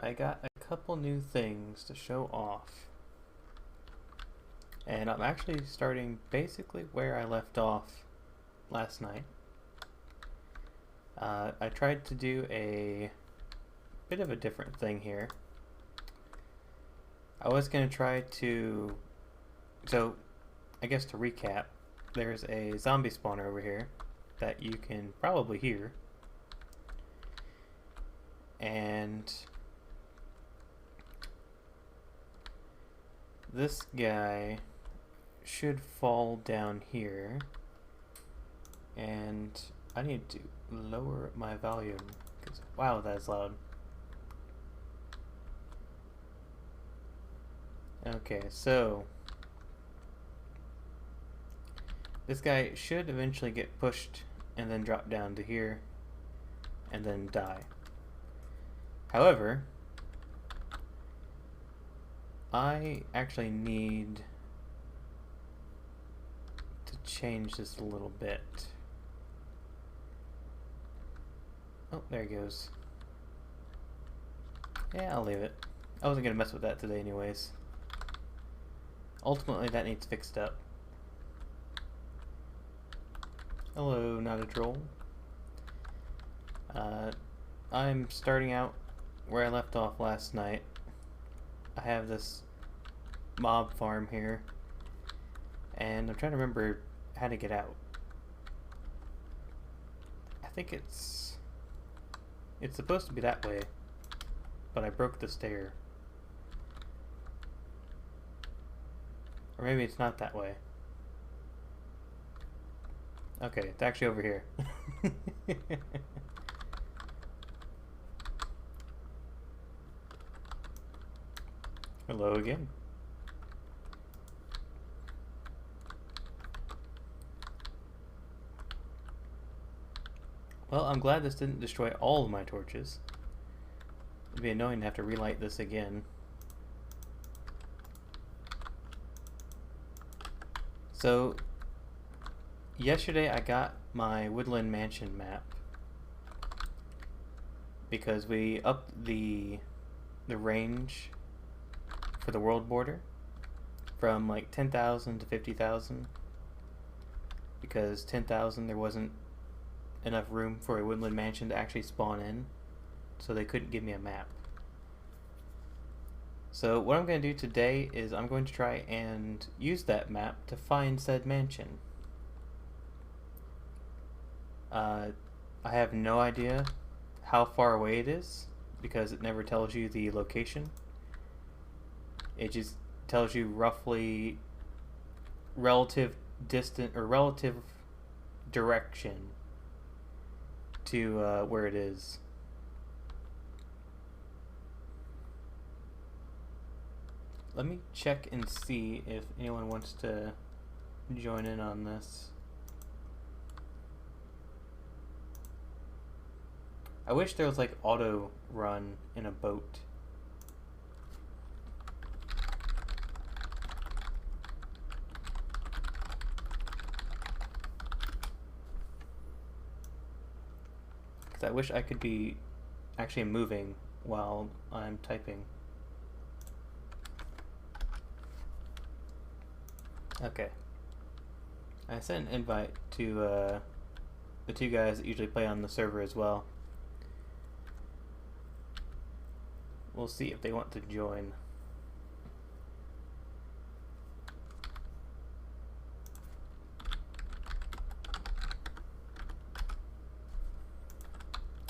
I got a couple new things to show off. And I'm actually starting basically where I left off last night. I tried to do a bit of a different thing here. I was going to try to... So, I guess to recap, there's a zombie spawner over here that you can probably hear. And this guy should fall down here, and I need to lower my volume because wow, that's loud. Okay, so this guy should eventually get pushed and then drop down to here and then die. However, I actually need to change this a little bit. Oh, there he goes. Yeah, I'll leave it. I wasn't gonna mess with that today anyways. Ultimately, that needs fixed up. Hello, not a troll. I'm starting out where I left off last night. I have this mob farm here, and I'm trying to remember how to get out. I think it's supposed to be that way, but I broke the stair. Or maybe it's not that way. Okay, it's actually over here. Hello again. Well, I'm glad this didn't destroy all of my torches. It'd be annoying to have to relight this again. So, yesterday I got my Woodland Mansion map because we upped the range for the world border from like 10,000 to 50,000 because 10,000 there wasn't enough room for a woodland mansion to actually spawn in, so they couldn't give me a map. So what I'm going to do today is I'm going to try and use that map to find said mansion. I have no idea how far away it is because it never tells you the location. It just tells you roughly relative distance or relative direction to where it is. Let me check and see if anyone wants to join in on this. I wish there was like auto run in a boat. I wish I could be actually moving while I'm typing. Okay. I sent an invite to the two guys that usually play on the server as well. We'll see if they want to join.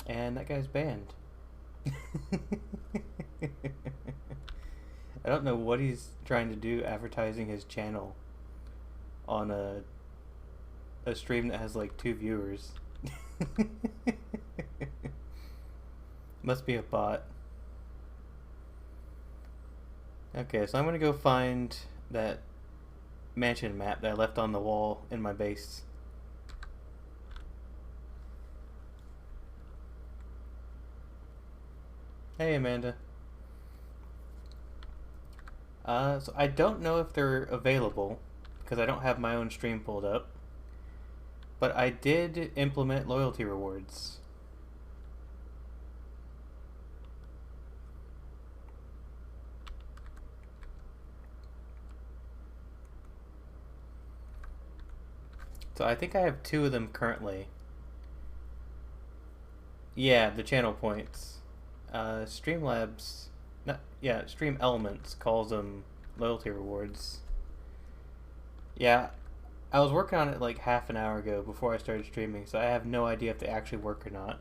And that guy's banned. I don't know what he's trying to do advertising his channel on a stream that has like 2 viewers. Must be a bot. Okay, so I'm gonna go find that mansion map that I left on the wall in my base. Hey, Amanda. So I don't know if they're available because I don't have my own stream pulled up, but I did implement loyalty rewards. So I think I have two of them currently. Yeah, the channel points. Streamlabs, not yeah, Stream Elements calls them loyalty rewards. Yeah, I was working on it like half an hour ago before I started streaming, so I have no idea if they actually work or not.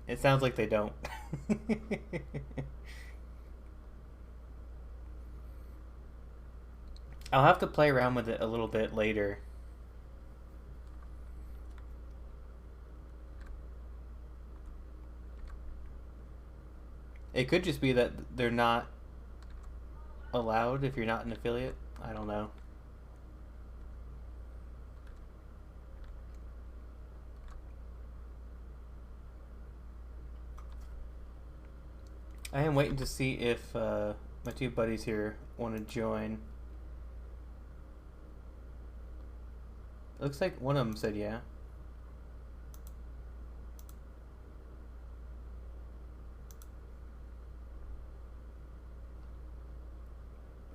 It sounds like they don't. I'll have to play around with it a little bit later. It could just be that they're not allowed if you're not an affiliate. I don't know. I am waiting to see if my two buddies here want to join. It looks like one of them said yeah.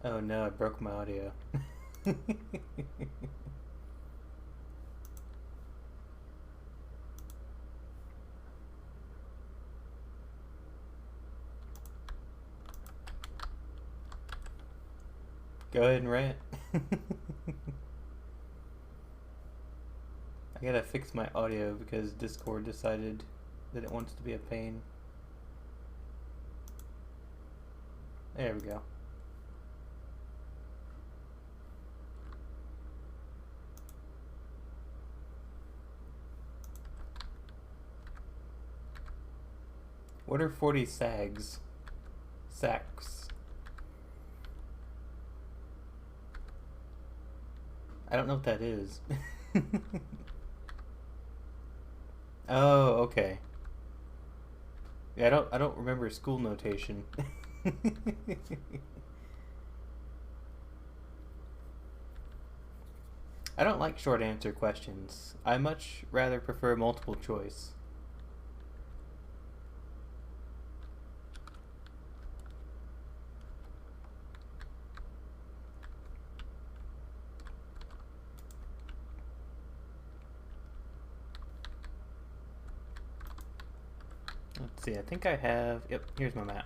Oh no, I broke my audio. Go ahead and rant. I gotta fix my audio because Discord decided that it wants to be a pain. There we go. What are 40 sags? Sacks. I don't know what that is. Oh, okay. Yeah, I don't remember school notation. I don't like short answer questions. I much rather prefer multiple choice. Let's see, I think I have... Yep, here's my map.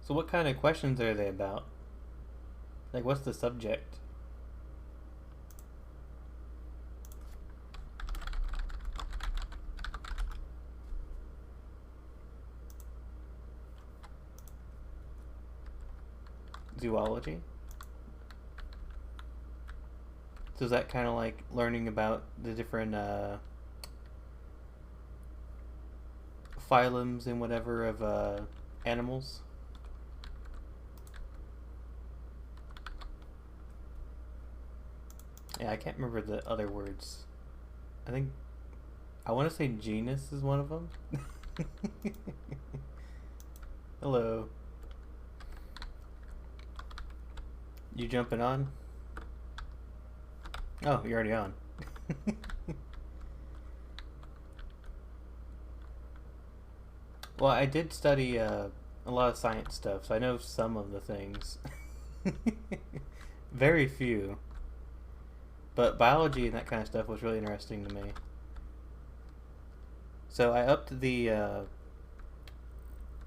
So what kind of questions are they about? Like, what's the subject? Zoology? So is that kind of like learning about the different phylums and whatever of animals? Yeah, I can't remember the other words. I think I want to say genus is one of them. Hello. You jumping on? Oh, you're already on. Well, I did study a lot of science stuff, so I know some of the things. Very few. But biology and that kind of stuff was really interesting to me. So I upped the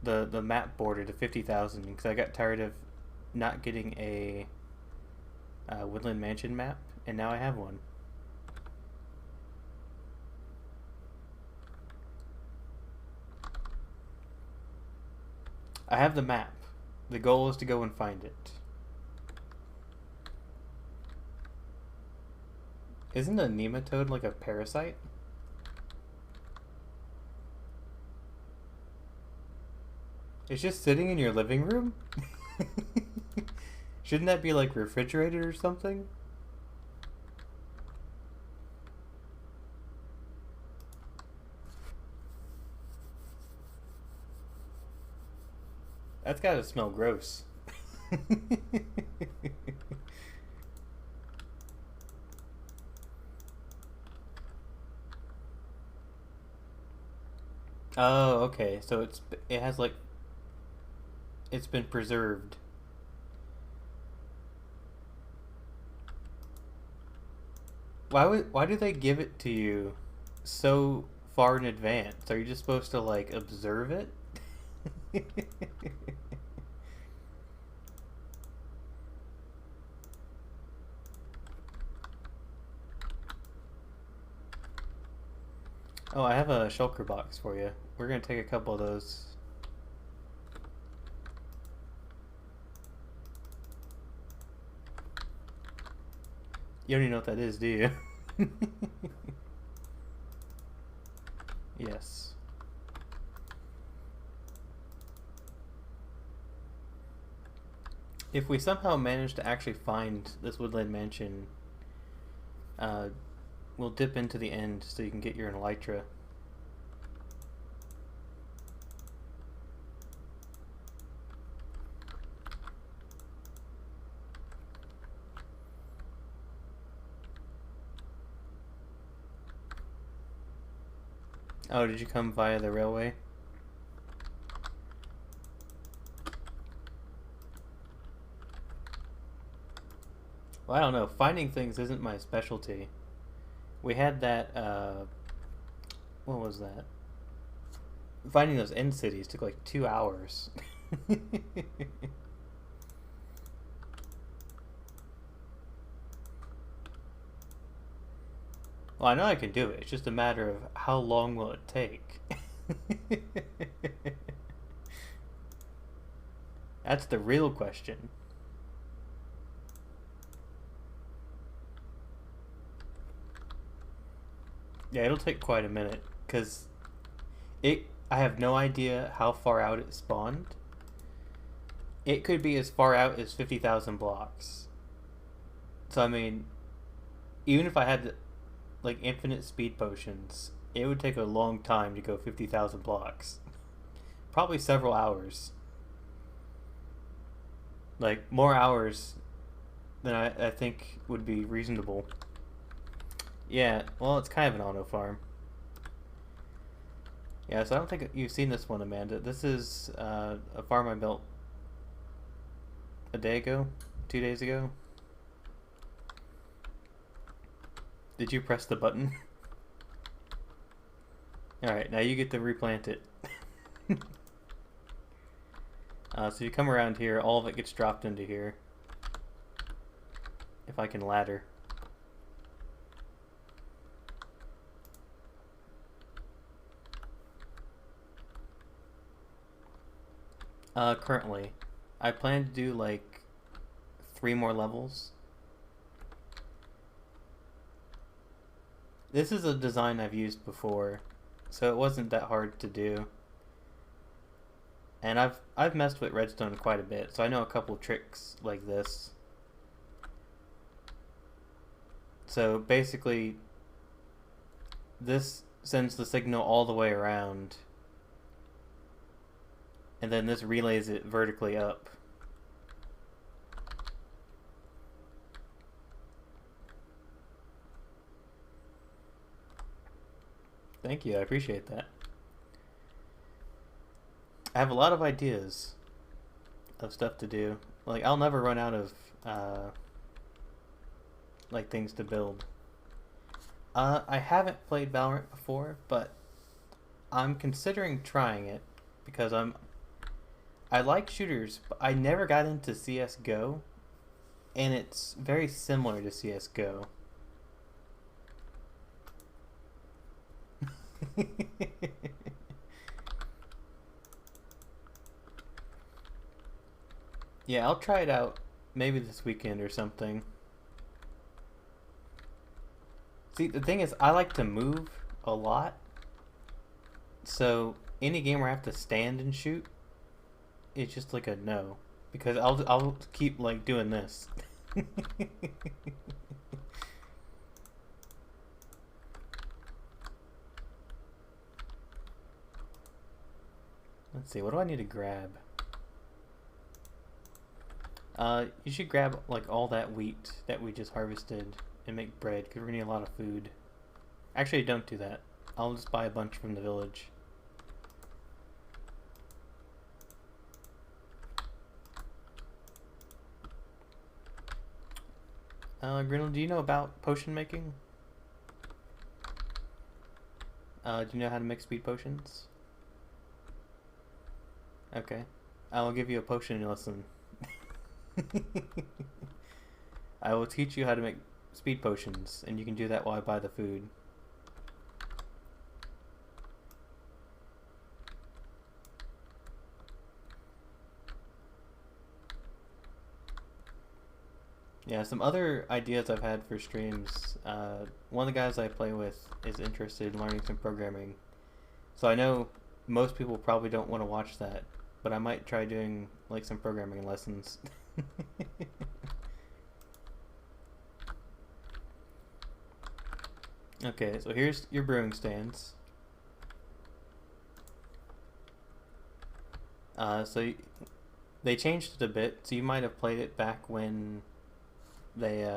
map border to 50,000 because I got tired of not getting a Woodland Mansion map, and now I have one. I have the map. The goal is to go and find it. Isn't a nematode like a parasite? It's just sitting in your living room? Shouldn't that be like refrigerated or something? That's gotta smell gross. Oh, okay. So it has like it's been preserved. Why do they give it to you so far in advance? Are you just supposed to like observe it? Oh, I have a shulker box for you. We're gonna take a couple of those. You don't even know what that is, do you? Yes. If we somehow manage to actually find this woodland mansion, uh, we'll dip into the end so you can get your elytra. Oh, did you come via the railway? Well, I don't know. Finding things isn't my specialty. We had that, what was that? Finding those end cities took like 2 hours. Well, I know I can do it. It's just a matter of how long will it take. That's the real question. Yeah, it'll take quite a minute because I have no idea how far out it spawned. It could be as far out as 50,000 blocks. So I mean, even if I had like infinite speed potions, it would take a long time to go 50,000 blocks. Probably several hours. Like more hours than I think would be reasonable. Yeah, well, it's kind of an auto farm. Yeah, so I don't think you've seen this one, Amanda. This is a farm I built a day ago, 2 days ago. Did you press the button? Alright, now you get to replant it. So you come around here, all of it gets dropped into here. If I can ladder. Currently. I plan to do like 3 more levels. This is a design I've used before, so it wasn't that hard to do. And I've messed with redstone quite a bit, so I know a couple tricks like this. So basically, this sends the signal all the way around, and then this relays it vertically up. Thank you, I appreciate that. I have a lot of ideas of stuff to do. Like, I'll never run out of, like, things to build. I haven't played Valorant before, but I'm considering trying it because I like shooters, but I never got into CSGO, and it's very similar to CSGO. Yeah, I'll try it out maybe this weekend or something. See, the thing is, I like to move a lot, so any game where I have to stand and shoot, it's just like a no, because I'll keep like doing this. Let's see, what do I need to grab? You should grab like all that wheat that we just harvested and make bread, because we're gonna need a lot of food. Actually, don't do that. I'll just buy a bunch from the village. Grinnell, do you know about potion making? Do you know how to make speed potions? Okay. I will give you a potion lesson. I will teach you how to make speed potions, and you can do that while I buy the food. Yeah, some other ideas I've had for streams. One of the guys I play with is interested in learning some programming. So I know most people probably don't want to watch that, but I might try doing like some programming lessons. Okay, so here's your brewing stands. They changed it a bit, so you might have played it back when they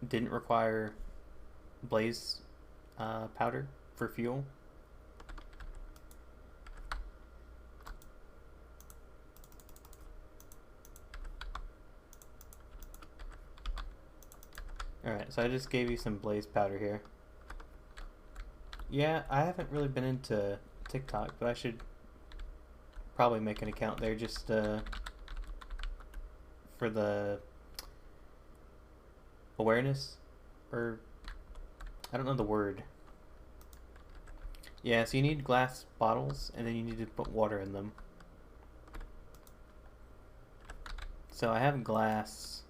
didn't require blaze powder for fuel. Alright, so I just gave you some blaze powder here. Yeah, I haven't really been into TikTok, but I should probably make an account there just for the awareness, or I don't know the word. Yeah, so you need glass bottles, and then you need to put water in them. So I have glass.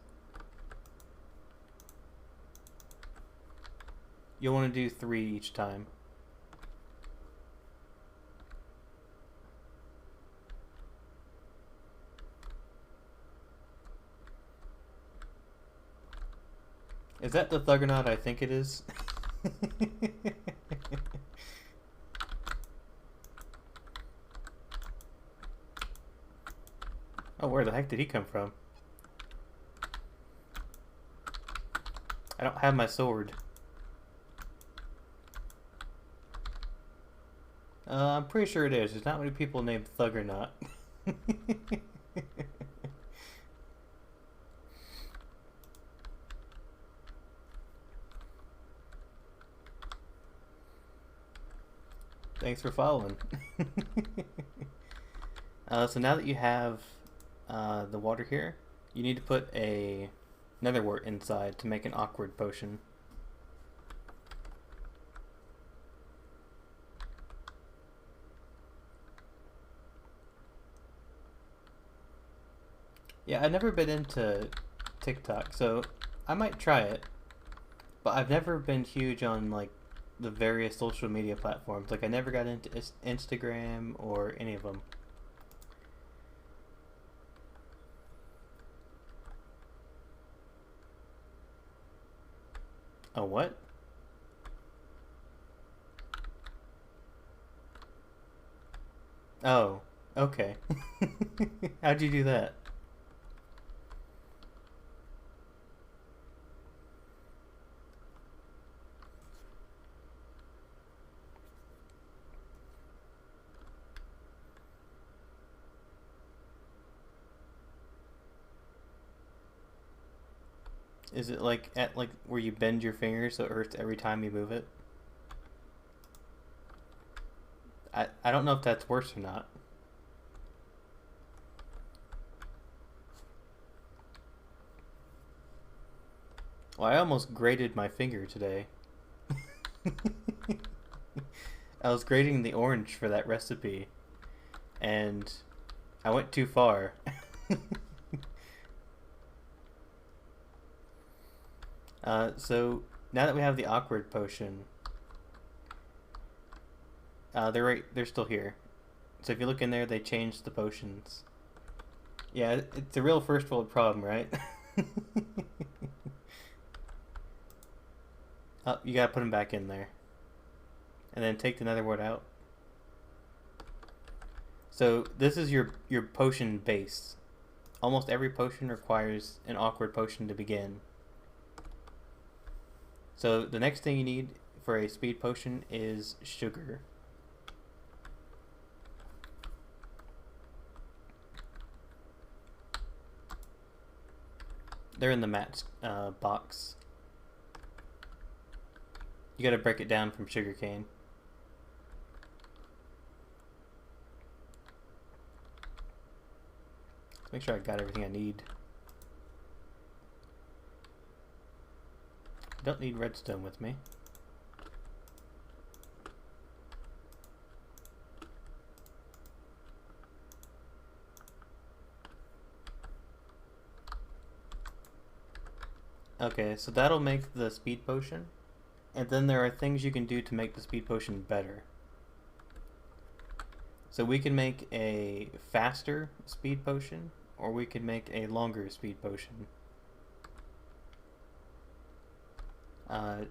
You'll want to do 3 each time. Is that the Thuggernaut I think it is? Oh, where the heck did he come from? I don't have my sword. I'm pretty sure it is. There's not many people named Thuggernaut. Thanks for following. So now that you have the water here, you need to put a netherwort inside to make an awkward potion. Yeah, I've never been into TikTok, so I might try it, but I've never been huge on like the various social media platforms. Like I never got into Instagram or any of them. Oh, what? Oh, okay. How'd you do that? Is it like at like where you bend your finger so it hurts every time you move it? I don't know if that's worse or not. Well, I almost grated my finger today. I was grating the orange for that recipe, and I went too far. So now that we have the awkward potion, they're still here. So if you look in there, they changed the potions. Yeah, it's a real first world problem, right? Oh, you gotta put them back in there. And then take the netherwort out. So this is your potion base. Almost every potion requires an awkward potion to begin. So the next thing you need for a speed potion is sugar. They're in the mats box. You gotta break it down from sugarcane. make sure I got everything I need. Don't need redstone with me. Okay, so that'll make the speed potion. And then there are things you can do to make the speed potion better. So we can make a faster speed potion, or we can make a longer speed potion.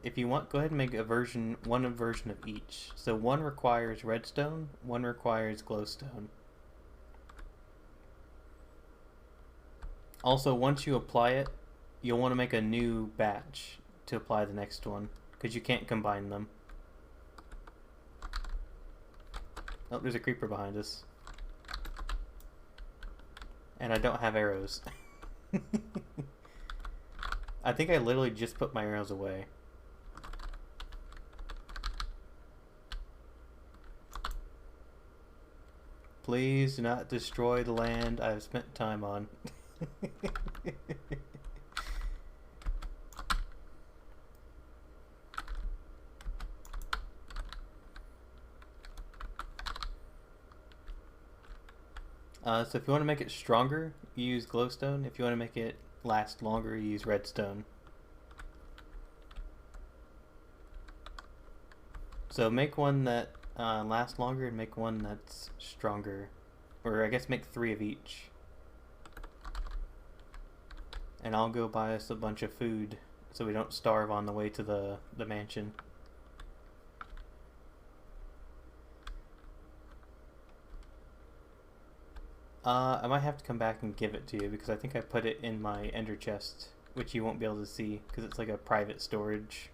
If you want, go ahead and make a version of each. So one requires redstone, one requires glowstone. Also, once you apply it, you'll want to make a new batch to apply the next one, because you can't combine them. Oh, there's a creeper behind us. And I don't have arrows. I think I literally just put my arrows away. Please do not destroy the land I've spent time on. So if you want to make it stronger, you use glowstone. If you want to make it last longer, you use redstone. So make one that lasts longer and make one that's stronger. Or I guess make 3 of each. And I'll go buy us a bunch of food so we don't starve on the way to the mansion. I might have to come back and give it to you because I think I put it in my ender chest, which you won't be able to see because it's like a private storage.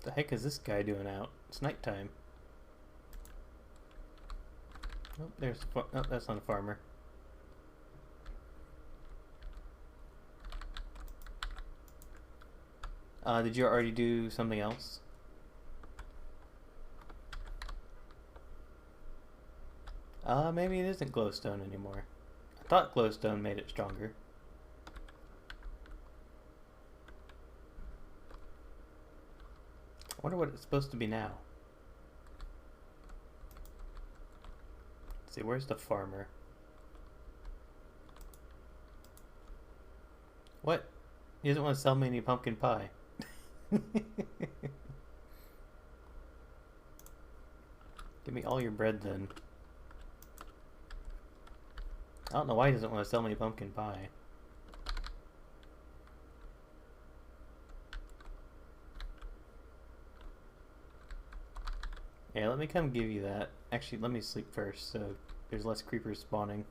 The heck is this guy doing out? It's nighttime. Oh, that's not a farmer. Did you already do something else? Maybe it isn't glowstone anymore. I thought glowstone made it stronger. I wonder what it's supposed to be now. Let's see, where's the farmer? What? He doesn't want to sell me any pumpkin pie. Give me all your bread then. I don't know why he doesn't want to sell me pumpkin pie. Yeah, let me come give you that. Actually, let me sleep first so there's less creepers spawning.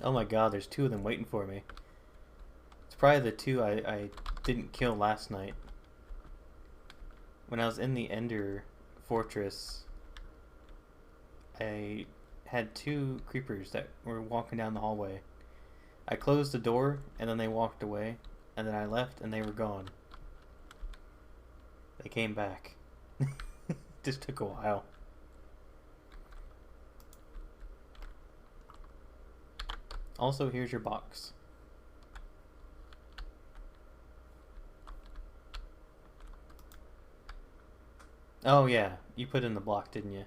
Oh my god, there's 2 of them waiting for me. It's probably the 2 I didn't kill last night. When I was in the Ender Fortress, I had 2 creepers that were walking down the hallway. I closed the door, and then they walked away, and then I left, and they were gone. They came back. Just took a while. Also, here's your box. Oh yeah, you put in the block, didn't you?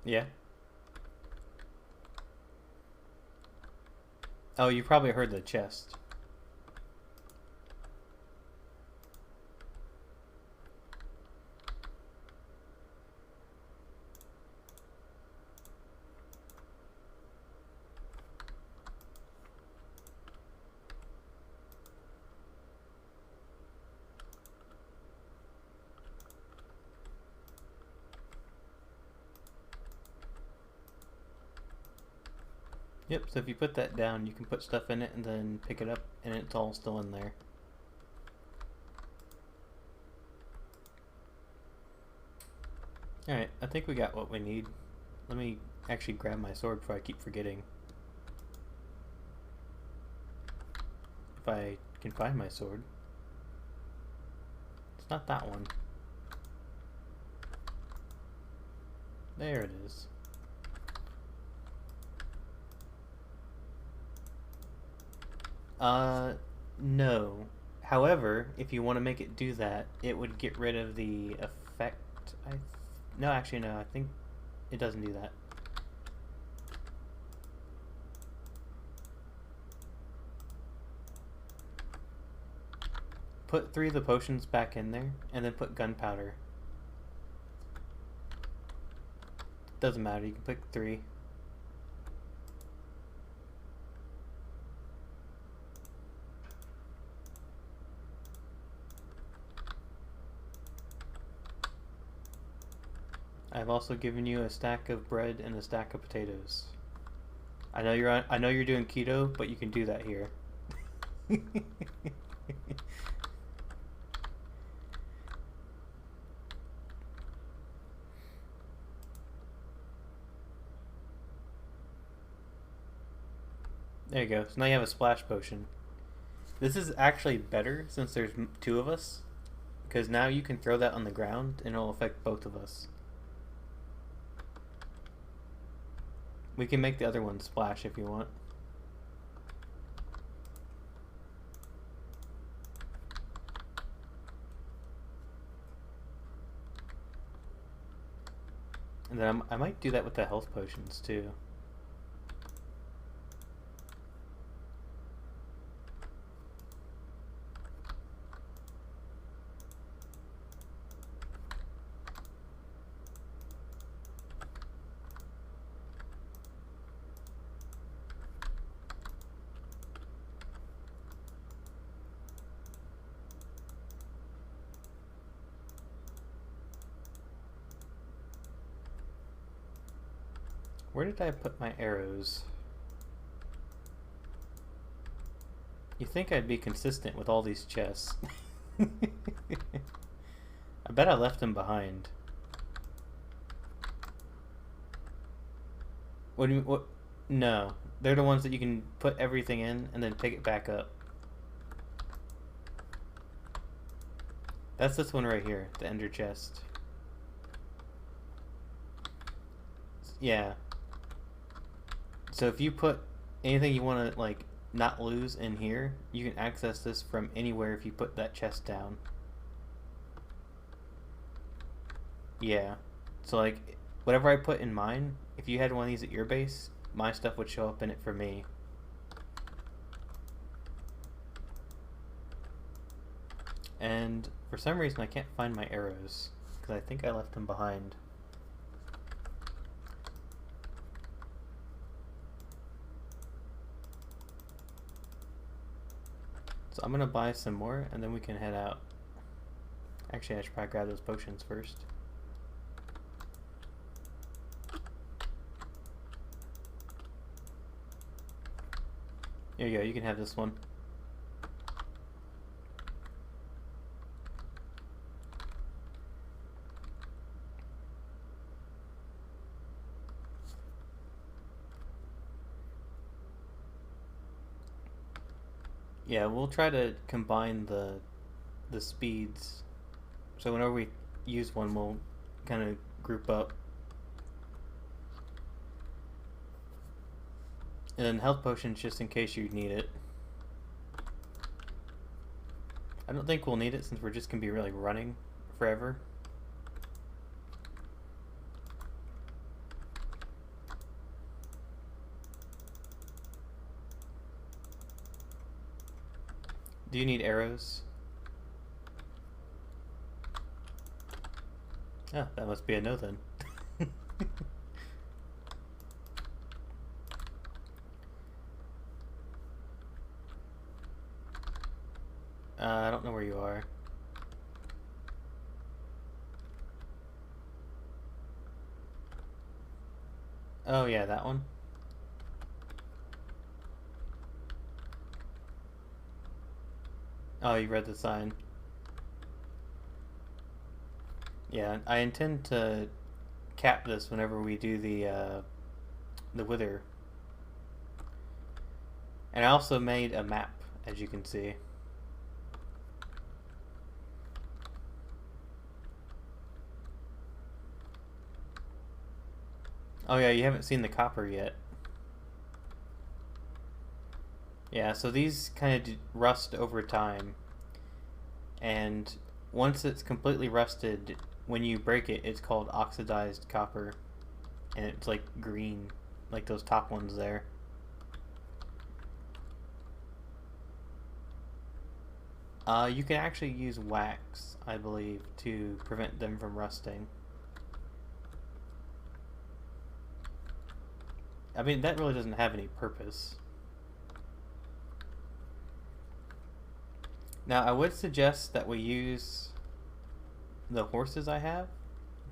Yeah. Oh, you probably heard the chest. Yep, so if you put that down, you can put stuff in it and then pick it up, and it's all still in there. Alright, I think we got what we need. Let me actually grab my sword before I keep forgetting. If I can find my sword. It's not that one. There it is. No. However, if you want to make it do that, it would get rid of the effect. No, actually, no. I think it doesn't do that. Put 3 of the potions back in there, and then put gunpowder. Doesn't matter. You can pick 3. I've also given you a stack of bread and a stack of potatoes. I know you're doing keto, but you can do that here. There you go. So now you have a splash potion. This is actually better since there's 2 of us, because now you can throw that on the ground and it'll affect both of us. We can make the other one splash if you want. And then I might do that with the health potions too. Where did I put my arrows? You think I'd be consistent with all these chests. I bet I left them behind. What? No. They're the ones that you can put everything in and then pick it back up. That's this one right here, the ender chest. Yeah. So if you put anything you want to like not lose in here, you can access this from anywhere if you put that chest down. Yeah. So like whatever I put in mine, if you had one of these at your base, my stuff would show up in it for me. And for some reason I can't find my arrows because I think I left them behind. So I'm gonna buy some more and then we can head out. Actually, I should probably grab those potions first. There you go, you can have this one. Yeah, we'll try to combine the speeds. So whenever we use one, we'll kind of group up. And then health potions just in case you need it. I don't think we'll need it since we're just going to be really running forever. Do you need arrows? Ah, that must be a no then. I don't know where you are. Oh yeah, that one. Oh, you read the sign. Yeah, I intend to cap this whenever we do the wither. And I also made a map, as you can see. Oh yeah, you haven't seen the copper yet. Yeah, so these kind of rust over time. And once it's completely rusted, when you break it, it's called oxidized copper. And it's like green, like those top ones there. You can actually use wax, I believe, to prevent them from rusting. I mean, that really doesn't have any purpose. Now, I would suggest that we use the horses I have,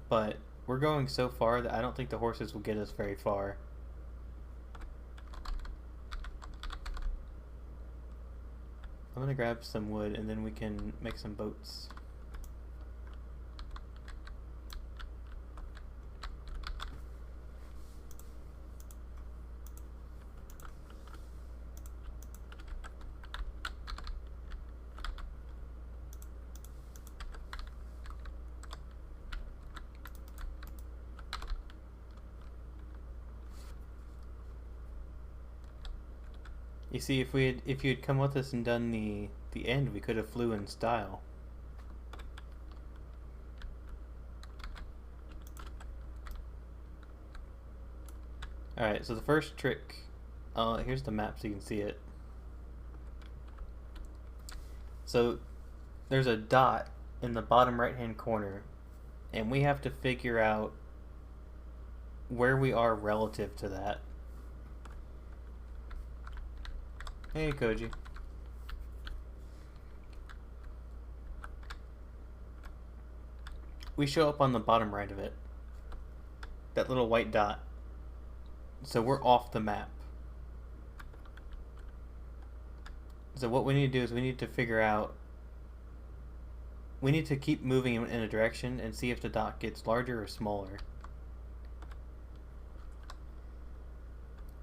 but we're going so far that I don't think the horses will get us very far. I'm gonna grab some wood and then we can make some boats. You see, if you had come with us and done the end, we could have flew in style. Alright, so the first trick, here's the map so you can see it. So there's a dot in the bottom right hand corner, and we have to figure out where we are relative to that. Hey, Koji. We show up on the bottom right of it. That little white dot. So we're off the map. So what we need to do is we need to figure out... We need to keep moving in a direction and see if the dot gets larger or smaller.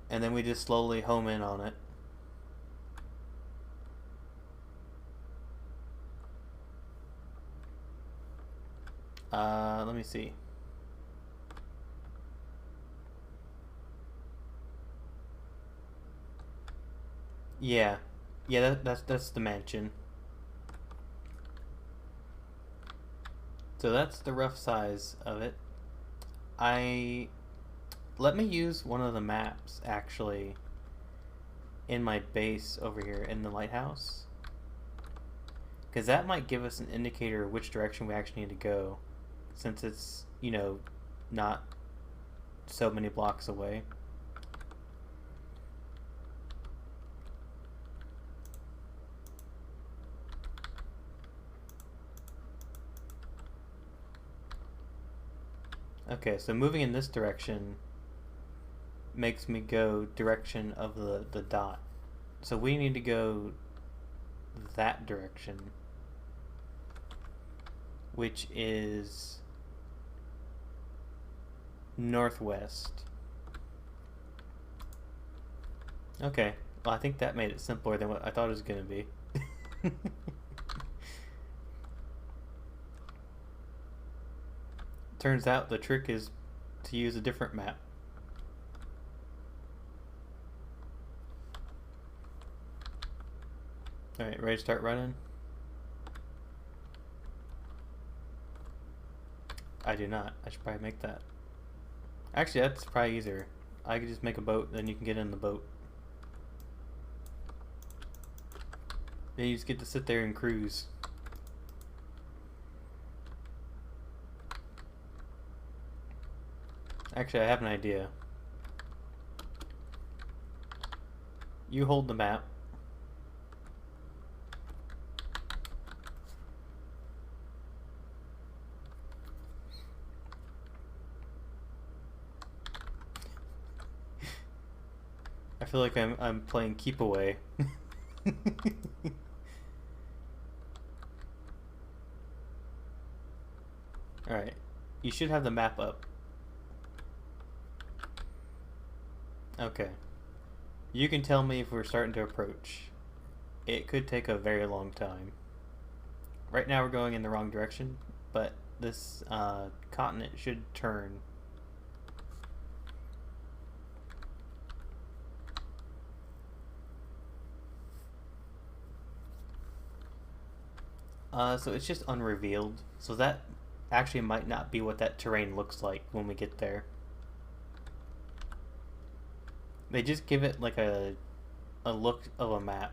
And then we just slowly home in on it. Let me see. Yeah. Yeah, that's the mansion. So that's the rough size of it. Let me use one of the maps, actually, in my base over here in the lighthouse. Because that might give us an indicator of which direction we actually need to go, since it's, you know, not so many blocks away. Okay, so moving in this direction makes me go direction of the dot. So we need to go that direction, which is northwest. Okay, well I think that made it simpler than what I thought it was going to be. Turns out the trick is to use a different map. Alright, ready to start running? I do not. I should probably make that. Actually, that's probably easier. I could just make a boat, then you can get in the boat. Then you just get to sit there and cruise. Actually, I have an idea. You hold the map. I feel like I'm playing keep away. Alright. You should have the map up. Okay. You can tell me if we're starting to approach. It could take a very long time. Right now we're going in the wrong direction, but this continent should turn. So it's just unrevealed. So that actually might not be what that terrain looks like when we get there. They just give it like a look of a map.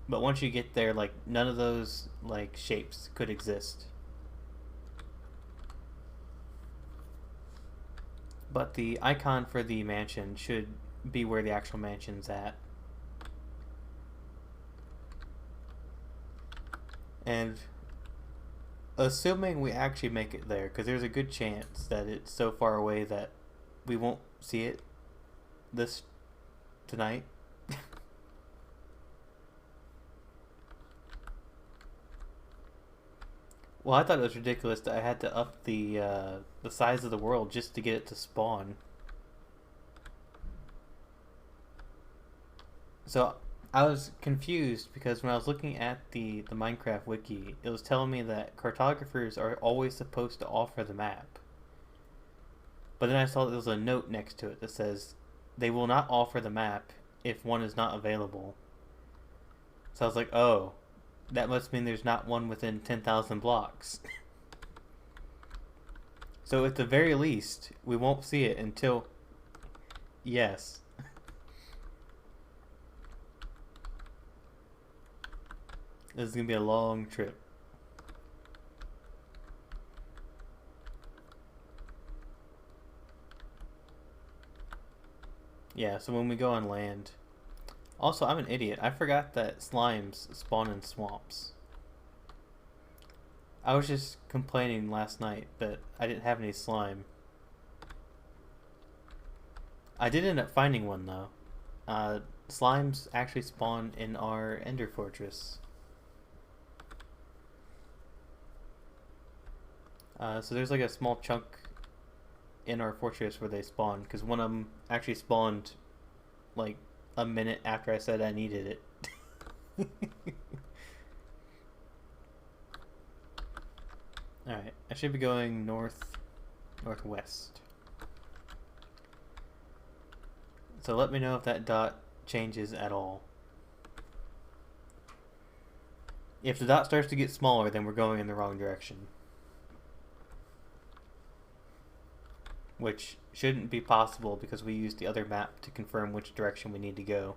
But once you get there, like none of those like shapes could exist. But the icon for the mansion should be where the actual mansion's at. And assuming we actually make it there, because there's a good chance that it's so far away that we won't see it this tonight. Well, I thought it was ridiculous that I had to up the size of the world just to get it to spawn. So I was confused because when I was looking at the Minecraft wiki, it was telling me that cartographers are always supposed to offer the map. But then I saw that there was a note next to it that says they will not offer the map if one is not available. So I was like, oh, that must mean there's not one within 10,000 blocks. So at the very least, we won't see it until... Yes. This is going to be a long trip. Yeah, so when we go on land... Also, I'm an idiot. I forgot that slimes spawn in swamps. I was just complaining last night that I didn't have any slime. I did end up finding one, though. Slimes actually spawn in our Ender Fortress. So there's like a small chunk in our fortress where they spawn, because one of them actually spawned like a minute after I said I needed it. Alright, I should be going northwest. So let me know if that dot changes at all. If the dot starts to get smaller, then we're going in the wrong direction. Which shouldn't be possible because we used the other map to confirm which direction we need to go.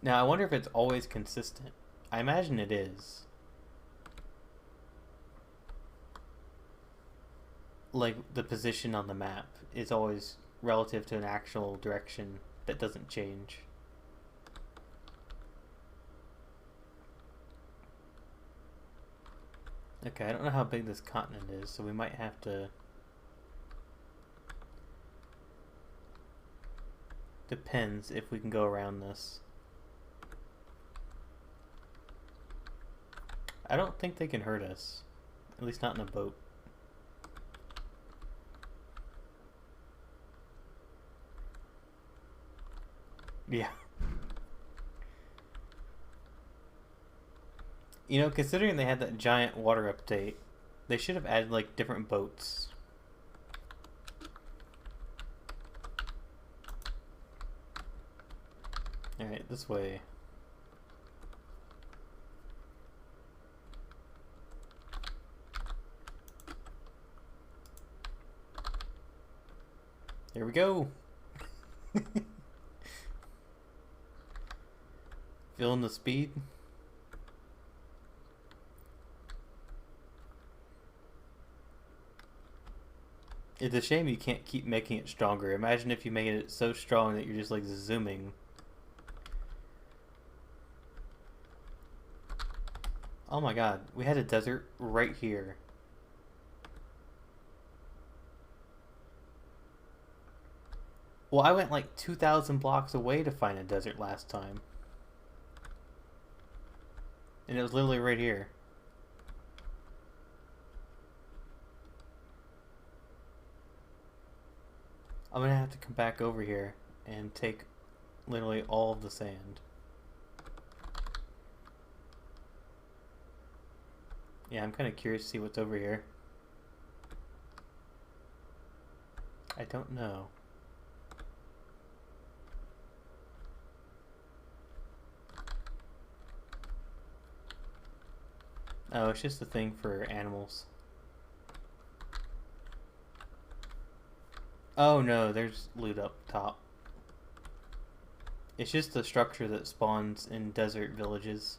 Now, I wonder if it's always consistent. I imagine it is. Like, the position on the map is always relative to an actual direction that doesn't change. Okay, I don't know how big this continent is, so we might have to... Depends if we can go around this. I don't think they can hurt us. At least not in a boat. Yeah. You know, considering they had that giant water update, they should have added, like, different boats. Alright, this way. Here we go! Feeling the speed? It's a shame you can't keep making it stronger. Imagine if you made it so strong that you're just like zooming. Oh my god, we had a desert right here. Well, I went like 2,000 blocks away to find a desert last time. And it was literally right here. I'm gonna have to come back over here and take literally all of the sand. Yeah, I'm kind of curious to see what's over here. I don't know. Oh, it's just a thing for animals. Oh no, there's loot up top. It's just the structure that spawns in desert villages.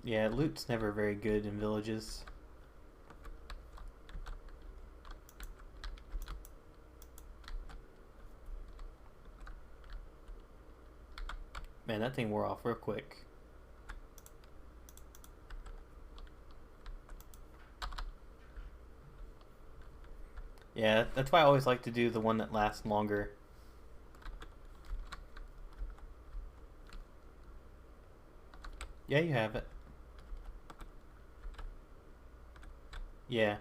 Yeah, loot's never very good in villages. Man, that thing wore off real quick. Yeah, that's why I always like to do the one that lasts longer. Yeah, you have it. Yeah.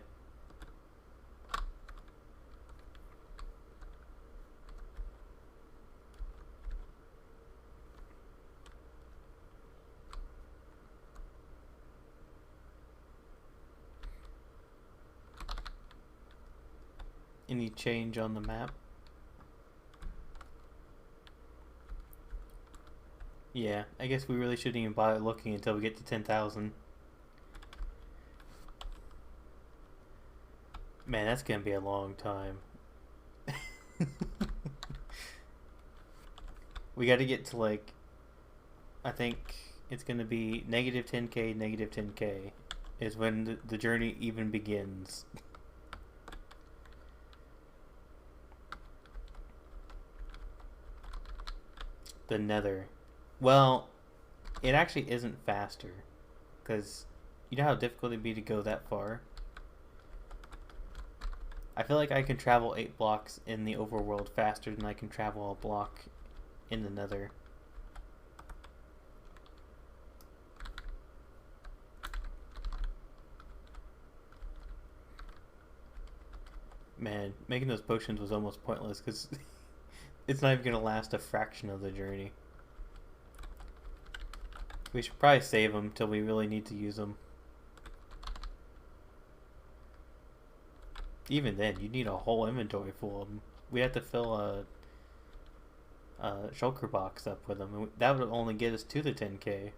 Any change on the map? Yeah, I guess we really shouldn't even bother looking until we get to 10,000. Man, that's gonna be a long time. We gotta get to like, I think it's gonna be negative 10k, negative 10k is when the journey even begins. The nether. Well, it actually isn't faster. Because you know how difficult it'd be to go that far? I feel like I can travel 8 blocks in the overworld faster than I can travel a block in the nether. Man, making those potions was almost pointless because it's not even going to last a fraction of the journey. We should probably save them till we really need to use them. Even then, you need a whole inventory full of them. We have to fill a shulker box up with them, and that would only get us to the 10k.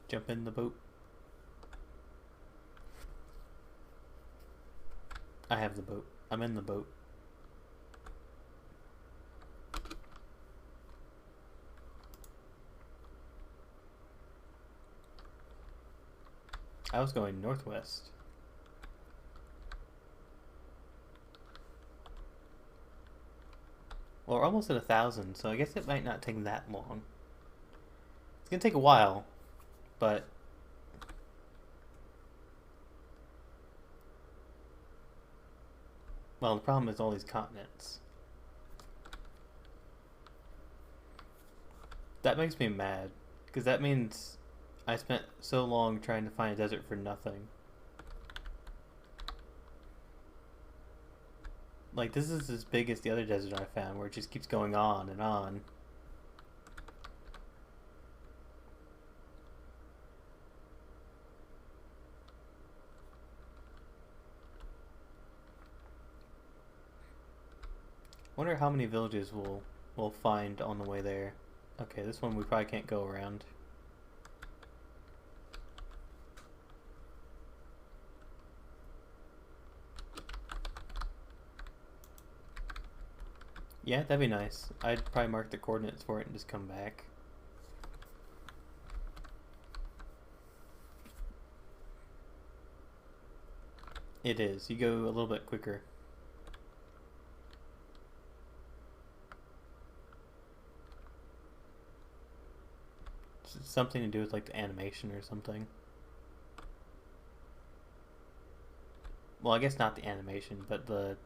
Jump in the boat. I have the boat. I'm in the boat. I was going northwest. Well, we're almost at 1,000, so I guess it might not take that long. It's gonna take a while, but well, the problem is all these continents. That makes me mad, because that means I spent so long trying to find a desert for nothing. Like, this is as big as the other desert I found, where it just keeps going on and on. Wonder how many villages we'll find on the way there. Okay, this one we probably can't go around. Yeah, that'd be nice. I'd probably mark the coordinates for it and just come back. It is. You go a little bit quicker. something to do with like the animation or something. Well, I guess not the animation, but the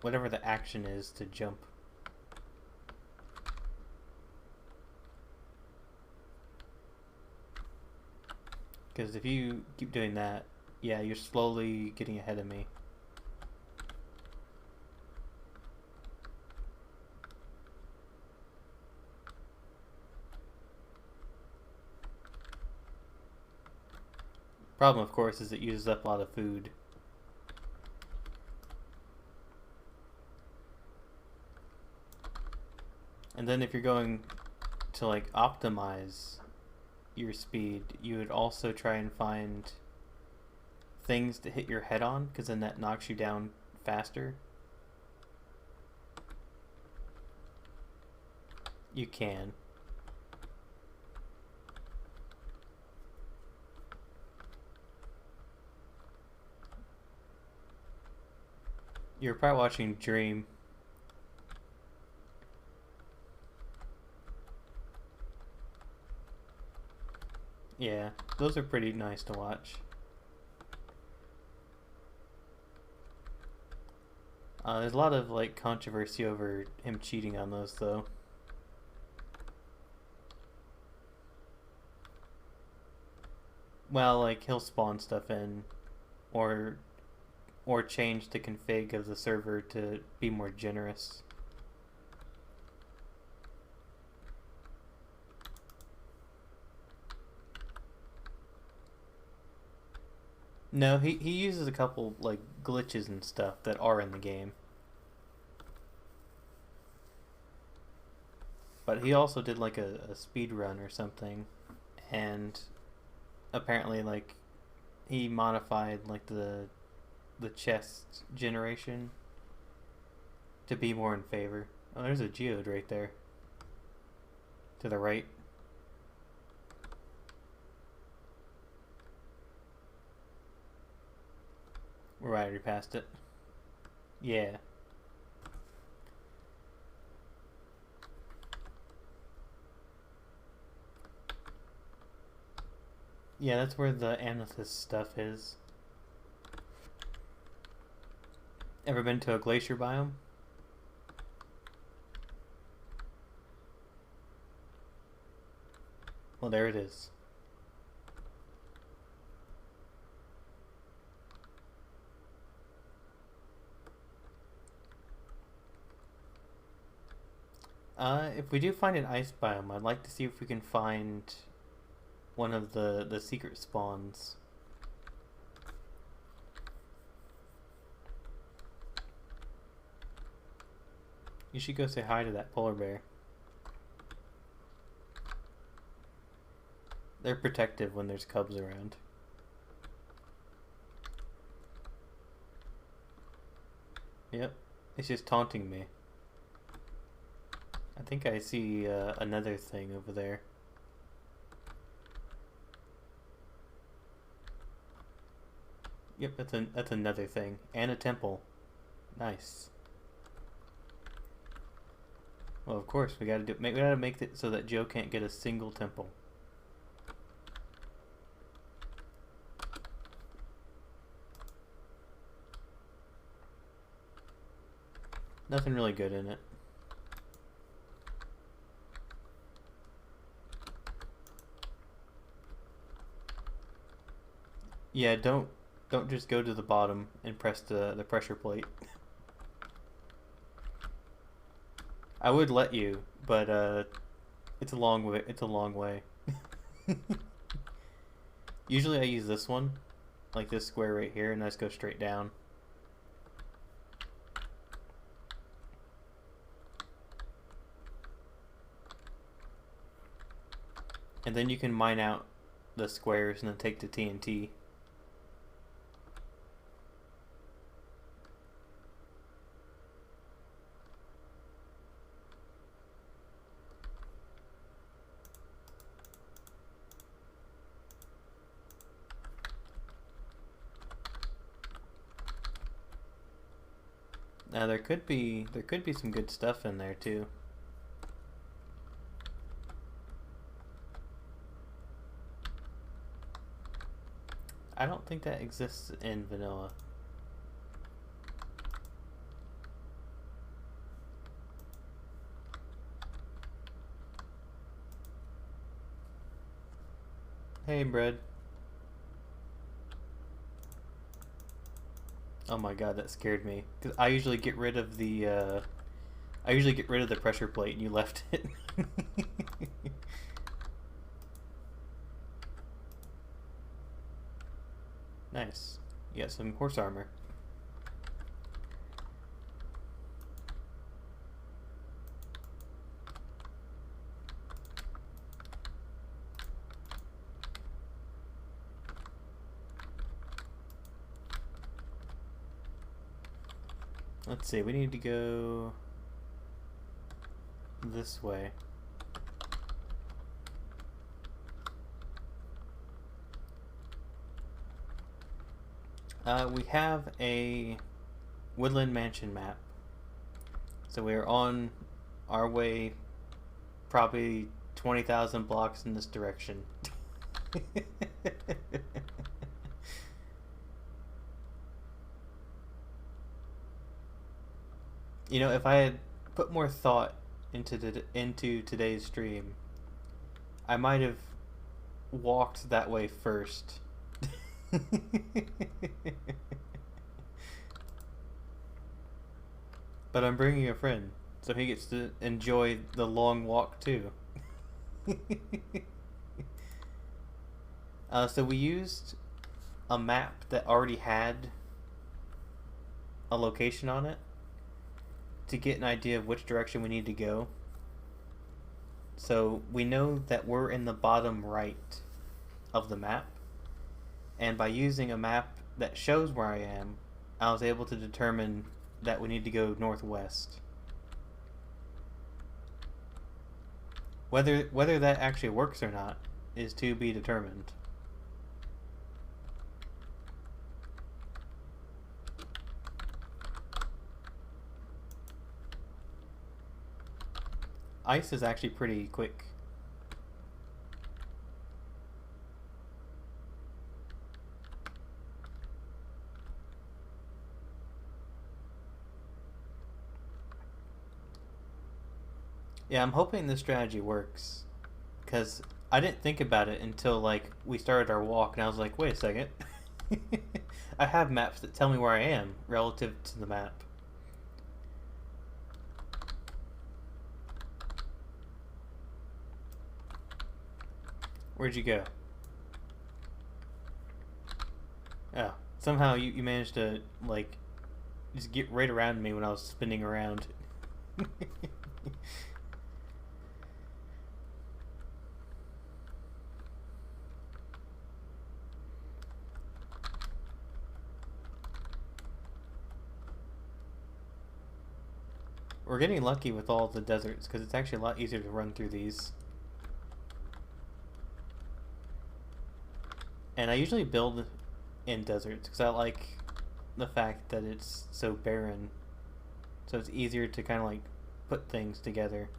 whatever the action is to jump. Because if you keep doing that, yeah, you're slowly getting ahead of me. Problem, of course, is it uses up a lot of food. And then if you're going to like optimize your speed, you would also try and find things to hit your head on, because then that knocks you down faster. You can. You're probably watching Dream. Yeah, those are pretty nice to watch. There's a lot of like controversy over him cheating on those, though. Well, like he'll spawn stuff in, or change the config of the server to be more generous. No, he uses a couple like glitches and stuff that are in the game. But he also did like a speed run or something, and apparently like he modified like the chest generation to be more in favor. Oh, there's a geode right there. To the right. We're already past it. Yeah. Yeah, that's where the amethyst stuff is. Ever been to a glacier biome? Well, there it is. If we do find an ice biome, I'd like to see if we can find one of the secret spawns. You should go say hi to that polar bear. They're protective when there's cubs around. Yep, it's just taunting me. I think I see another thing over there. Yep, that's another thing, and a temple. Nice. Well, of course we gotta make it so that Joe can't get a single temple. Nothing really good in it. Yeah, don't just go to the bottom and press the pressure plate. I would let you, but it's a long way. It's a long way. Usually I use this one, like this square right here, and I just go straight down. And then you can mine out the squares and then take the TNT. Now there could be some good stuff in there too. I don't think that exists in vanilla. Hey, bread. Oh my god, that scared me. Cause I usually get rid of the pressure plate, and you left it. Nice. You got some horse armor. Let's see, we need to go this way. We have a woodland mansion map. So we are on our way probably 20,000 blocks in this direction. You know, if I had put more thought into today's stream, I might have walked that way first. But I'm bringing a friend, so he gets to enjoy the long walk too. So we used a map that already had a location on it to get an idea of which direction we need to go. So we know that we're in the bottom right of the map, and by using a map that shows where I am, I was able to determine that we need to go northwest. Whether that actually works or not is to be determined. Ice is actually pretty quick. Yeah, I'm hoping this strategy works, because I didn't think about it until like we started our walk, and I was like, wait a second. I have maps that tell me where I am relative to the map. Where'd you go? Oh, somehow you managed to like just get right around me when I was spinning around. We're getting lucky with all the deserts, because it's actually a lot easier to run through these. And I usually build in deserts, because I like the fact that it's so barren. So it's easier to kind of like put things together.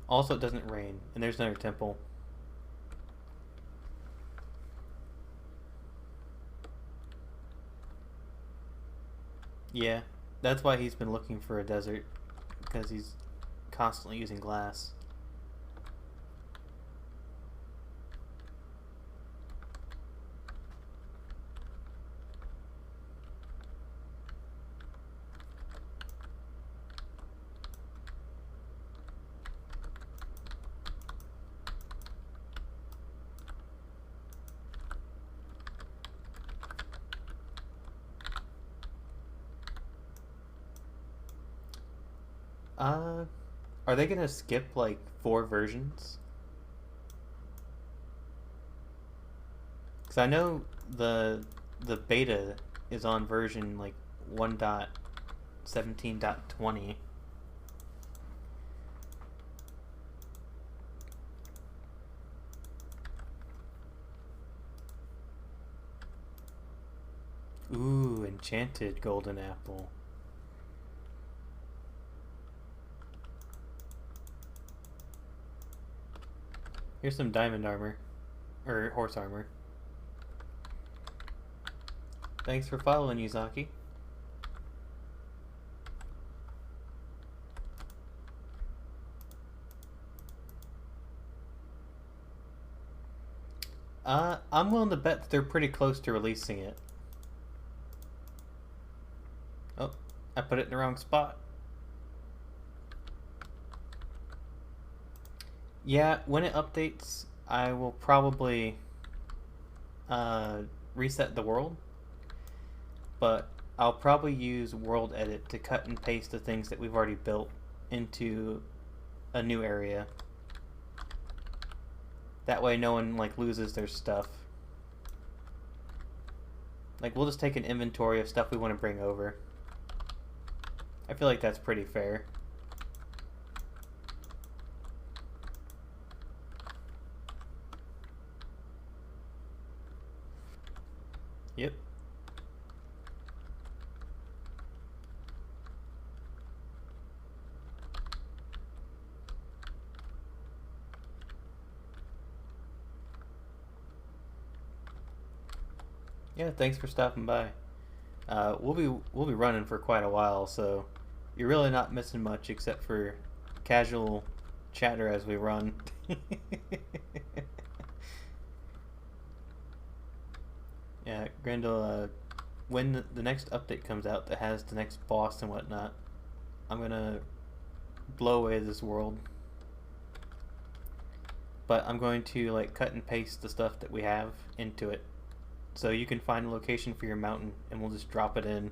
Also, it doesn't rain, and there's another temple. Yeah, that's why he's been looking for a desert, because he's constantly using glass. Are they gonna skip like 4 versions? Because I know the beta is on version like 1.17.20. Ooh, enchanted golden apple. Here's some diamond armor. Or horse armor. Thanks for following, Yuzaki. I'm willing to bet that they're pretty close to releasing it. Oh, I put it in the wrong spot. Yeah, when it updates, I will probably reset the world. But I'll probably use World Edit to cut and paste the things that we've already built into a new area. That way no one like loses their stuff. Like we'll just take an inventory of stuff we want to bring over. I feel like that's pretty fair. Yep. Yeah, thanks for stopping by. We'll be running for quite a while, so you're really not missing much except for casual chatter as we run. Yeah, Grendel, when the next update comes out that has the next boss and whatnot, I'm gonna blow away this world. But I'm going to like cut and paste the stuff that we have into it. So you can find a location for your mountain and we'll just drop it in.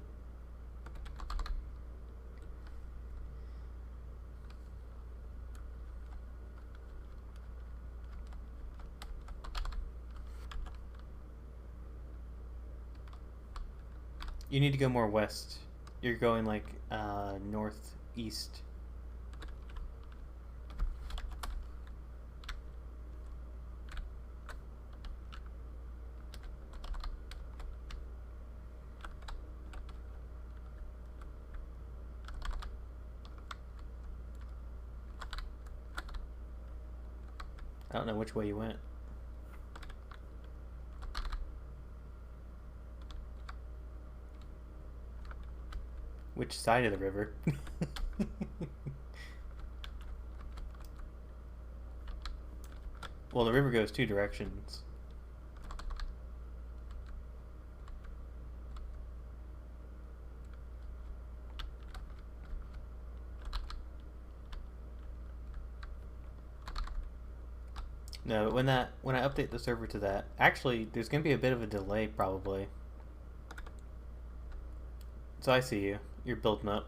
You need to go more west. You're going like northeast. I don't know which way you went. Which side of the river? Well, the river goes two directions. No, but when I update the server to that, actually, there's gonna be a bit of a delay probably. So I see you. You're building up.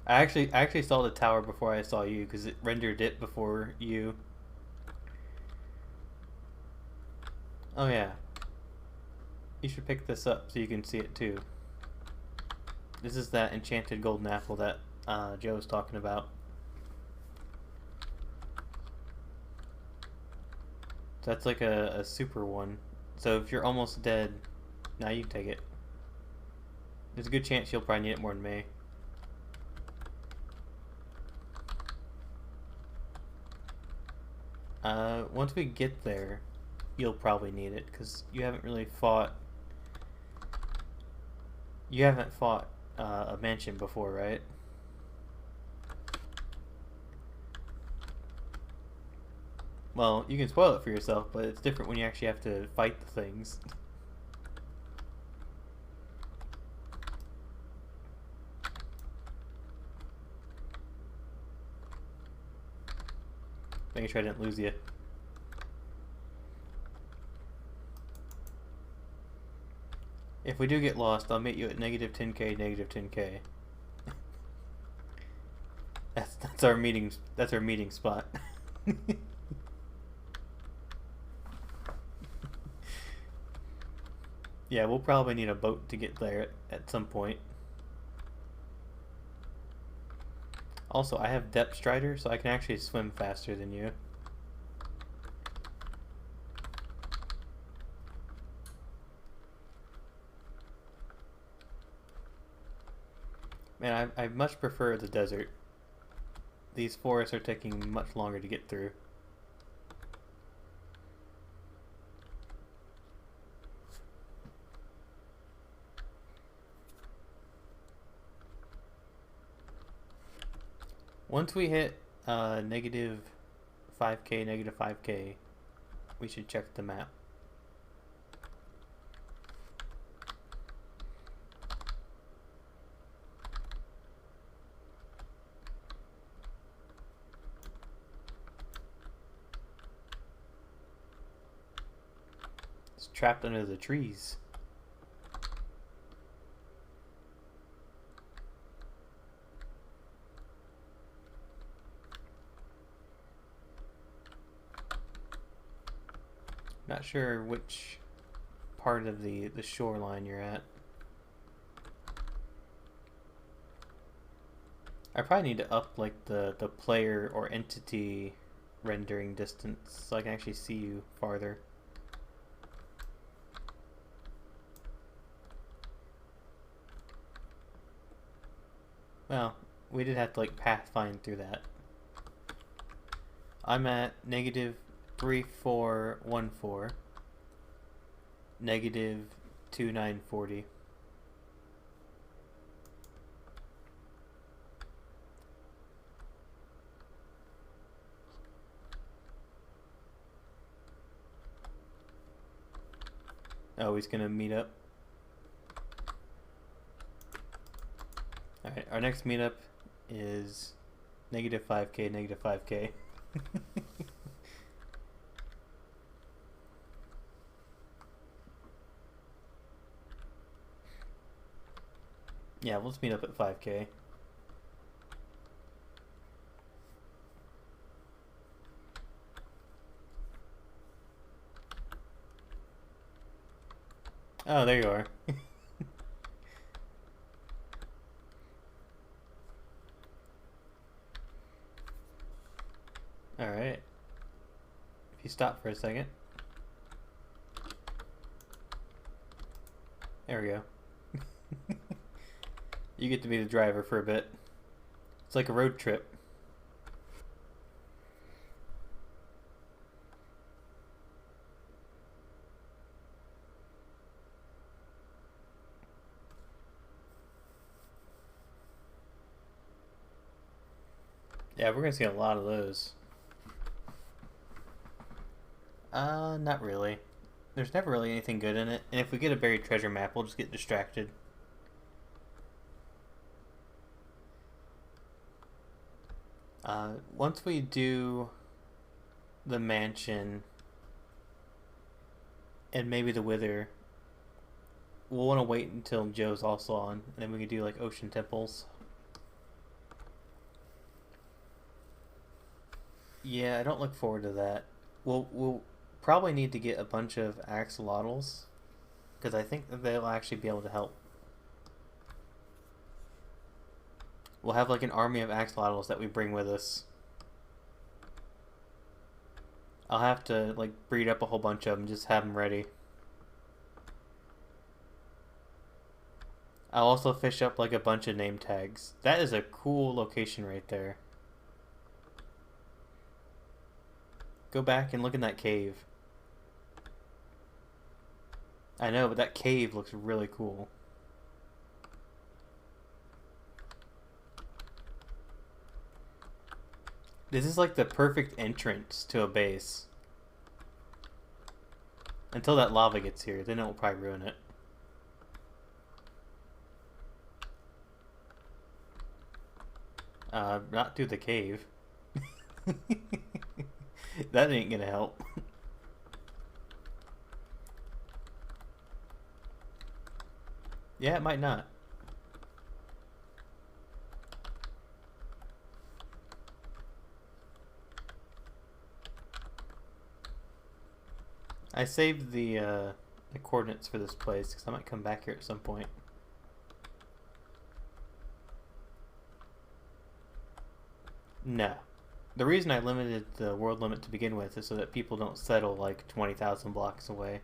I actually saw the tower before I saw you because it rendered it before you. Oh yeah. You should pick this up so you can see it too. This is that enchanted golden apple that Joe was talking about. So that's like a super one. So if you're almost dead, now you can take it. There's a good chance you'll probably need it more than me. Once we get there, you'll probably need it because you haven't really fought. You haven't fought a mansion before, right? Well, you can spoil it for yourself, but it's different when you actually have to fight the things. Making sure I didn't lose you. If we do get lost, I'll meet you at negative 10k, negative 10k. That's our meeting. That's our meeting spot. Yeah, we'll probably need a boat to get there at some point. Also, I have depth strider, so I can actually swim faster than you. Man, I much prefer the desert. These forests are taking much longer to get through. Once we hit negative 5k, negative 5k, we should check the map. It's trapped under the trees. Not sure which part of the shoreline you're at. I probably need to up like the player or entity rendering distance so I can actually see you farther. Well, we did have to like pathfind through that. I'm at negative 3414, negative 2940. Oh, he's gonna meet up. Alright, our next meetup is negative 5k, negative 5k. Yeah, let's meet up at 5k. Oh, there you are. Alright. If you stop for a second. There we go. You get to be the driver for a bit. It's like a road trip. Yeah, we're gonna see a lot of those. Not really. There's never really anything good in it, and if we get a buried treasure map, we'll just get distracted. Once we do the mansion and maybe the wither, we'll want to wait until Joe's also on, and then we can do like ocean temples. Yeah, I don't look forward to that. We'll probably need to get a bunch of axolotls, because I think that they'll actually be able to help. We'll have like an army of axolotls that we bring with us. I'll have to like breed up a whole bunch of them, just have them ready. I'll also fish up like a bunch of name tags. That is a cool location right there. Go back and look in that cave. I know, but that cave looks really cool. This is like the perfect entrance to a base. Until that lava gets here, then it will probably ruin it. Not through the cave. That ain't gonna help. Yeah, it might not. I saved the coordinates for this place because I might come back here at some point. No. The reason I limited the world limit to begin with is so that people don't settle like 20,000 blocks away.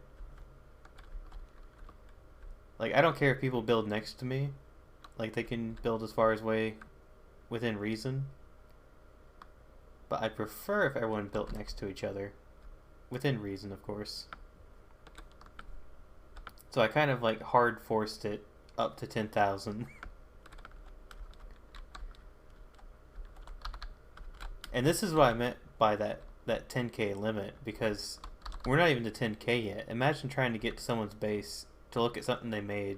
Like, I don't care if people build next to me. Like they can build as far as way within reason. But I'd prefer if everyone built next to each other. Within reason, of course. So I kind of like hard forced it up to 10,000. And this is what I meant by that 10k limit, because we're not even to 10k yet. Imagine trying to get to someone's base to look at something they made.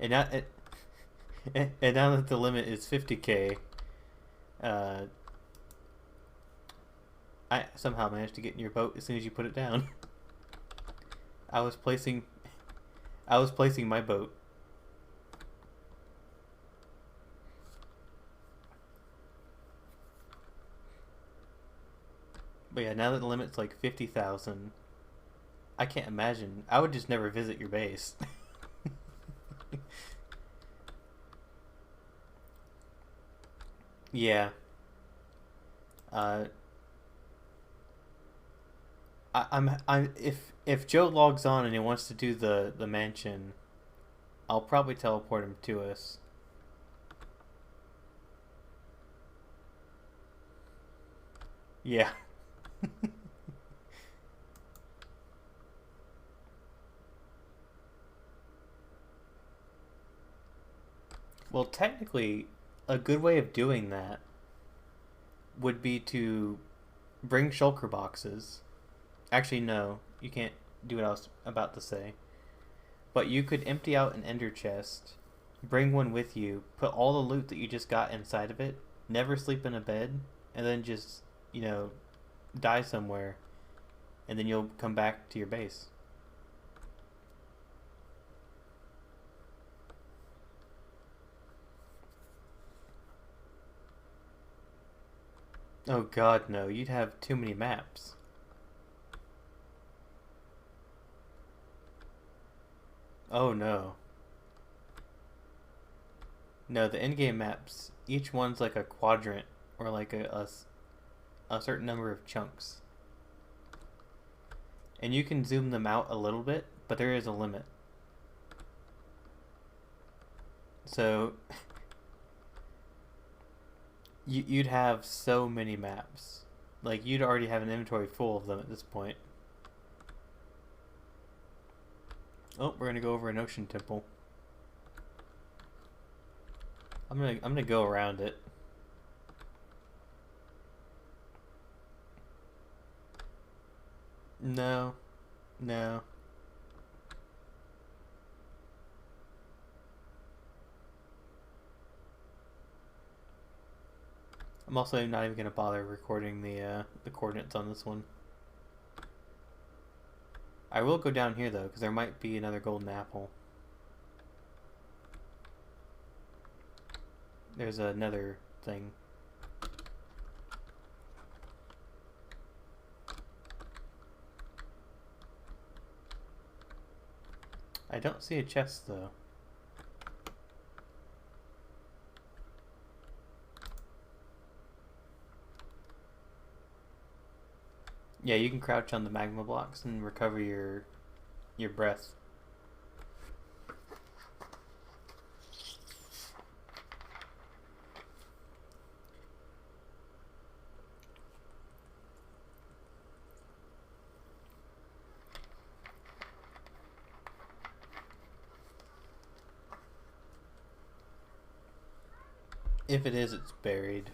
and now that the limit is 50k, I somehow managed to get in your boat as soon as you put it down. I was placing my boat. But yeah, now that the limit's like 50,000, I can't imagine. I would just never visit your base. Yeah. I'm if Joe logs on and he wants to do the mansion, I'll probably teleport him to us. Yeah. Well, technically, a good way of doing that would be to bring shulker boxes. Actually, no, you can't do what I was about to say. But you could empty out an ender chest, bring one with you, put all the loot that you just got inside of it, never sleep in a bed, and then just, die somewhere, and then you'll come back to your base. Oh god, no, you'd have too many maps. Oh no. No, the in-game maps, each one's like a quadrant, or like a certain number of chunks. And you can zoom them out a little bit, but there is a limit. So you'd have so many maps. Like, you'd already have an inventory full of them at this point. Oh, we're gonna go over an ocean temple. I'm gonna go around it. No. No. I'm also not even gonna bother recording the coordinates on this one. I will go down here though, because there might be another golden apple. There's another thing. I don't see a chest though. Yeah, you can crouch on the magma blocks and recover your breath. If it is, it's buried.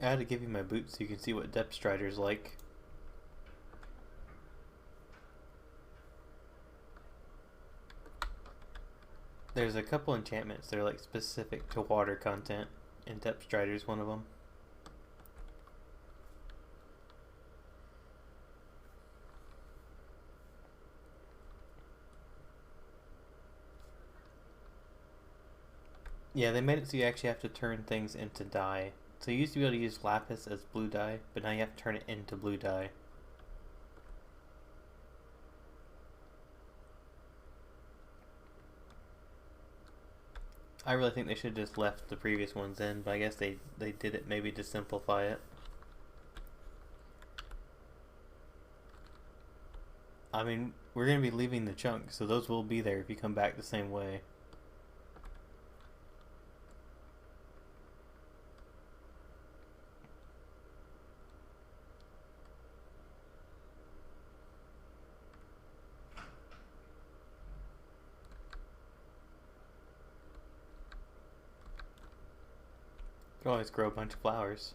I had to give you my boots so you can see what depth strider's like. There's a couple enchantments that are like specific to water content, and depth strider's one of them. Yeah, they made it so you actually have to turn things into dye. So you used to be able to use lapis as blue dye, but now you have to turn it into blue dye. I really think they should have just left the previous ones in, but I guess they did it maybe to simplify it. I mean, we're going to be leaving the chunk, so those will be there if you come back the same way. You can always grow a bunch of flowers.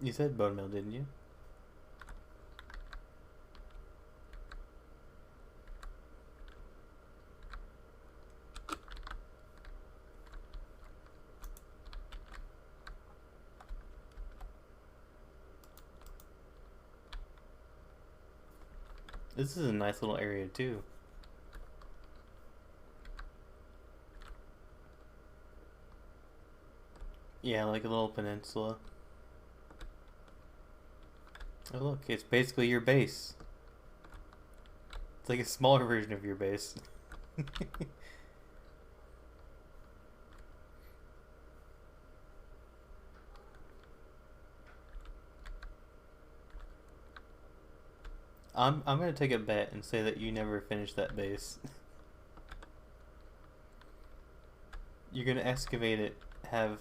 You said bone meal, didn't you? This is a nice little area too. Yeah, like a little peninsula. Oh look, it's basically your base. It's like a smaller version of your base. I'm gonna take a bet and say that you never finished that base. You're gonna excavate it, have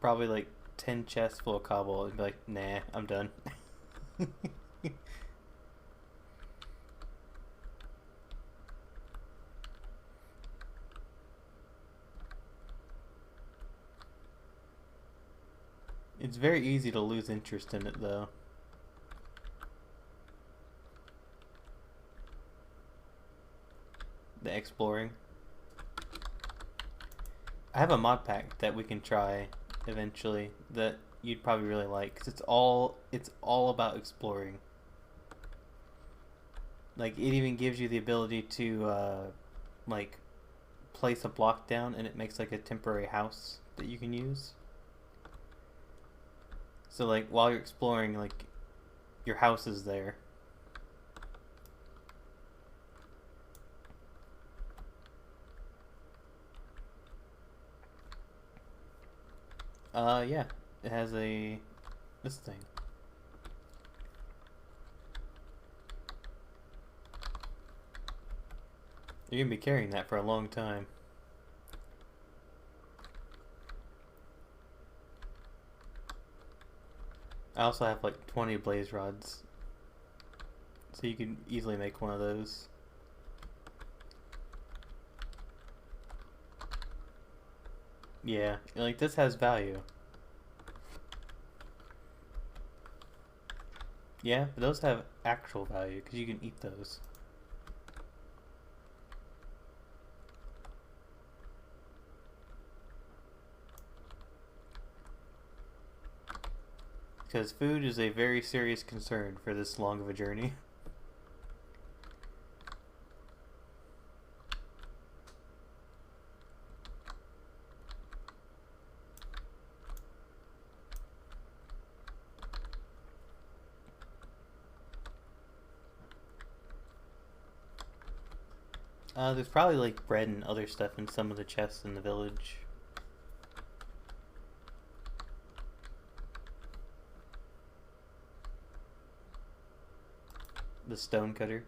probably like 10 chests full of cobble, and be like, nah, I'm done. It's very easy to lose interest in it though. The exploring. I have a mod pack that we can try eventually that you'd probably really like, because it's all about exploring. Like, it even gives you the ability to like place a block down and it makes like a temporary house that you can use. So like while you're exploring, like your house is there. Yeah, it has this thing. You're gonna be carrying that for a long time. I also have like 20 blaze rods, so you can easily make one of those. Yeah, like this has value. Yeah, but those have actual value because you can eat those. Because food is a very serious concern for this long of a journey. There's probably like bread and other stuff in some of the chests in the village. The stone cutter.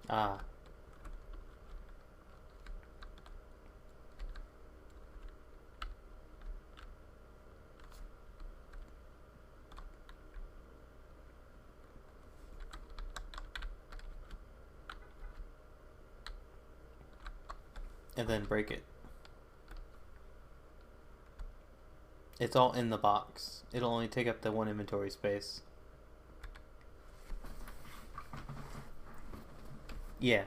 Ah. And then break it. It's all in the box. It'll only take up the one inventory space. Yeah.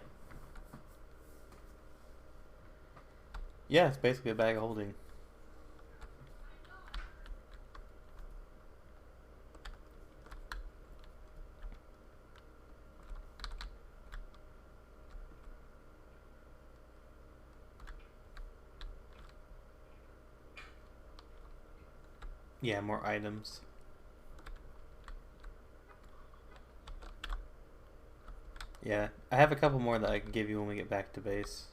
Yeah, it's basically a bag of holding. Yeah, more items. Yeah, I have a couple more that I can give you when we get back to base.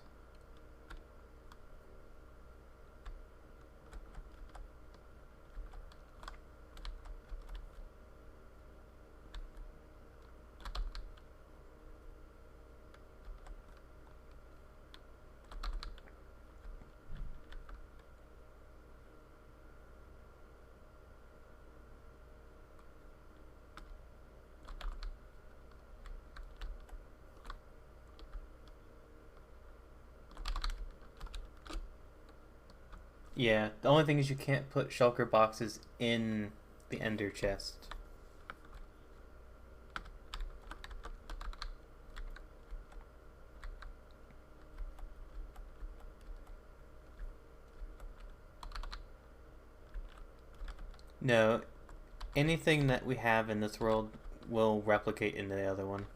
Yeah, the only thing is you can't put shulker boxes in the ender chest. No, anything that we have in this world will replicate into the other one.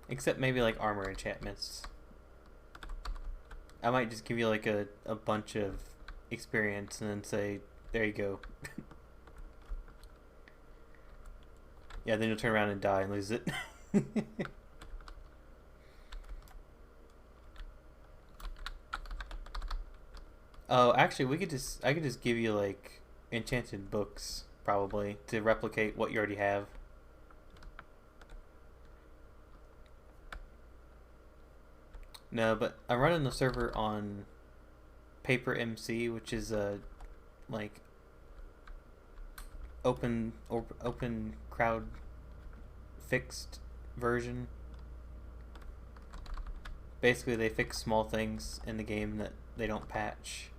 Except maybe like armor enchantments. I might just give you like a bunch of experience and then say, there you go. Yeah, then you'll turn around and die and lose it. Oh, actually, I could just give you like enchanted books probably to replicate what you already have. No, but I'm running the server on Paper MC, which is a like open crowd fixed version. Basically, they fix small things in the game that they don't patch.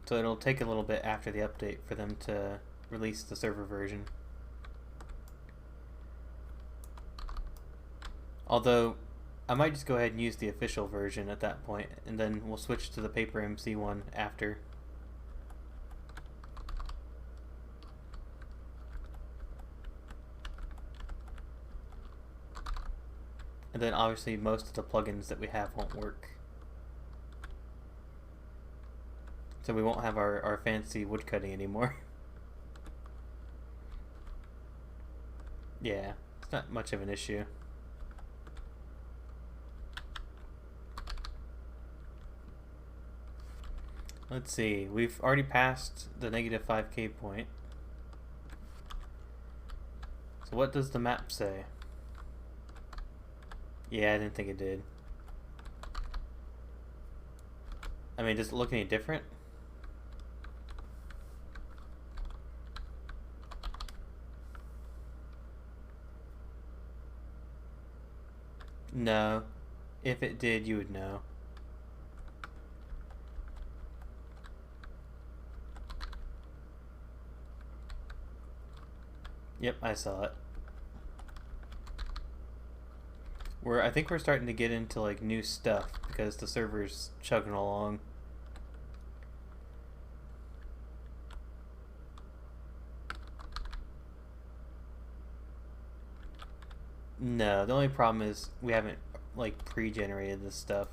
So it'll take a little bit after the update for them to release the server version. Although, I might just go ahead and use the official version at that point, and then we'll switch to the Paper MC one after. And then obviously most of the plugins that we have won't work. So we won't have our fancy woodcutting anymore. Yeah, it's not much of an issue. Let's see, we've already passed the negative 5k point. So what does the map say? Yeah, I didn't think it did. I mean, does it look any different? No. If it did, you would know. Yep, I saw it. I think we're starting to get into like new stuff because the server's chugging along. No, the only problem is we haven't like pre-generated this stuff.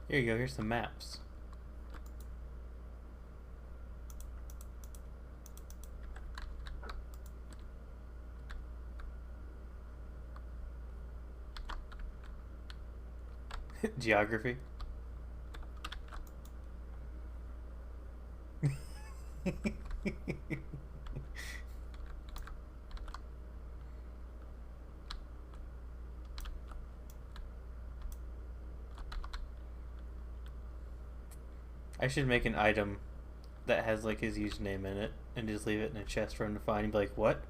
Here you go, here's some maps. Geography. I should make an item that has like his username in it and just leave it in a chest for him to find and be like, what?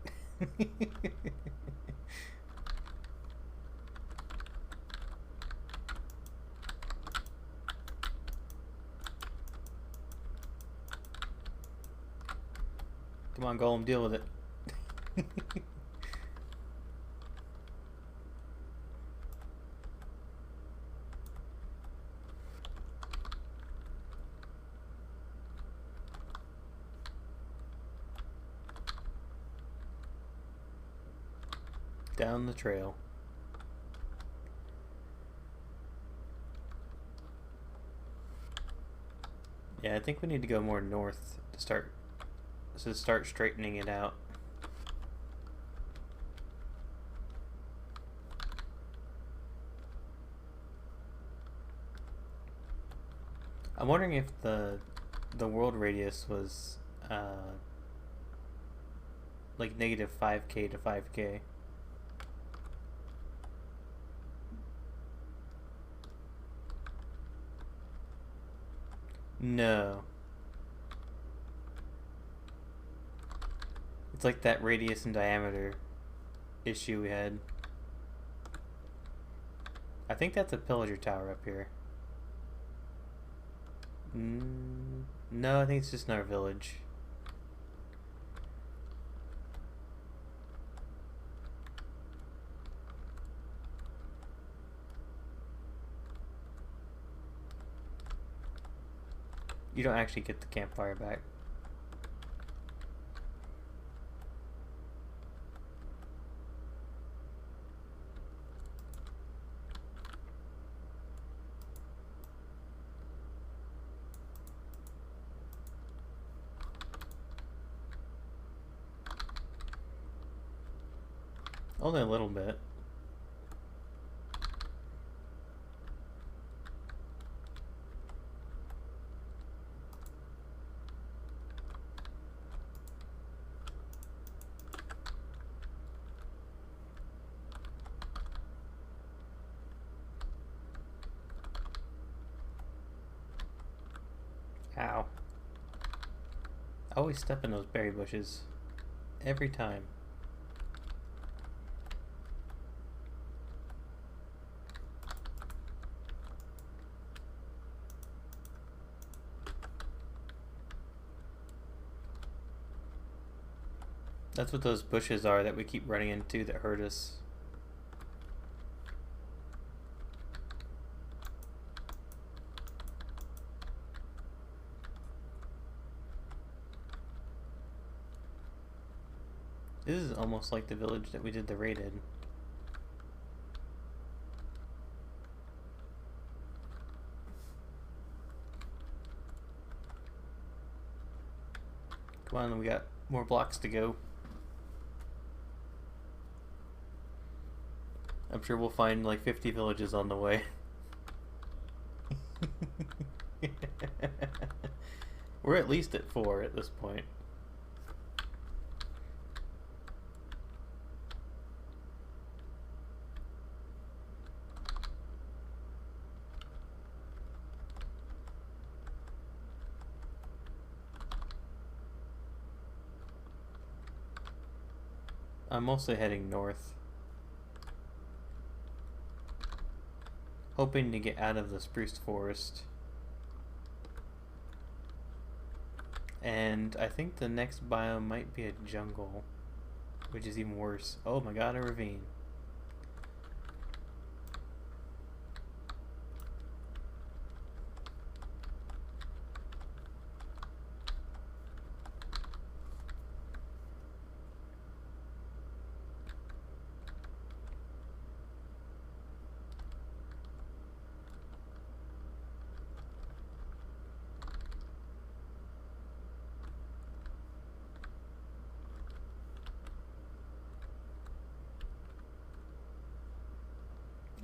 Come on, Golem, deal with it. down the trail. Yeah, I think we need to go more north to start straightening it out. I'm wondering if the world radius was like negative 5k to 5k. No. It's like that radius and diameter issue we had. I think that's a pillager tower up here. No, I think it's just in our village. You don't actually get the campfire back. Only a little bit. Ow. I always step in those berry bushes. Every time. That's what those bushes are that we keep running into that hurt us. This is almost like the village that we did the raid in. Come on, we got more blocks to go. I'm sure we'll find like 50 villages on the way. We're at least at 4 at this point. I'm mostly heading north, hoping to get out of the spruce forest. And I think the next biome might be a jungle, which is even worse. Oh my god, a ravine.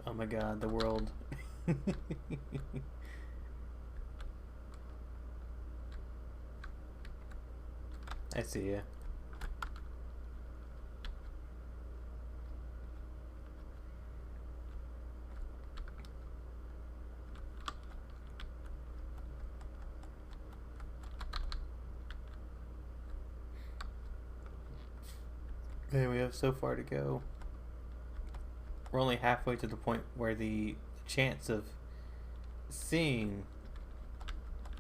Oh my god, the world. I see ya. Okay, we have so far to go. We're only halfway to the point where the chance of seeing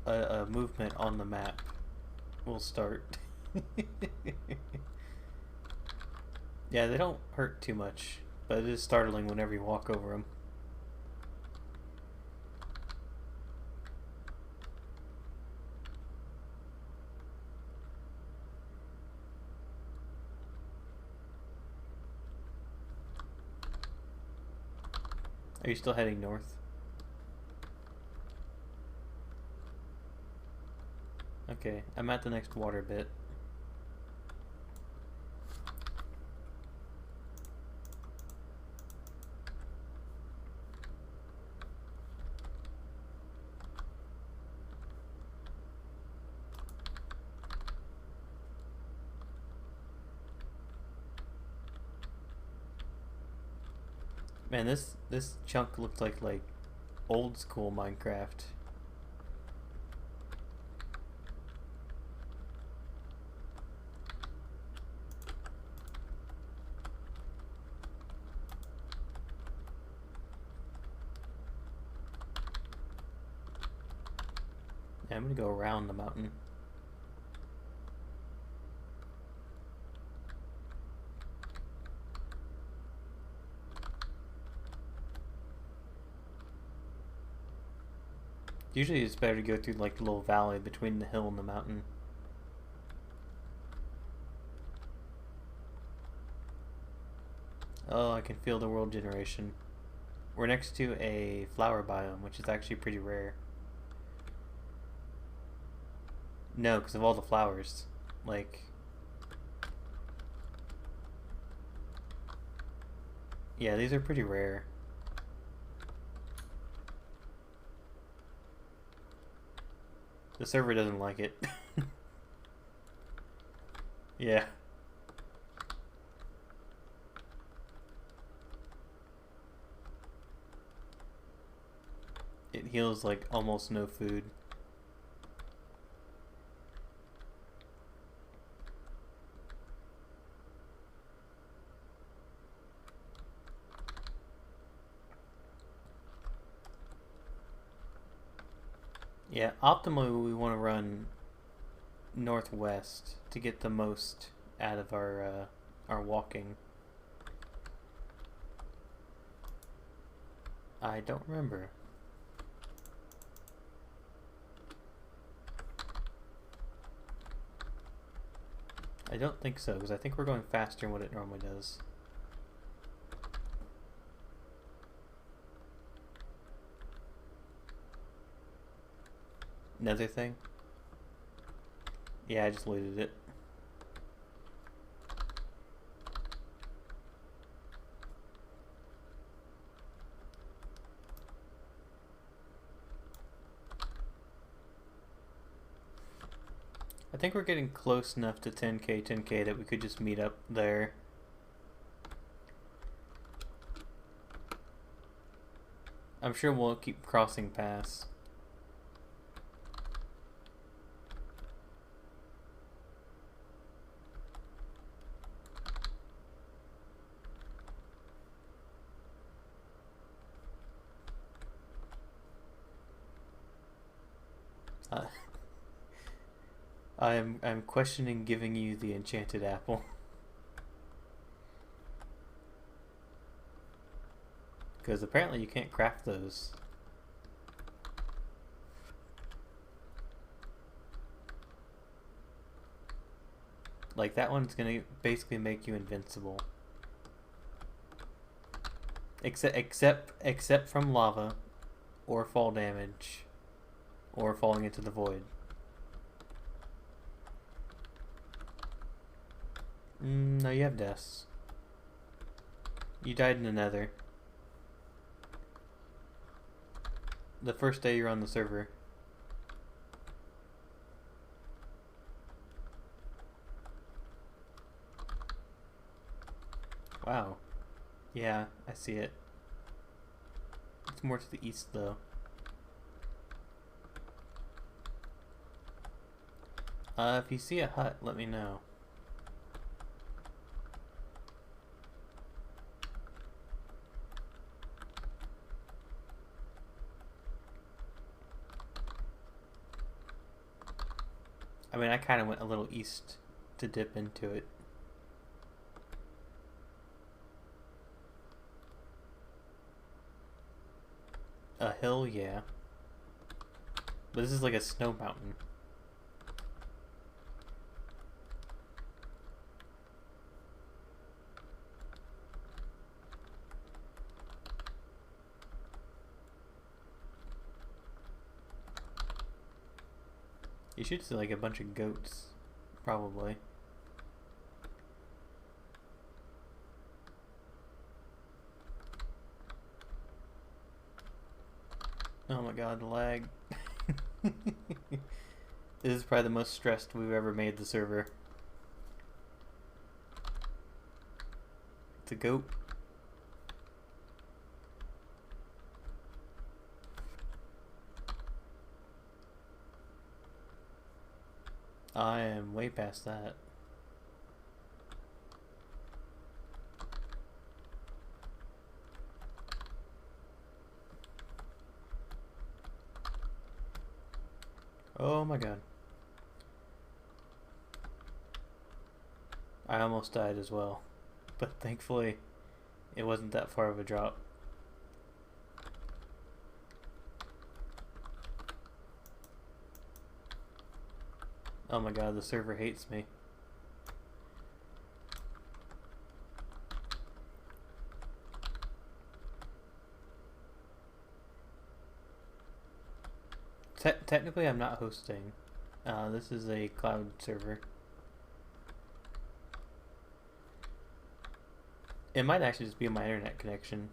a movement on the map will start. Yeah, they don't hurt too much, but it is startling whenever you walk over them. Are you still heading north? Okay, I'm at the next water bit. Man, this chunk looked like old school Minecraft. Yeah, I'm gonna go around the mountain. Usually it's better to go through like a little valley between the hill and the mountain. Oh, I can feel the world generation. We're next to a flower biome, which is actually pretty rare. No, because of all the flowers. Like... Yeah, these are pretty rare. The server doesn't like it. Yeah. It heals like almost no food. Yeah, optimally we want to run northwest to get the most out of our walking. I don't remember. I don't think so, because I think we're going faster than what it normally does. Another thing? Yeah, I just looted it. I think we're getting close enough to 10k that we could just meet up there. I'm sure we'll keep crossing paths. I'm questioning giving you the enchanted apple. Because apparently you can't craft those. Like that one's gonna basically make you invincible. Except from lava, or fall damage, or falling into the void. No, you have deaths. You died in the nether. The first day you're on the server. Wow. Yeah, I see it. It's more to the east though. If you see a hut, let me know. I mean, I kind of went a little east to dip into it. A hill, yeah. But this is like a snow mountain. You should see like a bunch of goats, probably. Oh my god, the lag. This is probably the most stressed we've ever made the server. It's a goat. I am way past that. Oh my god. I almost died as well. But thankfully, it wasn't that far of a drop. Oh my god, the server hates me. Technically, I'm not hosting. This is a cloud server. It might actually just be my internet connection.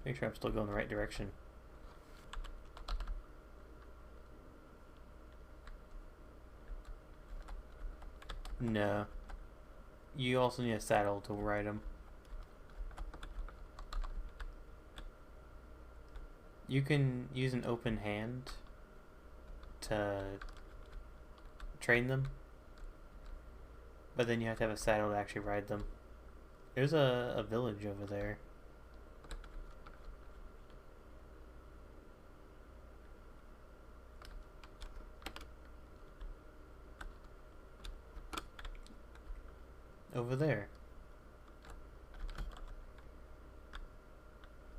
Make sure I'm still going the right direction. No. You also need a saddle to ride them. You can use an open hand to train them, but then you have to have a saddle to actually ride them. There's a village over there. Over there.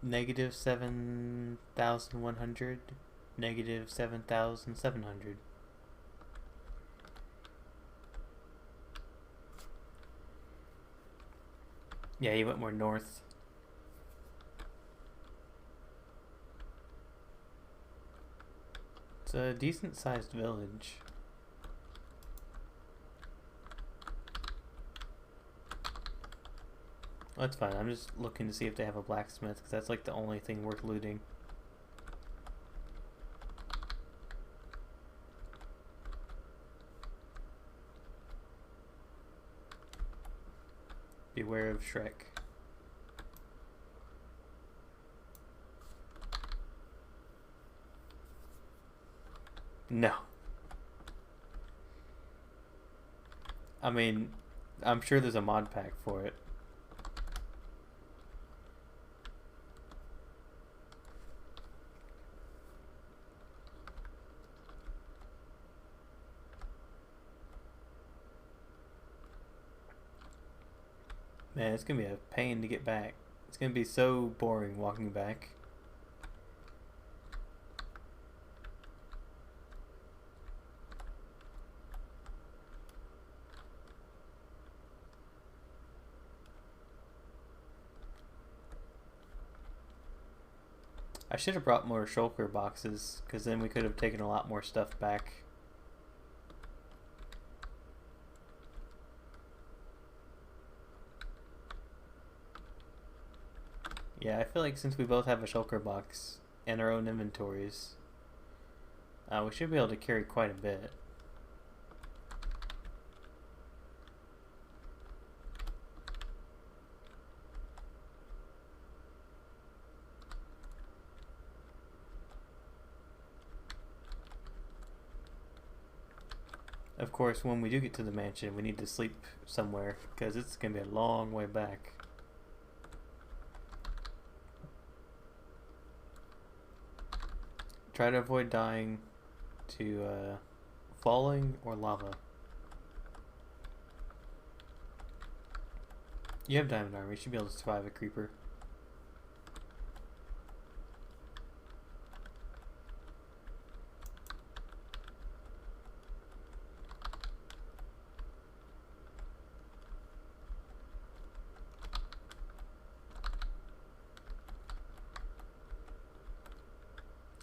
Negative 7,100. Negative 7,700. Yeah, you went more north. It's a decent sized village. That's fine. I'm just looking to see if they have a blacksmith, because that's like the only thing worth looting. Beware of Shrek. No. I mean, I'm sure there's a mod pack for it. Man, it's gonna be a pain to get back. It's gonna be so boring walking back. I should have brought more shulker boxes, because then we could have taken a lot more stuff back. Yeah, I feel like since we both have a shulker box and our own inventories, we should be able to carry quite a bit. Of course, when we do get to the mansion, we need to sleep somewhere, because it's going to be a long way back. Try to avoid dying to falling or lava. You have diamond armor, you should be able to survive a creeper.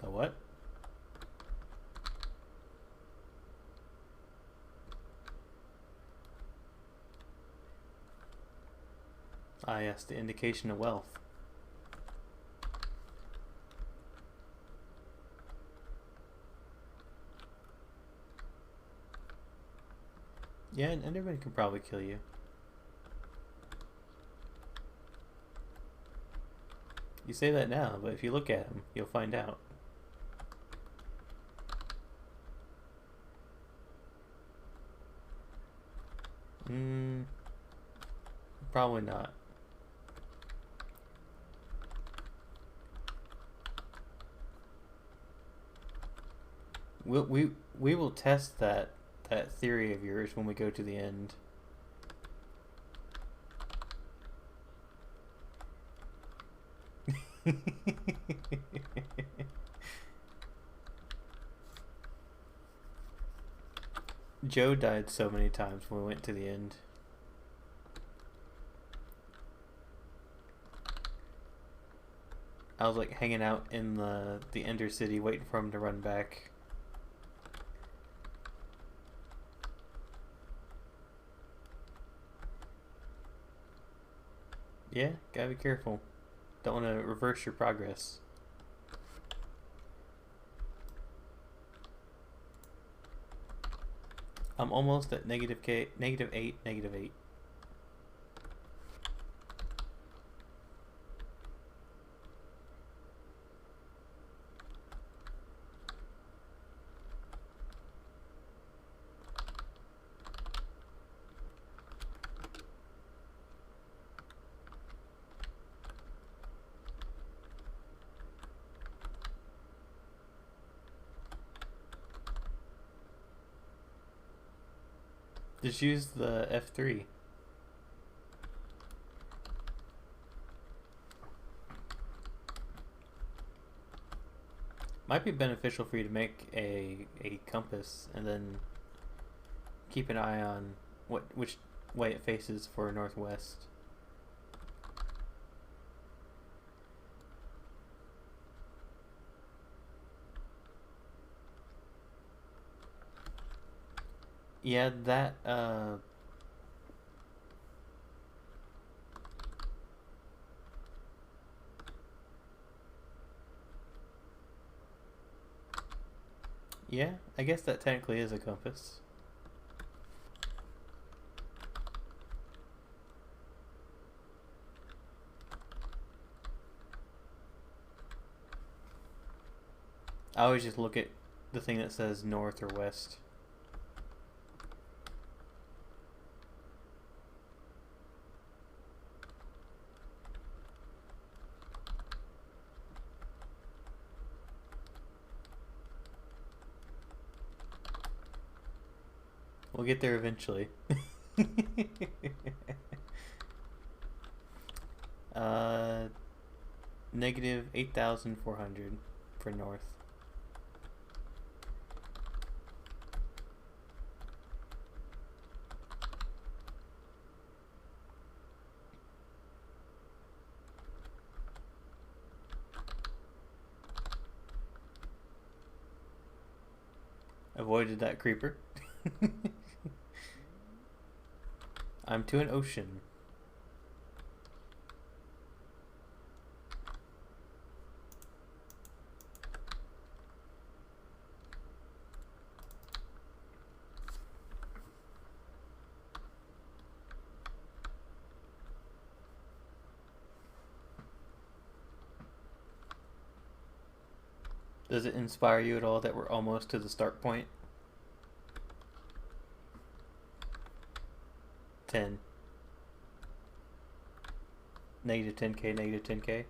The what? Ah, yes, the indication of wealth. Yeah, and everybody can probably kill you. You say that now, but if you look at him, you'll find out. Probably not. We will test that theory of yours when we go to the end. Joe died so many times when we went to the end. I was like hanging out in the Ender City waiting for him to run back. Yeah, gotta be careful. Don't want to reverse your progress. I'm almost at -8, -8. Just use the F3. Might be beneficial for you to make a compass and then keep an eye on which way it faces for northwest. Yeah, that yeah, I guess that technically is a compass. I always just look at the thing that says north or west. We'll get there eventually. -8,400 for north. Avoided that creeper. I'm to an ocean. Does it inspire you at all that we're almost to the start point? 10. -10k, -10k.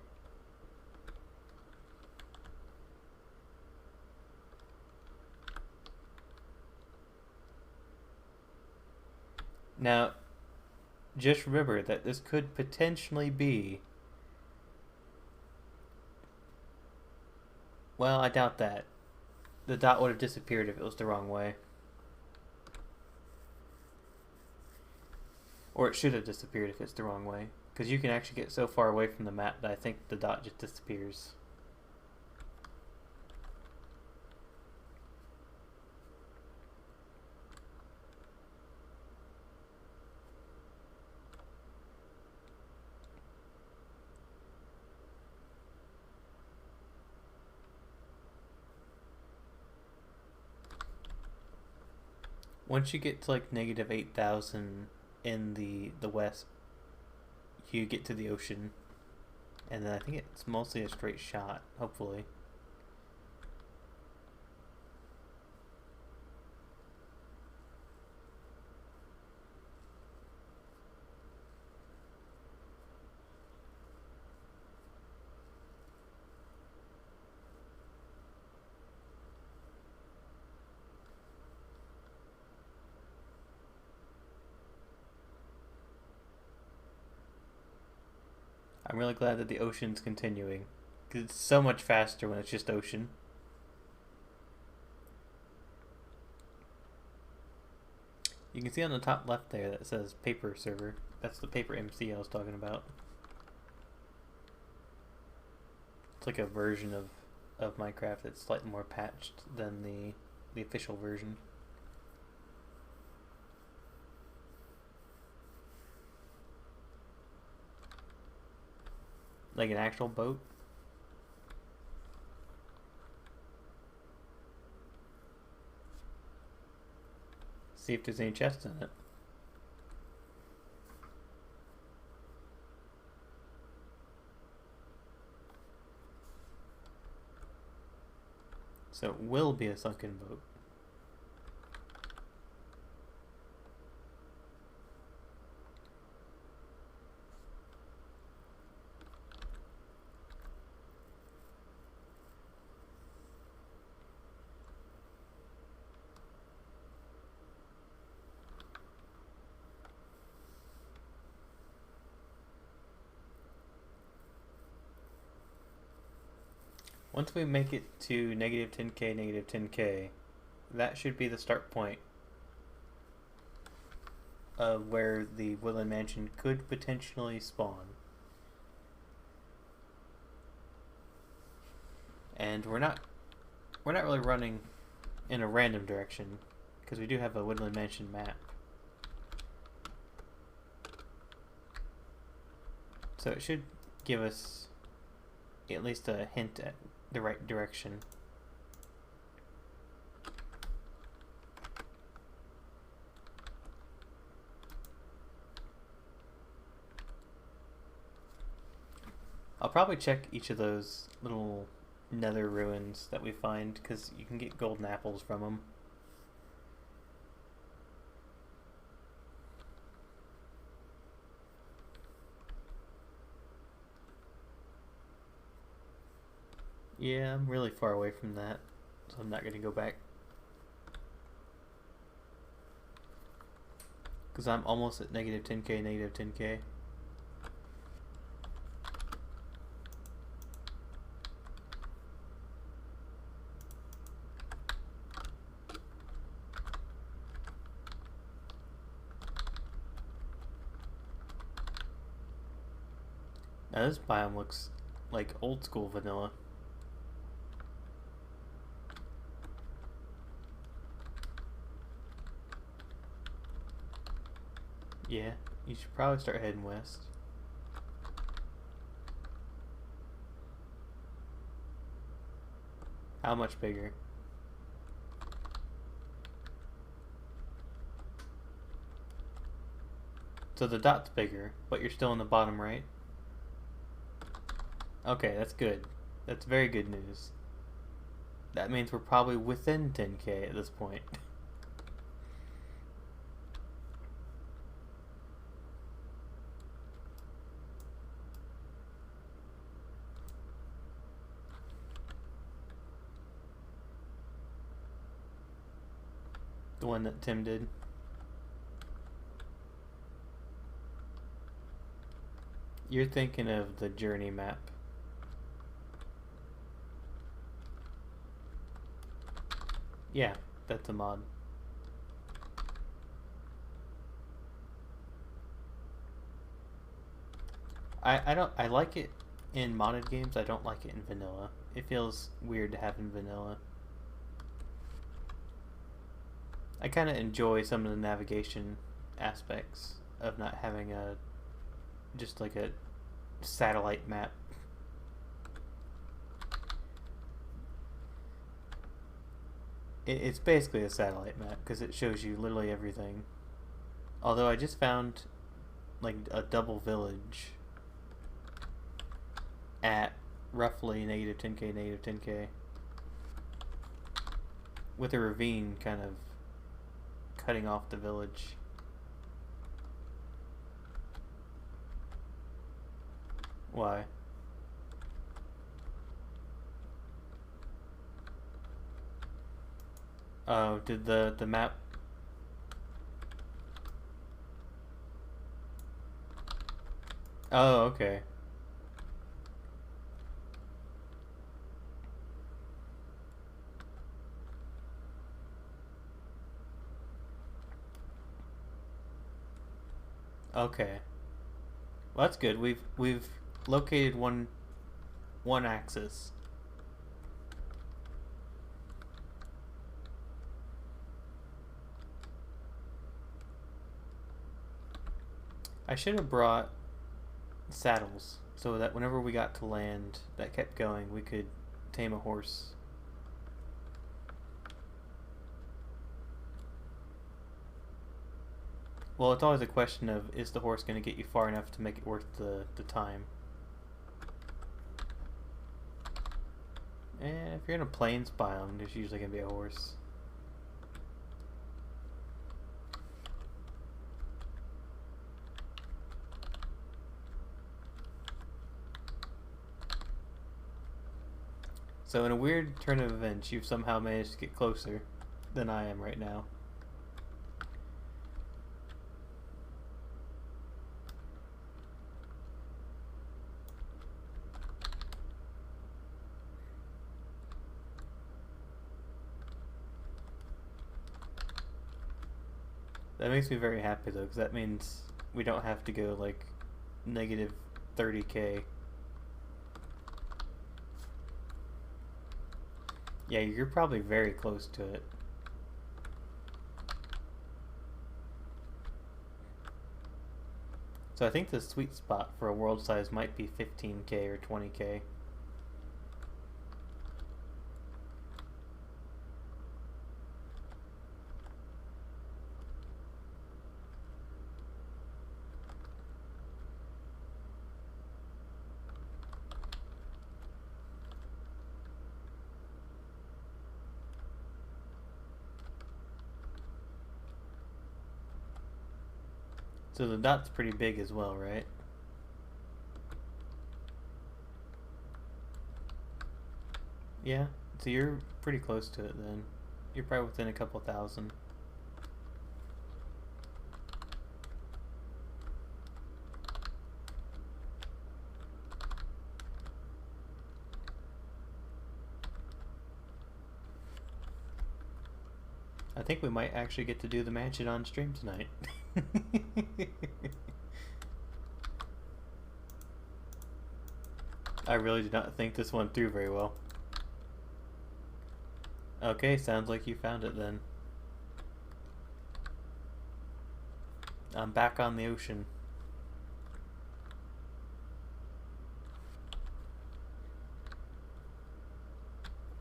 Now, just remember that this could potentially be... Well, I doubt that. The dot would have disappeared if it was the wrong way. Or it should have disappeared if it's the wrong way. Because you can actually get so far away from the map that I think the dot just disappears. Once you get to like negative 8,000 in the west, you get to the ocean, and then I think it's mostly a straight shot, hopefully. I'm really glad that the ocean's continuing, because it's so much faster when it's just ocean. You can see on the top left there that says paper server. That's the paper MC I was talking about. It's like a version of Minecraft that's slightly more patched than the official version. Like an actual boat. See if there's any chests in it. So it will be a sunken boat. Once we make it to negative 10k, negative 10k, that should be the start point of where the Woodland Mansion could potentially spawn. And we're not really running in a random direction, because we do have a Woodland Mansion map. So it should give us at least a hint at the right direction. I'll probably check each of those little nether ruins that we find, because you can get golden apples from them. Yeah, I'm really far away from that, so I'm not going to go back. Because I'm almost at negative 10k, negative 10k. Now this biome looks like old school vanilla. Yeah, you should probably start heading west. How much bigger? So the dot's bigger, but you're still in the bottom right? Okay, that's good. That's very good news. That means we're probably within 10k at this point. The one that Tim did. You're thinking of the journey map. Yeah, that's a mod. I like it in modded games. I don't like it in vanilla. It feels weird to have in vanilla. I kind of enjoy some of the navigation aspects of not having a just like a satellite map. It's basically a satellite map because it shows you literally everything. Although I just found like a double village at roughly negative 10k, negative 10k, with a ravine kind of cutting off the village. Why? Oh, did the map... Oh, okay. Okay. Well, that's good. We've located one axis. I should have brought saddles so that whenever we got to land that kept going, we could tame a horse. Well, it's always a question of, is the horse going to get you far enough to make it worth the time? And if you're in a plains biome, there's usually going to be a horse. So in a weird turn of events, you've somehow managed to get closer than I am right now. That makes me very happy though, because that means we don't have to go like negative 30k. Yeah, you're probably very close to it. So I think the sweet spot for a world size might be 15k or 20k. So the dot's pretty big as well, right? Yeah, so you're pretty close to it then. You're probably within a couple thousand. I think we might actually get to do the mansion on stream tonight. I really did not think this one through very well. Okay, sounds like you found it then. I'm back on the ocean.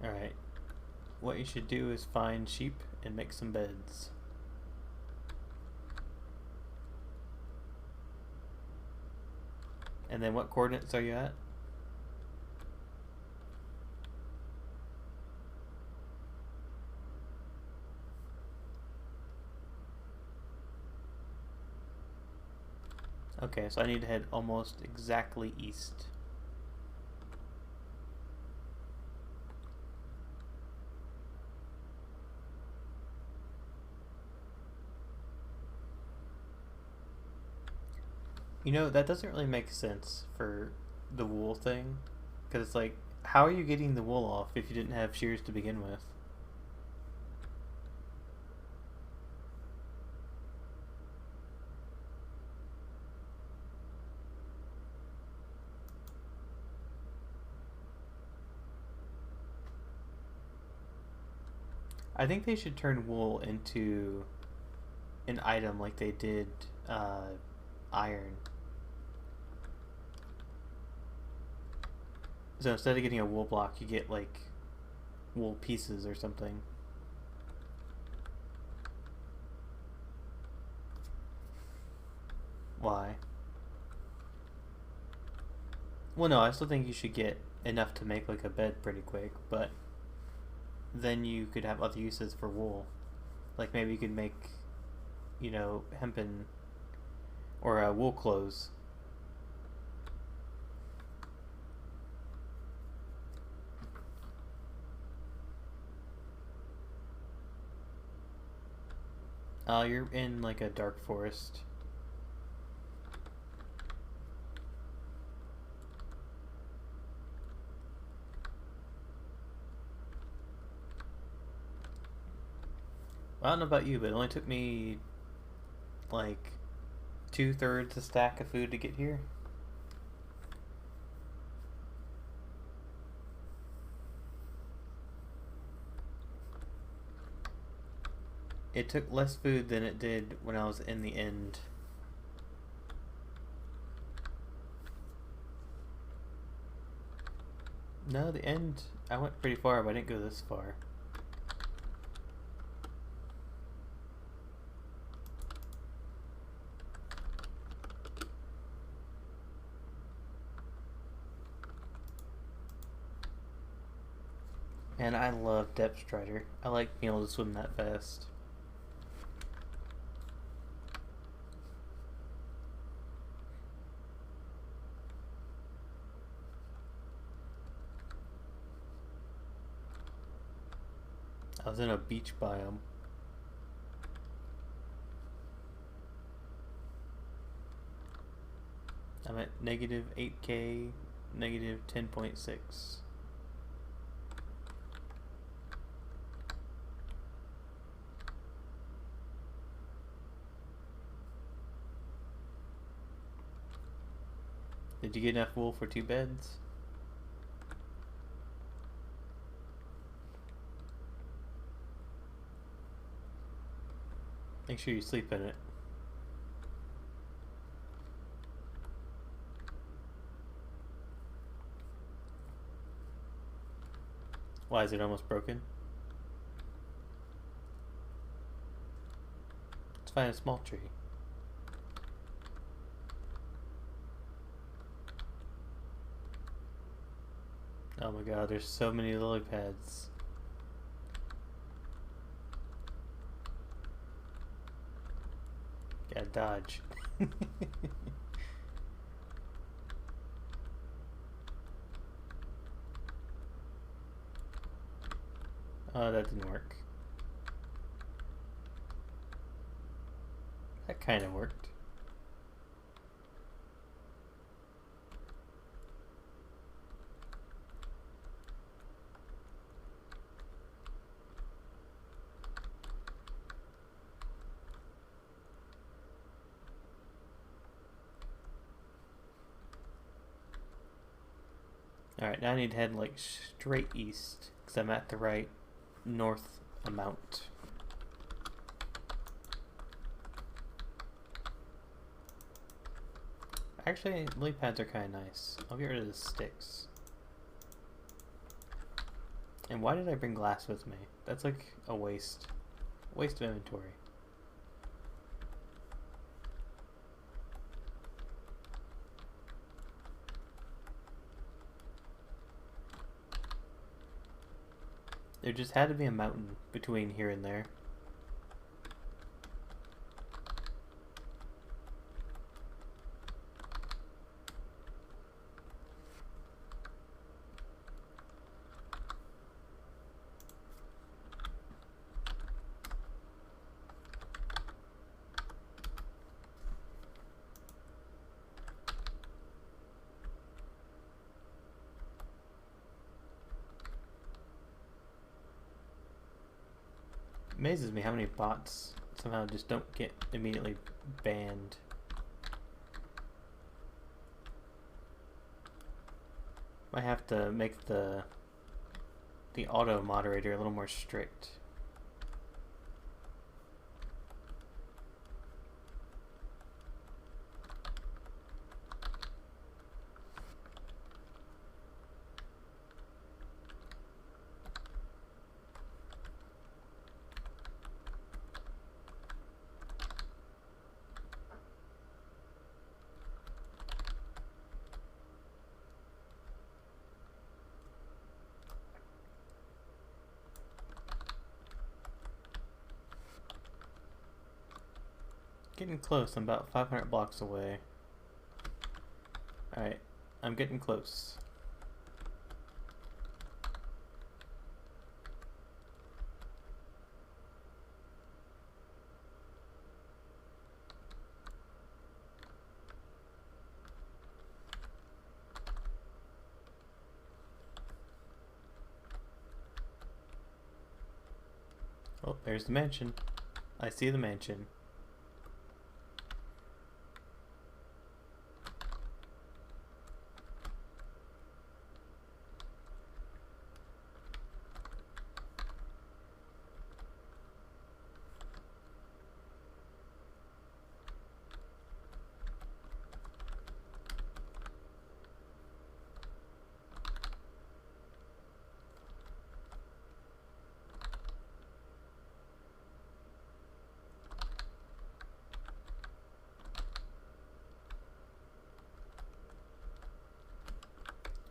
Alright. What you should do is find sheep and make some beds. And then what coordinates are you at? Okay, so I need to head almost exactly east. You know, that doesn't really make sense for the wool thing. Because it's like, how are you getting the wool off if you didn't have shears to begin with? I think they should turn wool into an item like they did iron. So instead of getting a wool block, you get like wool pieces or something. Well, no, I still think you should get enough to make like a bed pretty quick, but then you could have other uses for wool. Like maybe you could make, hempen or wool clothes. You're in like a dark forest. I don't know about you, but it only took me like 2/3 a stack of food to get here. It took less food than it did when I was in the end. No, the end, I went pretty far, but I didn't go this far. And I love depth strider. I like being able to swim that fast. I was in a beach biome. I'm at negative 8k, negative 10.6. Did you get enough wool for 2 beds? Make sure you sleep in it. Why is it almost broken? Let's find a small tree. Oh my god, there's so many lily pads. Gotta dodge. Oh, that didn't work. That kind of worked. Alright, now I need to head like straight east because I'm at the right north amount. Actually, lily pads are kind of nice. I'll get rid of the sticks. And why did I bring glass with me? That's like a waste. Waste of inventory. There just had to be a mountain between here and there. Amazes me how many bots somehow just don't get immediately banned. I have to make the auto moderator a little more strict. Getting close. I'm about 500 blocks away. Alright, I'm getting close. Oh, there's the mansion. I see the mansion.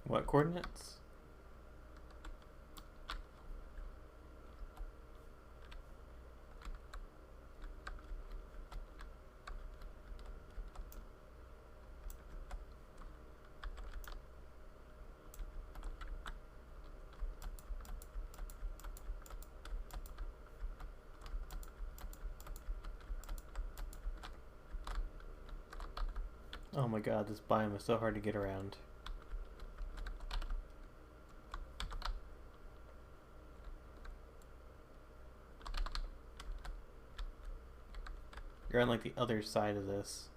What coordinates? Oh my god, this biome is so hard to get around. You're on like the other side of this.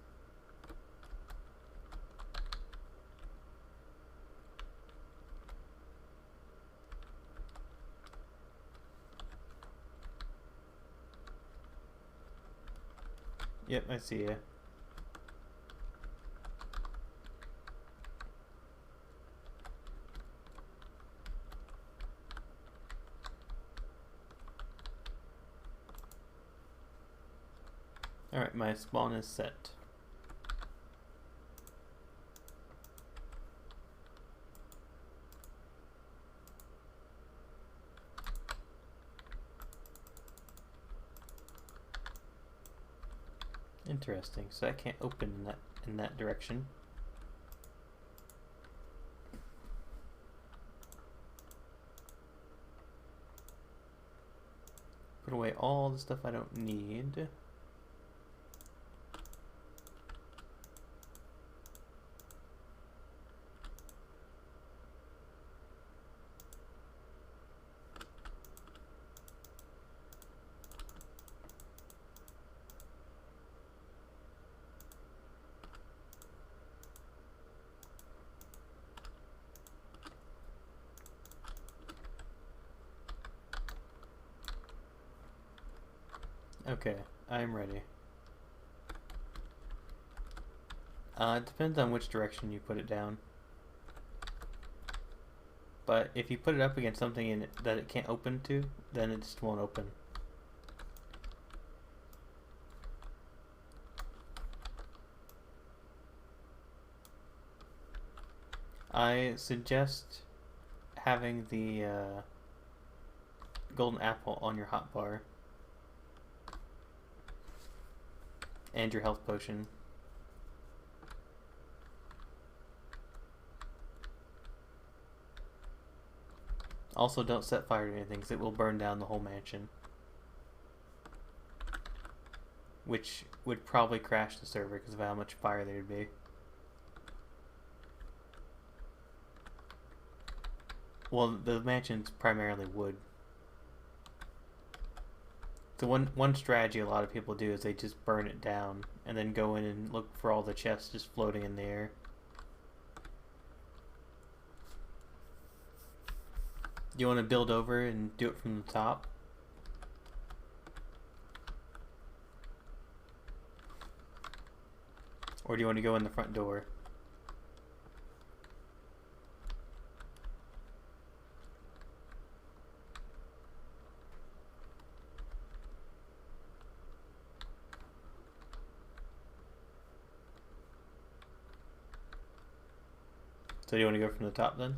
Yep, I see ya. Alright, my spawn is set. Interesting, so I can't open in that direction. Put away all the stuff I don't need. Okay, I'm ready. It depends on which direction you put it down. But if you put it up against something that it can't open to, then it just won't open. I suggest having the golden apple on your hotbar. And your health potion. Also, don't set fire to anything because it will burn down the whole mansion. Which would probably crash the server because of how much fire there would be. Well, the mansion's primarily wood. So one strategy a lot of people do is they just burn it down and then go in and look for all the chests just floating in the air. Do you want to build over and do it from the top? Or do you want to go in the front door? So do you want to go from the top then?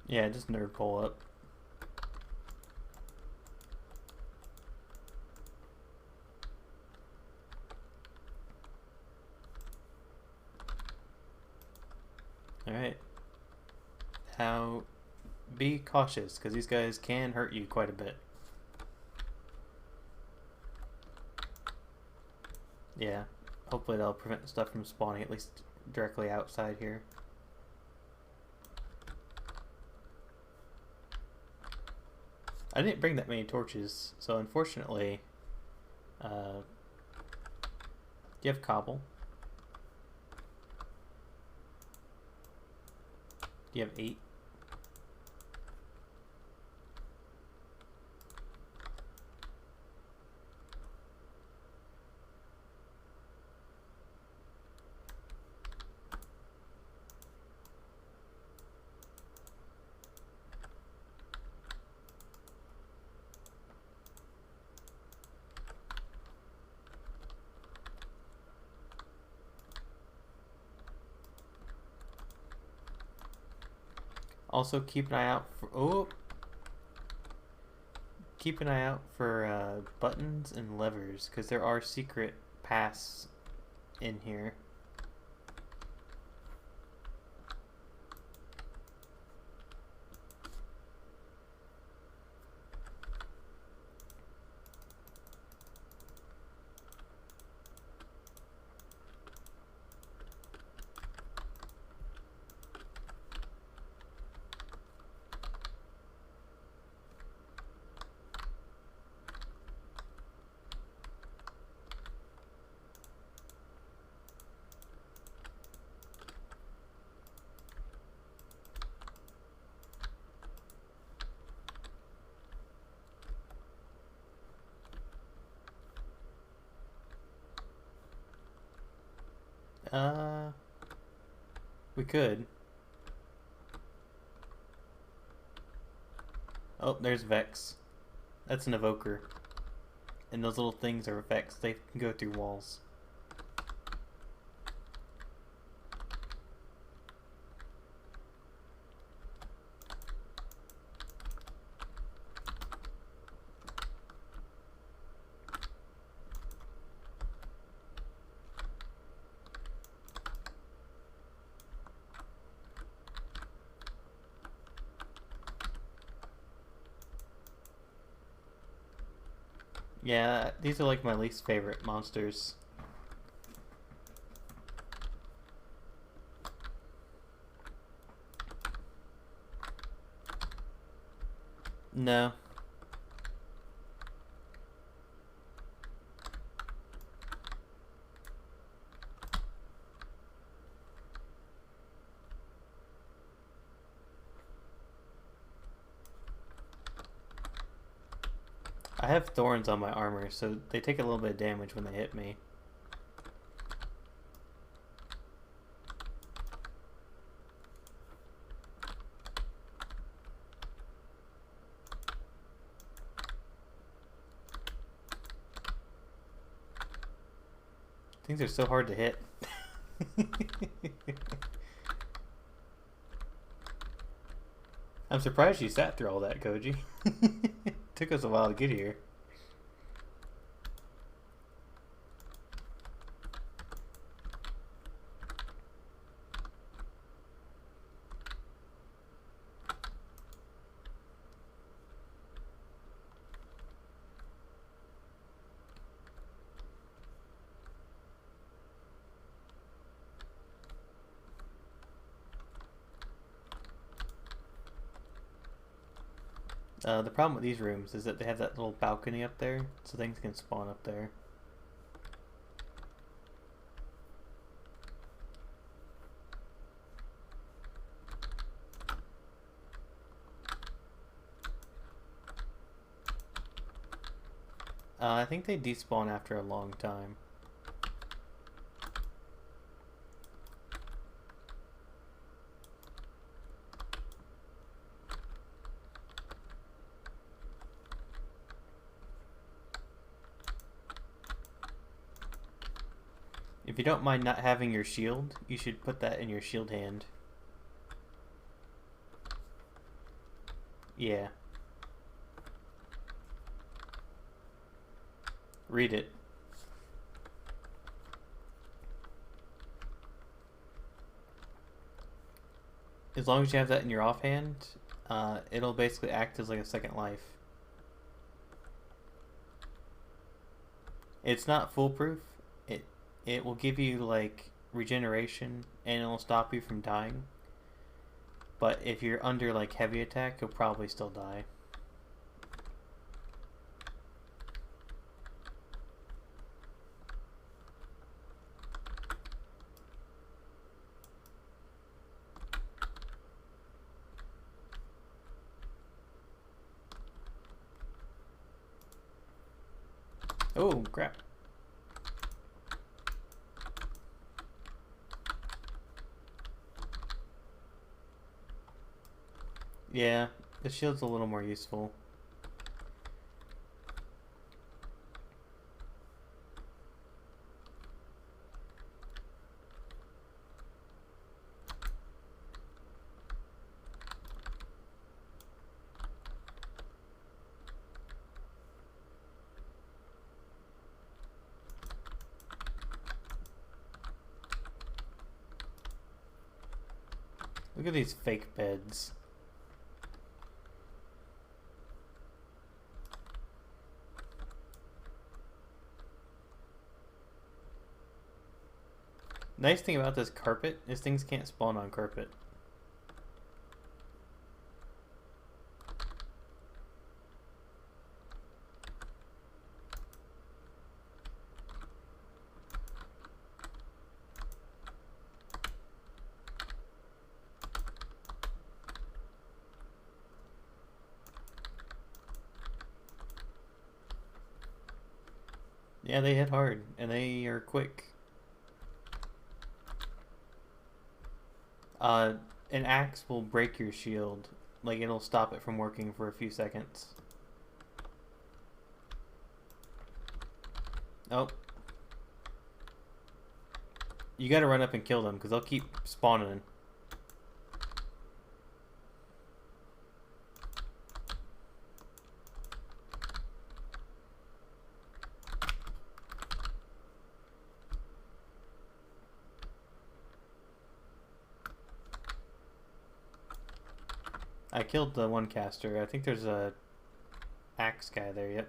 Yeah, just nerd pull up. Alright. Now, be cautious, because these guys can hurt you quite a bit. Yeah. Hopefully that'll prevent stuff from spawning, at least directly outside here. I didn't bring that many torches, so unfortunately, do you have cobble? Do you have 8? Also, keep an eye out for keep an eye out for buttons and levers, because there are secret paths in here. We could. Oh, there's Vex. That's an evoker. And those little things are Vex. They can go through walls. Yeah, these are like my least favorite monsters. No. I have thorns on my armor, so they take a little bit of damage when they hit me. Things are so hard to hit. I'm surprised you sat through all that, Koji. Took us a while to get here. The problem with these rooms is that they have that little balcony up there, so things can spawn up there. I think they despawn after a long time. If you don't mind not having your shield, you should put that in your shield hand. Yeah. Read it. As long as you have that in your offhand, it'll basically act as like a second life. It's not foolproof. It it will give you like regeneration and it'll stop you from dying. But if you're under like heavy attack, you'll probably still die. Oh, crap. Yeah, the shield's a little more useful. Look at these fake beds. Nice thing about this carpet is things can't spawn on carpet. Yeah, they hit hard, and they are quick. An axe will break your shield. Like, it'll stop it from working for a few seconds. Oh. You gotta run up and kill them, because they'll keep spawning. I killed the one caster. I think there's a axe guy there, yep.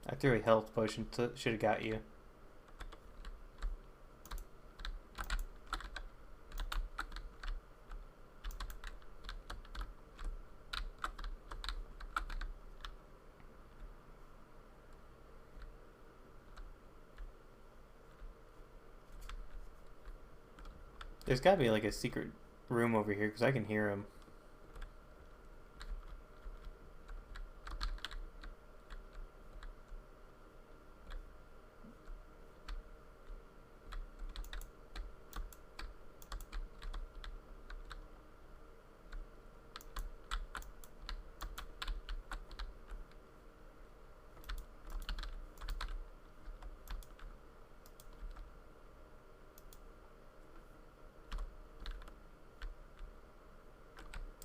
I threw a health potion, should have got you. There's gotta be like a secret room over here because I can hear him.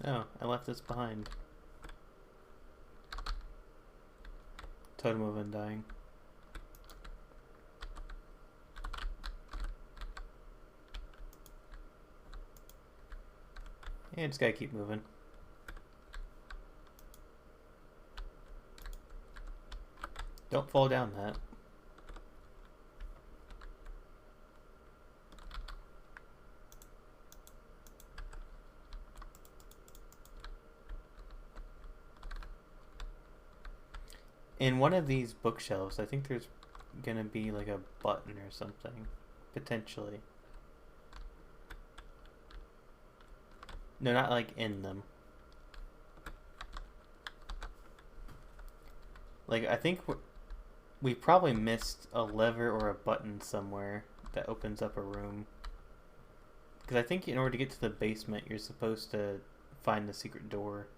Oh, I left this behind. Totem of Undying. Yeah, just gotta keep moving. Don't fall down that. In one of these bookshelves, I think there's gonna be like a button or something. Potentially. No, not like in them. Like, I think we probably missed a lever or a button somewhere that opens up a room. Because I think in order to get to the basement, you're supposed to find the secret door.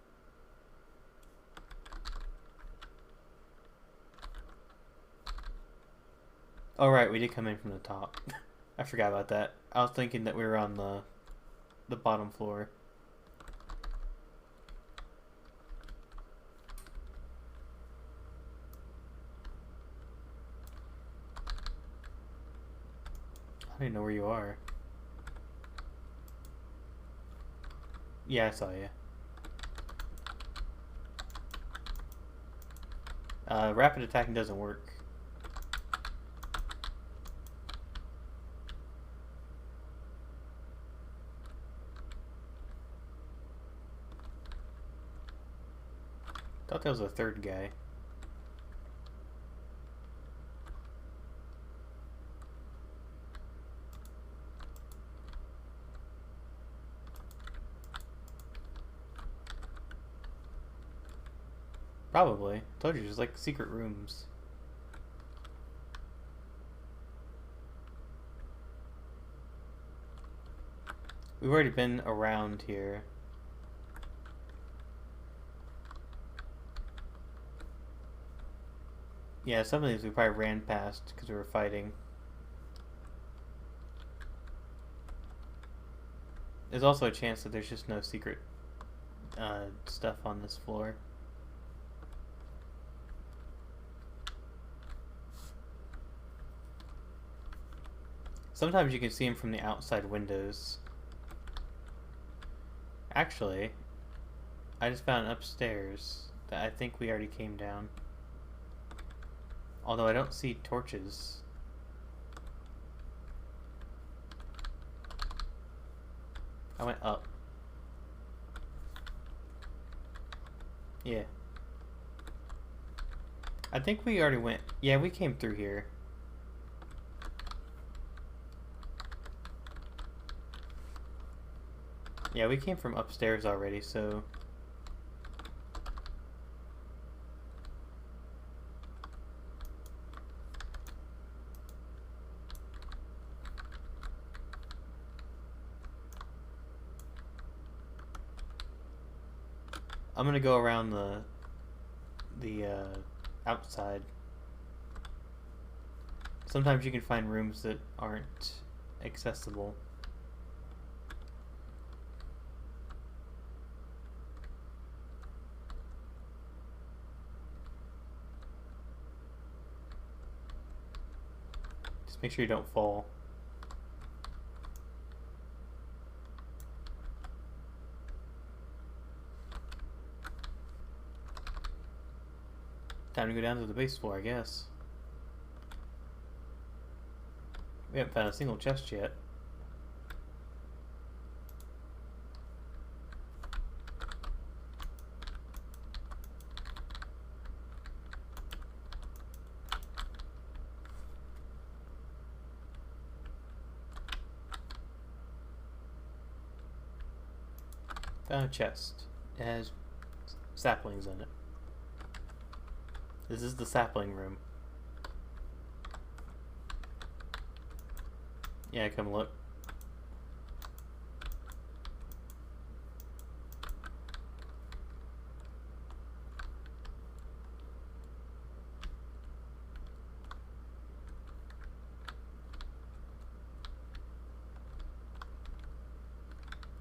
Oh right, we did come in from the top. I forgot about that. I was thinking that we were on the bottom floor. I don't even know where you are. Yeah, I saw you. Rapid attacking doesn't work. Thought that was a third guy. Probably. Told you, there's like secret rooms. We've already been around here. Yeah, some of these we probably ran past because we were fighting. There's also a chance that there's just no secret stuff on this floor. Sometimes you can see them from the outside windows. Actually, I just found upstairs that I think we already came down. Although I don't see torches. I went up. Yeah. I think we already went. Yeah, we came through here. Yeah, we came from upstairs already, so... I'm gonna go around the outside. Sometimes you can find rooms that aren't accessible. Just make sure you don't fall. Time to go down to the base floor, I guess. We haven't found a single chest yet. Found a chest. It has saplings in it. This is the sapling room. Yeah, come look.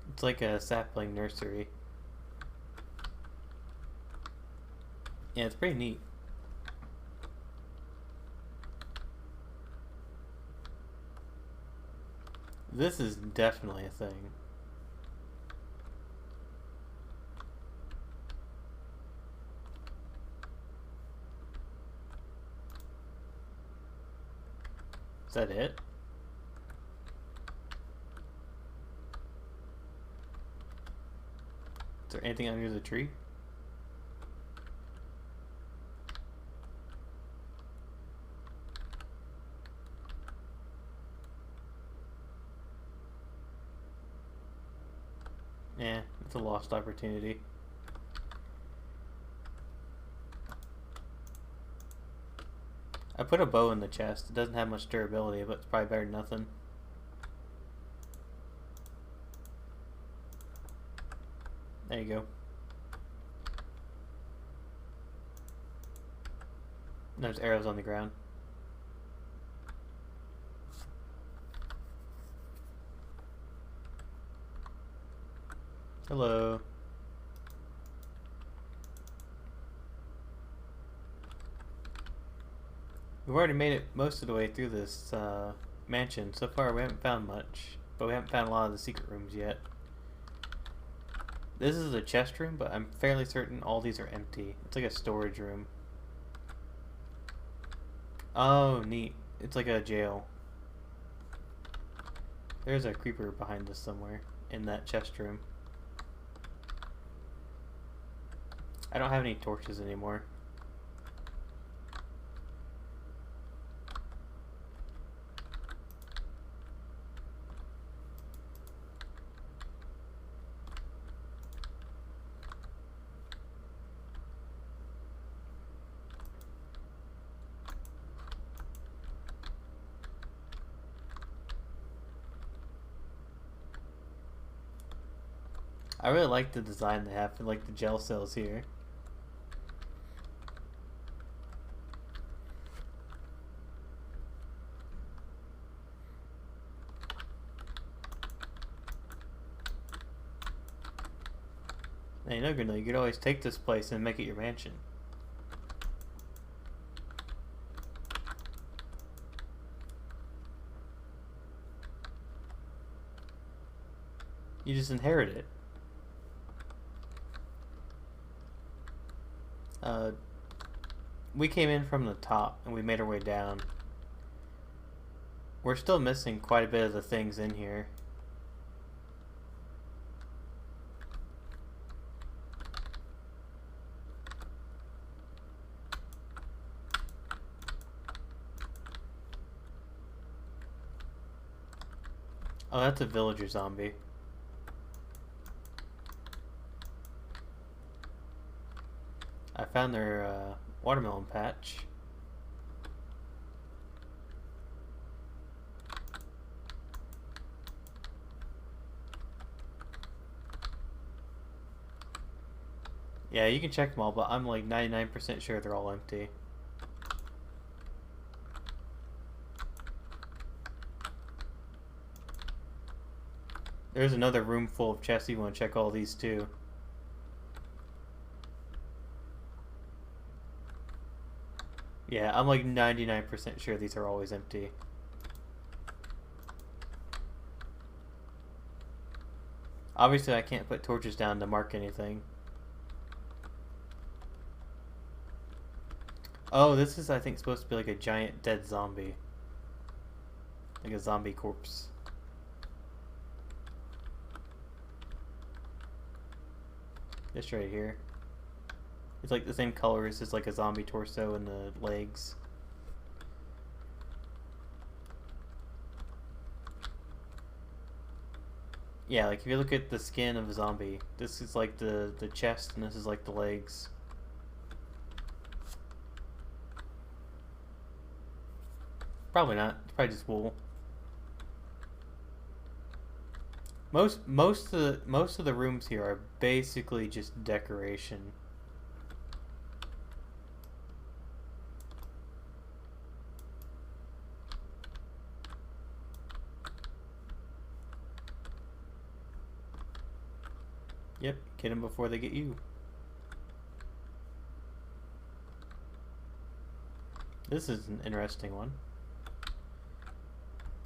It's like a sapling nursery. Yeah, it's pretty neat. This is definitely a thing. Is that it? Is there anything under the tree? Yeah, it's a lost opportunity. I put a bow in the chest. It doesn't have much durability, but it's probably better than nothing. There you go. There's arrows on the ground. Hello. We've already made it most of the way through this mansion. So far we haven't found much, but we haven't found a lot of the secret rooms yet. This is a chest room, but I'm fairly certain all these are empty. It's like a storage room. Oh, neat. It's like a jail. There's a creeper behind us somewhere in that chest room. I don't have any torches anymore. I really like the design they have for like the gel cells here. Now, you know, Grinda, you could always take this place and make it your mansion. You just inherit it. We came in from the top and we made our way down. We're still missing quite a bit of the things in here. Oh, that's a villager zombie. I found their watermelon patch. Yeah, you can check them all, but I'm like 99% sure they're all empty. There's another room full of chests. You want to check all these too. Yeah, I'm like 99% sure these are always empty. Obviously, I can't put torches down to mark anything. Oh, this is, I think, supposed to be like a giant dead zombie. Like a zombie corpse. This right here. It's like the same colors as like a zombie torso and the legs. Yeah, like if you look at the skin of a zombie, this is like the chest and this is like the legs. Probably not. It's probably just wool. Most of the rooms here are basically just decoration. Yep, get them before they get you. This is an interesting one.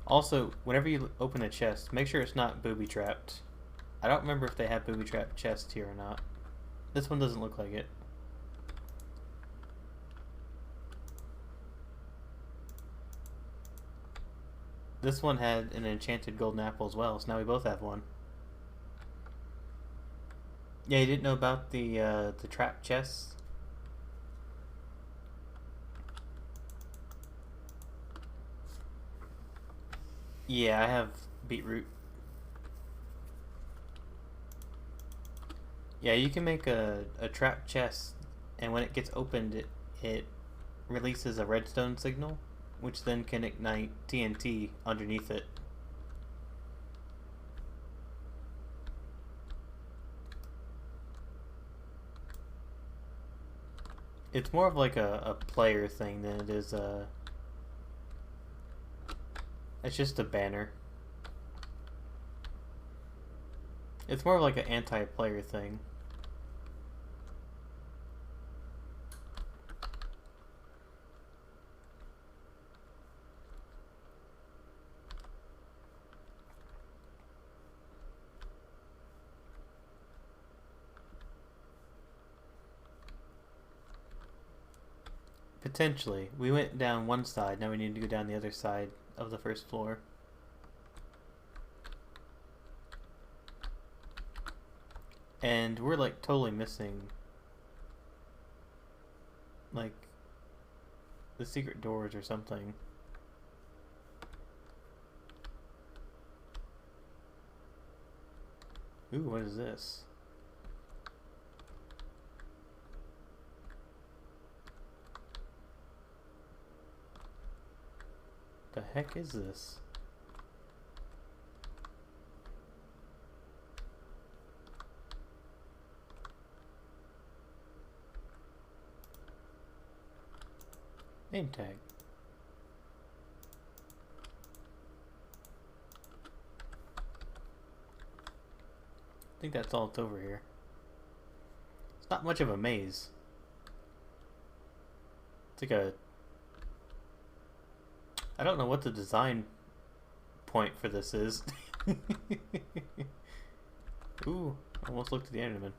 Also, whenever you open a chest, make sure it's not booby-trapped. I don't remember if they have booby-trapped chests here or not. This one doesn't look like it. This one had an enchanted golden apple as well, so now we both have one. Yeah, you didn't know about the trap chests? Yeah, I have beetroot. Yeah, you can make a trap chest, and when it gets opened, it releases a redstone signal, which then can ignite TNT underneath it. It's more of like a player thing than it is a... It's just a banner. It's more of like an anti-player thing. Potentially. We went down one side, now we need to go down the other side of the first floor. And we're like totally missing like the secret doors or something. Ooh, what is this? The heck is this? Name tag. I think that's all that's over here. It's not much of a maze. It's like a... I don't know what the design point for this is. Ooh, almost looked at the Enderman.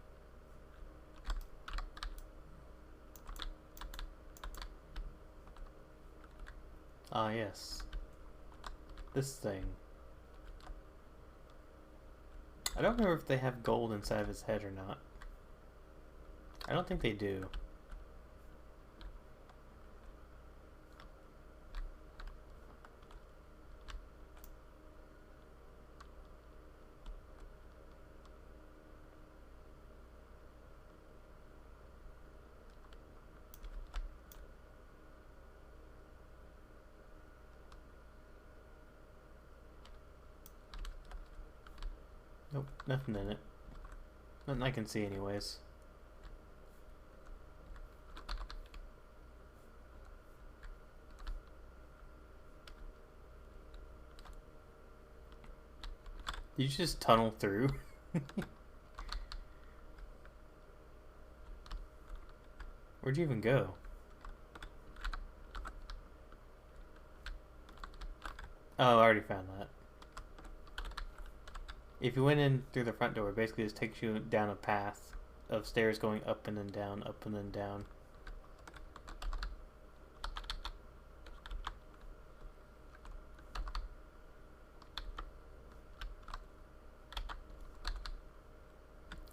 Ah, yes. This thing. I don't remember if they have gold inside of his head or not. I don't think they do. Nope, nothing in it. Nothing I can see anyways. Did you just tunnel through? Where'd you even go? Oh, I already found that. If you went in through the front door, it basically just takes you down a path of stairs going up and then down, up and then down.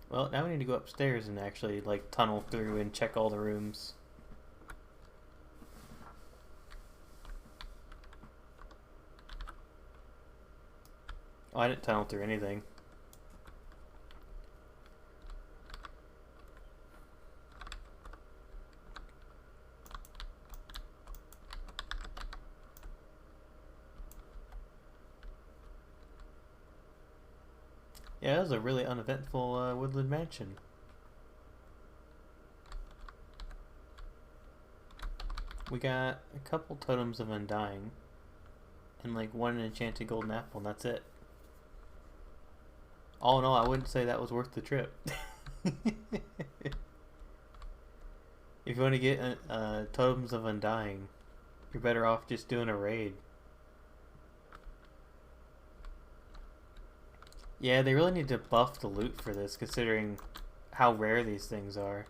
Well, now we need to go upstairs and actually, like, tunnel through and check all the rooms. Oh, I didn't tunnel through anything. Yeah, it was a really uneventful woodland mansion. We got a couple totems of undying and like one enchanted golden apple, and that's it. All in all, I wouldn't say that was worth the trip. If you want to get totems of undying, you're better off just doing a raid. Yeah, they really need to buff the loot for this, considering how rare these things are.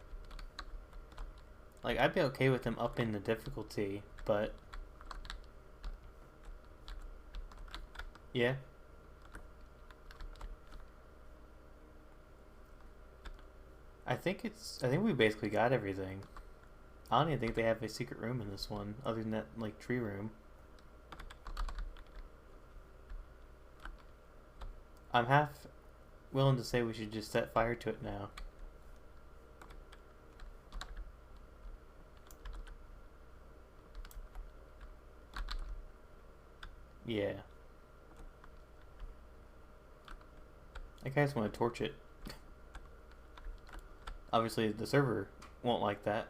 Like, I'd be okay with them upping the difficulty, but... yeah. I think we basically got everything. I don't even think they have a secret room in this one, other than that, like, tree room. I'm half willing to say we should just set fire to it now. Yeah. I kind of want to torch it. Obviously, the server won't like that.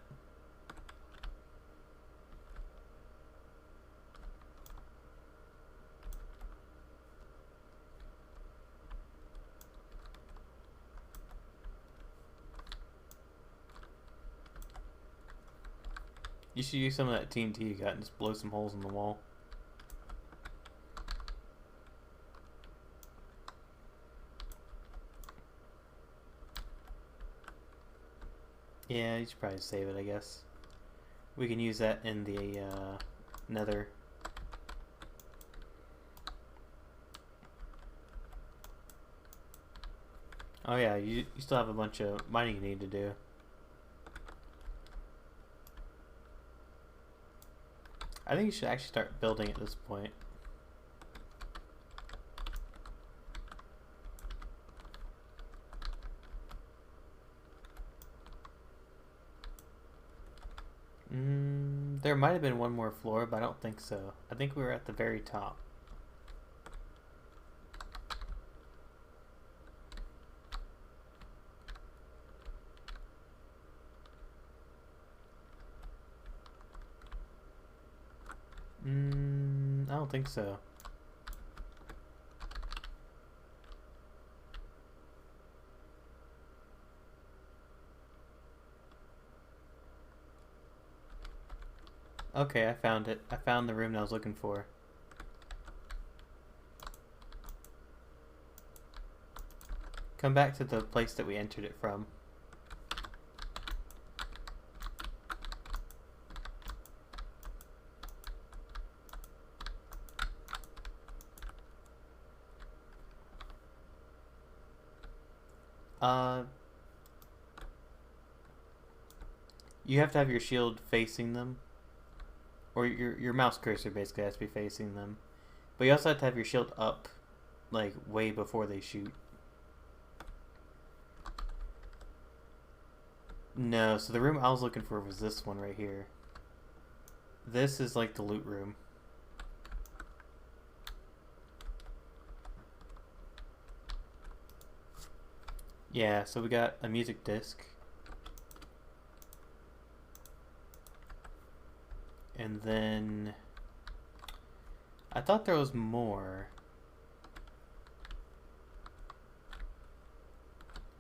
You should use some of that TNT you got and just blow some holes in the wall. Yeah, you should probably save it, I guess. We can use that in the nether. Oh yeah, you still have a bunch of mining you need to do. I think you should actually start building at this point. There might have been one more floor, but I don't think so. I think we were at the very top. I don't think so. Okay, I found it. I found the room that I was looking for. Come back to the place that we entered it from. You have to have your shield facing them. Or your mouse cursor basically has to be facing them. But you also have to have your shield up, like, way before they shoot. No, so the room I was looking for was this one right here. This is like the loot room. Yeah, so we got a music disc. And then I thought there was more.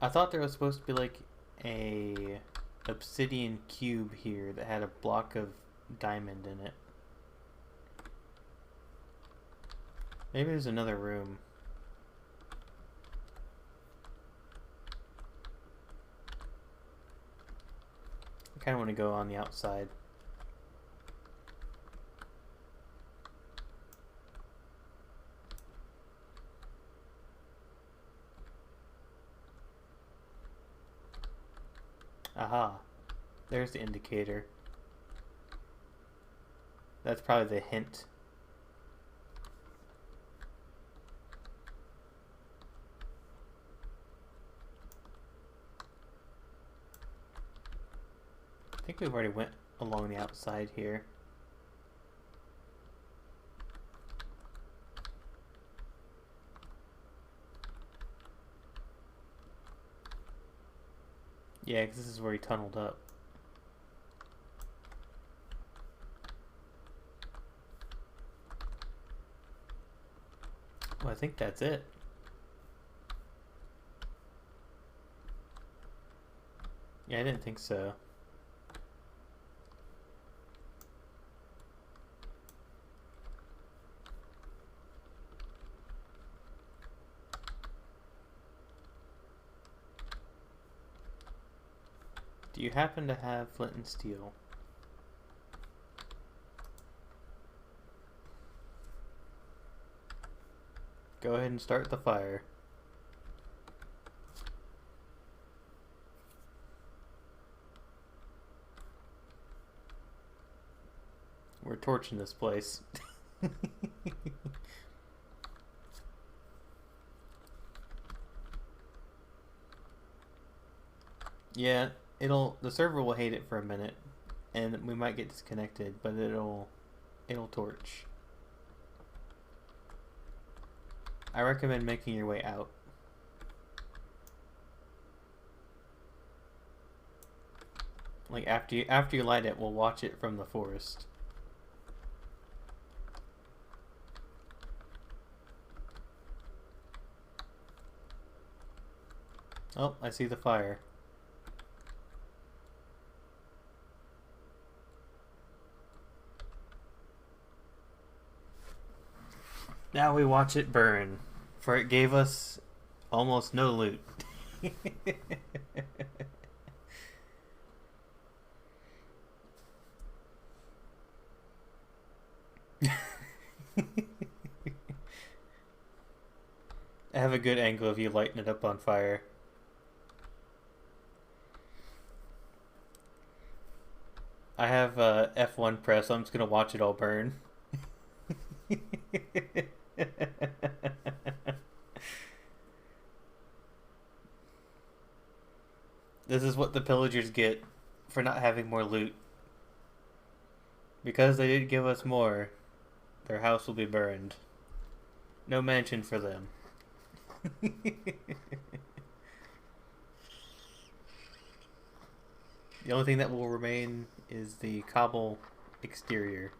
I thought there was supposed to be like a obsidian cube here that had a block of diamond in it. Maybe there's another room. I kind of want to go on the outside. Aha. There's the indicator. That's probably the hint. I think we've already went along the outside here. Yeah, because this is where he tunneled up. Well, I think that's it. Yeah, I didn't think so. Do you happen to have flint and steel? Go ahead and start the fire. We're torching this place. Yeah, the server will hate it for a minute and we might get disconnected, but it'll torch. I recommend making your way out. Like after you light it, we'll watch it from the forest. Oh, I see the fire. Now we watch it burn, for it gave us almost no loot. I have a good angle of you lighting it up on fire. I have F1 press, so I'm just gonna watch it all burn. This is what the pillagers get for not having more loot. Because they didn't give us more, their house will be burned. No mansion for them. The only thing that will remain is the cobble exterior.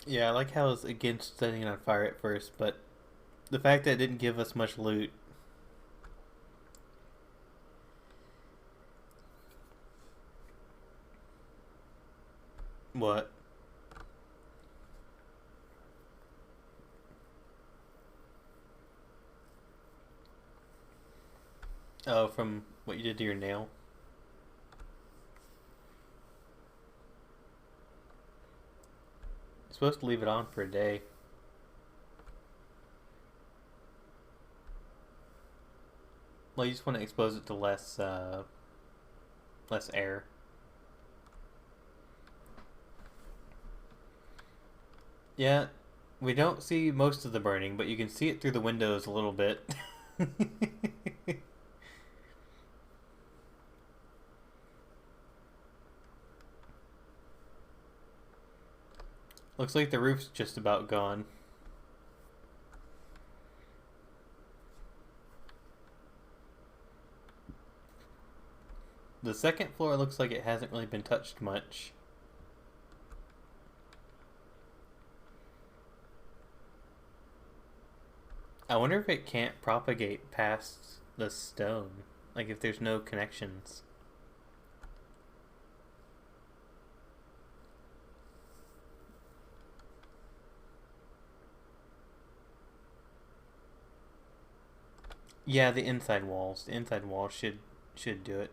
Yeah, I like how it's against setting it on fire at first, but the fact that it didn't give us much loot. What? Oh, from what you did to your nail? You're supposed to leave it on for a day. Well, you just want to expose it to less air. Yeah, we don't see most of the burning, but you can see it through the windows a little bit. Looks like the roof's just about gone. The second floor looks like it hasn't really been touched much. I wonder if it can't propagate past the stone. Like if there's no connections. Yeah, the inside walls. The inside walls should do it.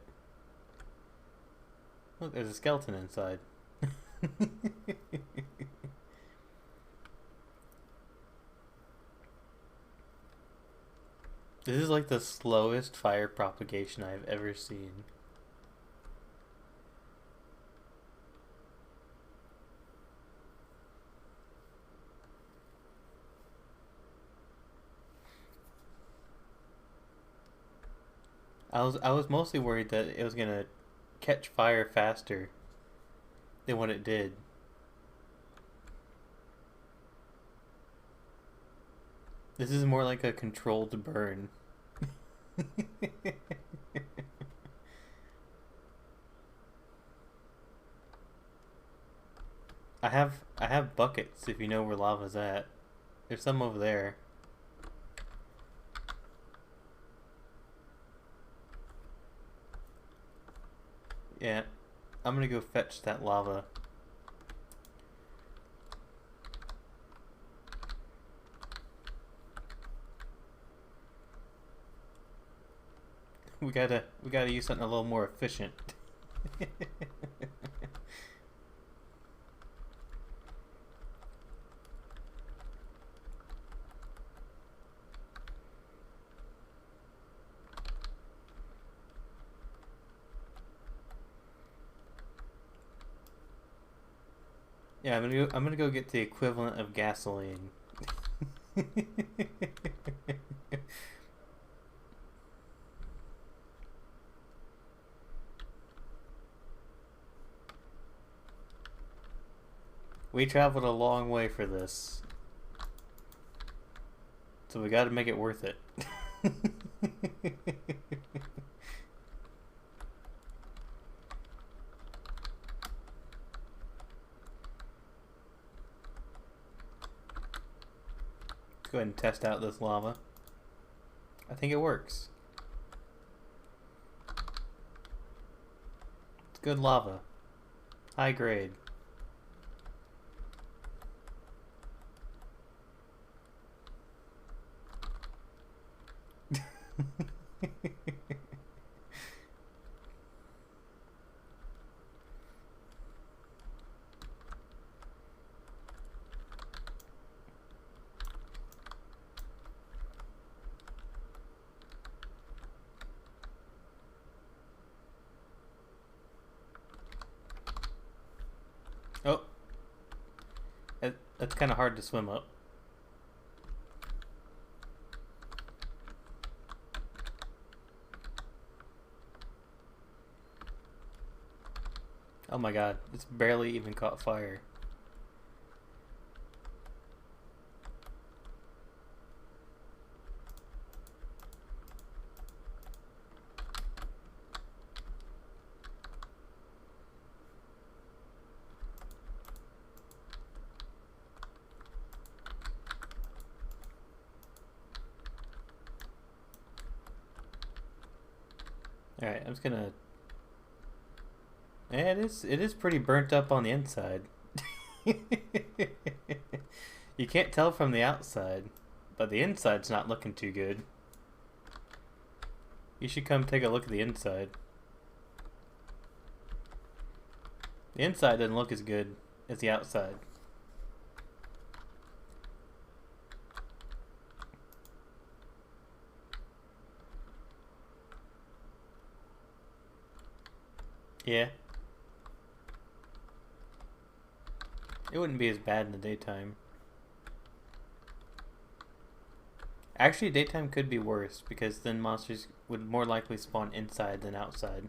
Look, there's a skeleton inside. This is like the slowest fire propagation I've ever seen. I was mostly worried that it was gonna catch fire faster than what it did. This is more like a controlled burn. I have buckets if you know where lava's at. There's some over there. Yeah, I'm gonna go fetch that lava. We gotta use something a little more efficient. Yeah, I'm gonna go get the equivalent of gasoline. We traveled a long way for this, so we gotta make it worth it. Let's go ahead and test out this lava. I think it works. It's good lava. High grade. Oh, that's kind of hard to swim up. Oh my god, it's barely even caught fire. Alright, I'm just gonna... Yeah, it is pretty burnt up on the inside. You can't tell from the outside, but the inside's not looking too good. You should come take a look at the inside. The inside doesn't look as good as the outside. Yeah. It wouldn't be as bad in the daytime. Actually, daytime could be worse, because then monsters would more likely spawn inside than outside.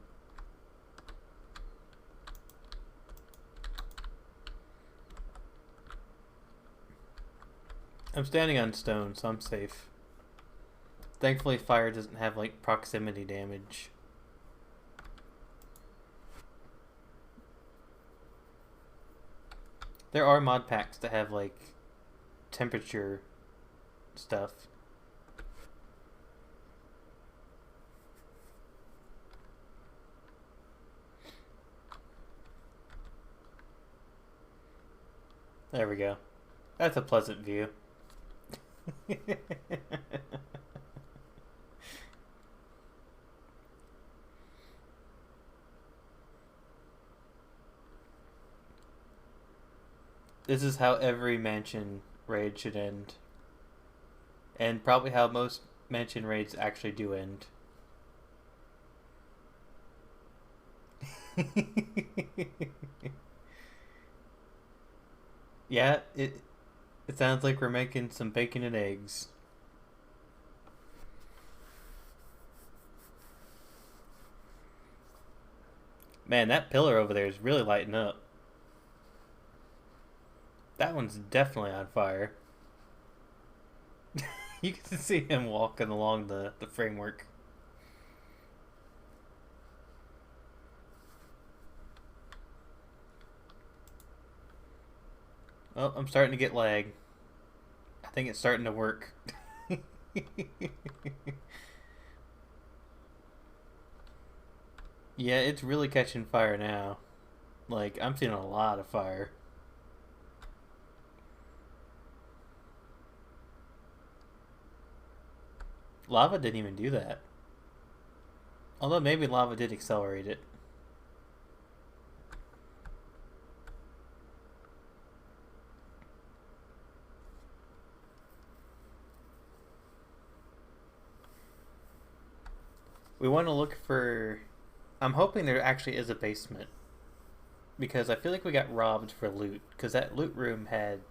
I'm standing on stone, so I'm safe. Thankfully, fire doesn't have, like, proximity damage. There are mod packs that have, like, temperature stuff. There we go. That's a pleasant view. This is how every mansion raid should end. And probably how most mansion raids actually do end. Yeah, it sounds like we're making some bacon and eggs. Man, that pillar over there is really lighting up. That one's definitely on fire. You can see him walking along the framework. Oh, I'm starting to get lag. I think it's starting to work. Yeah, it's really catching fire now. Like, I'm seeing a lot of fire. Lava didn't even do that. Although maybe lava did accelerate it. We want to look for... I'm hoping there actually is a basement. Because I feel like we got robbed for loot. Because that loot room had,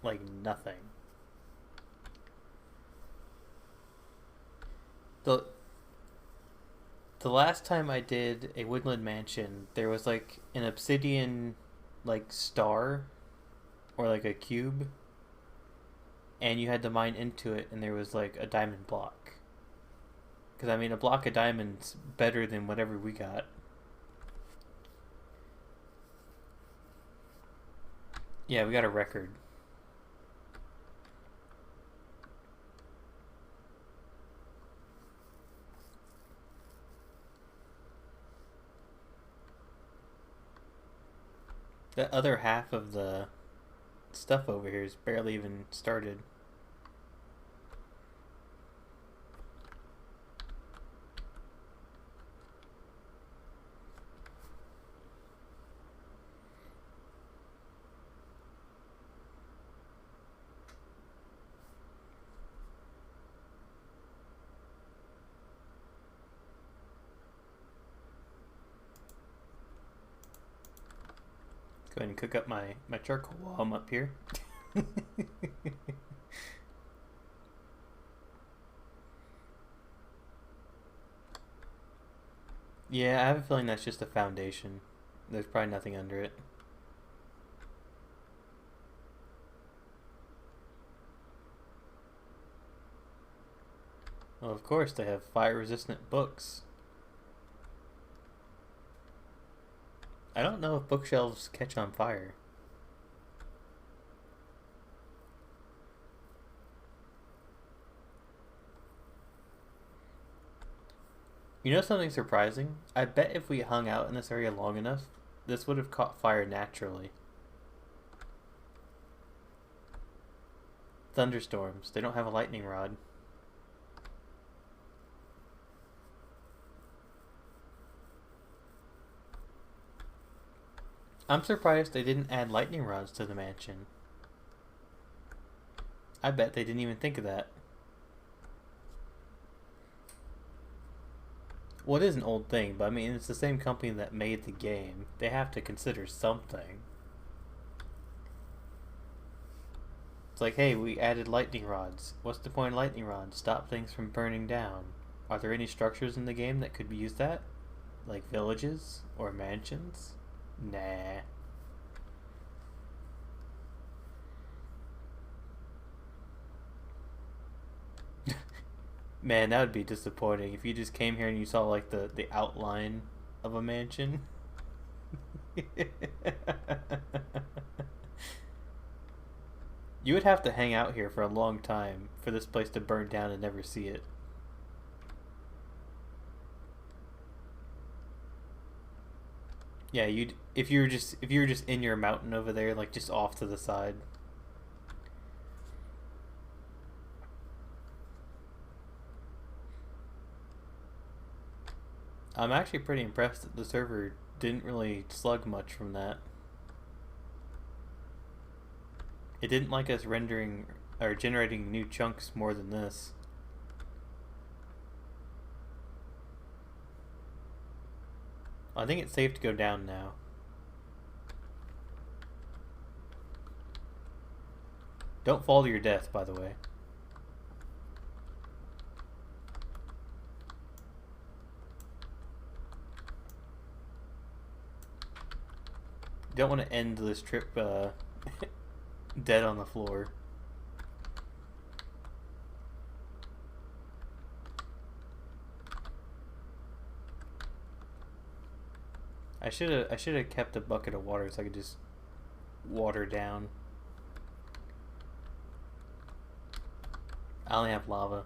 like, nothing. The last time I did a woodland mansion, there was, like, an obsidian, like, star. Or, like, a cube. And you had to mine into it, and there was, like, a diamond block. Because, I mean, a block of diamonds better than whatever we got. Yeah, we got a record. The other half of the stuff over here is barely even started. Go ahead and cook up my charcoal while I'm up here. Yeah, I have a feeling that's just a foundation. There's probably nothing under it. Well, of course, they have fire-resistant books. I don't know if bookshelves catch on fire. You know something surprising? I bet if we hung out in this area long enough, this would have caught fire naturally. Thunderstorms. They don't have a lightning rod. I'm surprised they didn't add lightning rods to the mansion. I bet they didn't even think of that. Well, it is an old thing, but I mean, it's the same company that made the game. They have to consider something. It's like, hey, we added lightning rods. What's the point of lightning rods? Stop things from burning down. Are there any structures in the game that could use that? Like villages? Or mansions? Nah. Man, that would be disappointing if you just came here and you saw like the outline of a mansion. You would have to hang out here for a long time for this place to burn down and never see it. Yeah, you'd if you were just in your mountain over there, like just off to the side. I'm actually pretty impressed that the server didn't really slug much from that. It didn't like us rendering or generating new chunks more than this. I think it's safe to go down now. Don't fall to your death, by the way. You don't want to end this trip dead on the floor. I should have kept a bucket of water so I could just water down. I only have lava.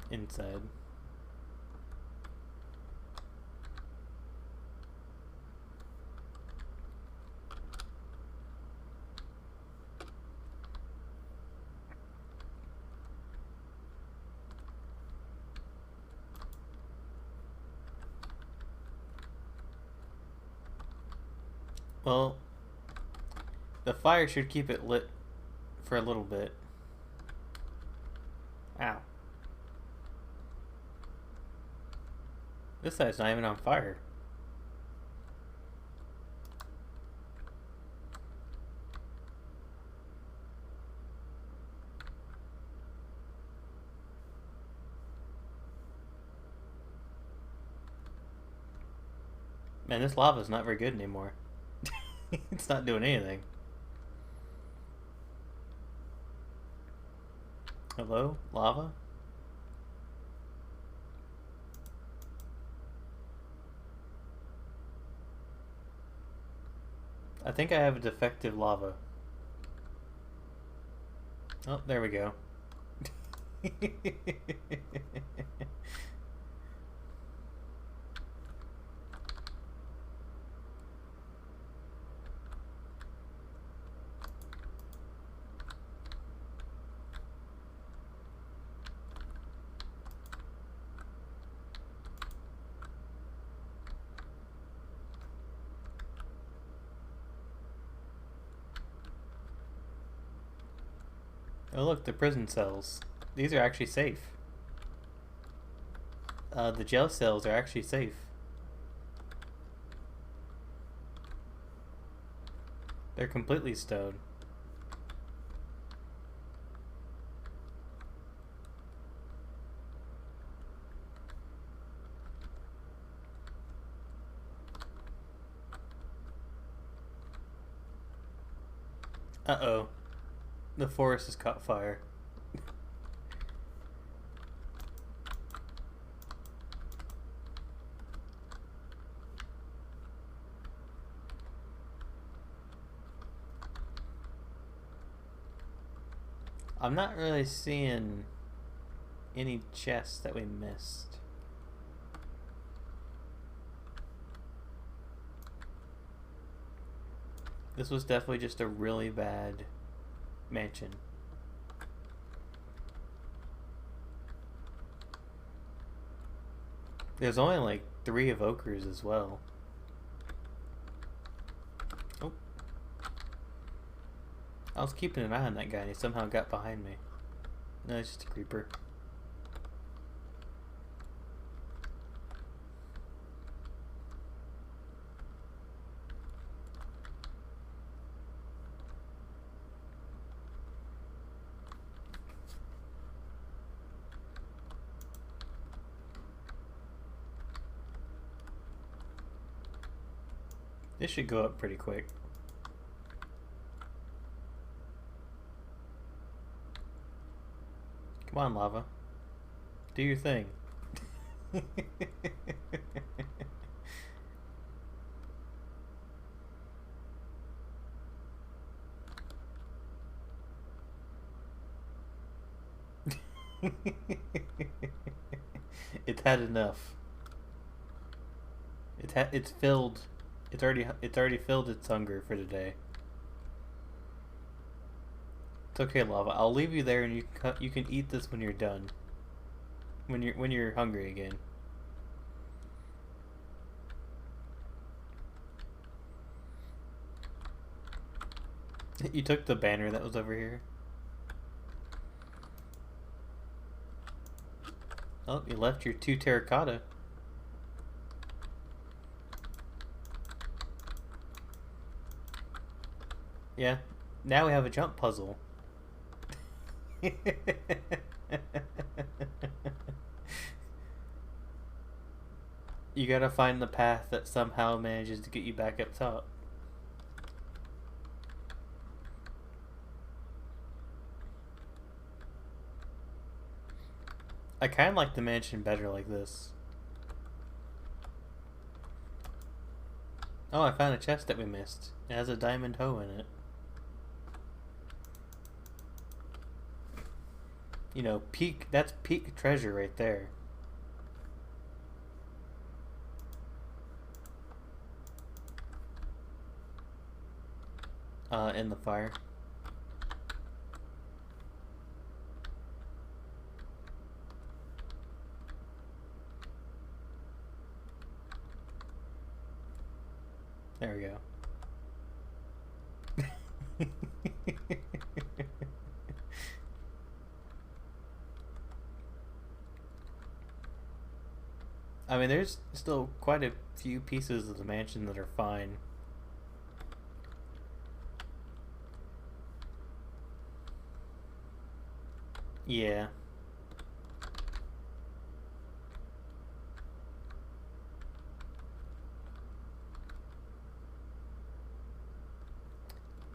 Inside. Well, the fire should keep it lit for a little bit. Ow. This side's not even on fire. Man, this lava's not very good anymore. It's not doing anything. Hello? Lava? I think I have a defective lava. Oh, there we go. Oh look, the prison cells. These are actually safe. The jail cells are actually safe. They're completely stone. Uh-oh. The forest has caught fire. I'm not really seeing any chests that we missed. This was definitely just a really bad mansion. There's only like 3 evokers as well. Oh. I was keeping an eye on that guy and he somehow got behind me. No, it's just a creeper. This should go up pretty quick. Come on, lava. Do your thing. It's had enough. It's filled. It's already filled its hunger for today. It's okay, lava. I'll leave you there, and you can eat this when you're done. When you're hungry again. You took the banner that was over here. Oh, you left your 2 terracotta. Yeah, now we have a jump puzzle. You gotta find the path that somehow manages to get you back up top. I kinda like the mansion better like this. Oh, I found a chest that we missed. It has a diamond hoe in it. You know, that's peak treasure right there. In the fire. There we go. I mean, there's still quite a few pieces of the mansion that are fine. Yeah.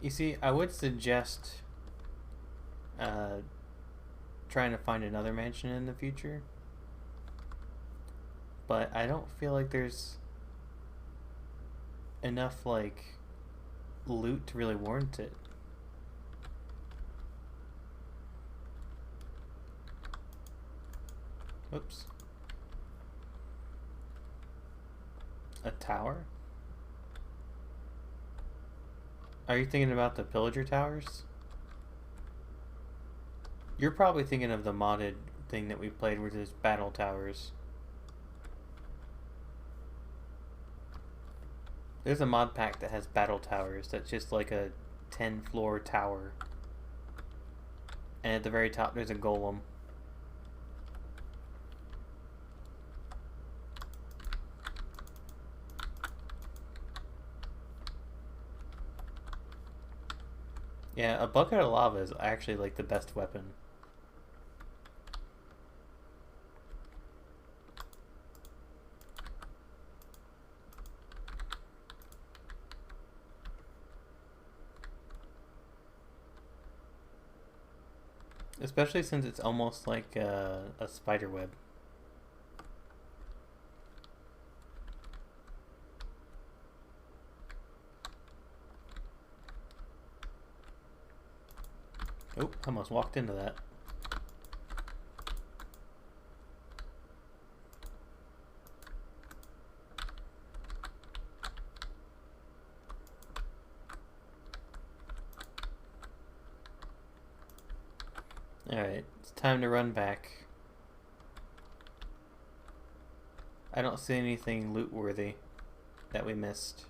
You see, I would suggest trying to find another mansion in the future. But I don't feel like there's enough, like, loot to really warrant it. Oops. A tower? Are you thinking about the pillager towers? You're probably thinking of the modded thing that we played where there's battle towers. There's a mod pack that has battle towers that's just like a 10-floor tower. And at the very top there's a golem. Yeah, a bucket of lava is actually like the best weapon. Especially since it's almost like a spider web. Oh, I almost walked into that. Alright, it's time to run back. I don't see anything loot worthy that we missed.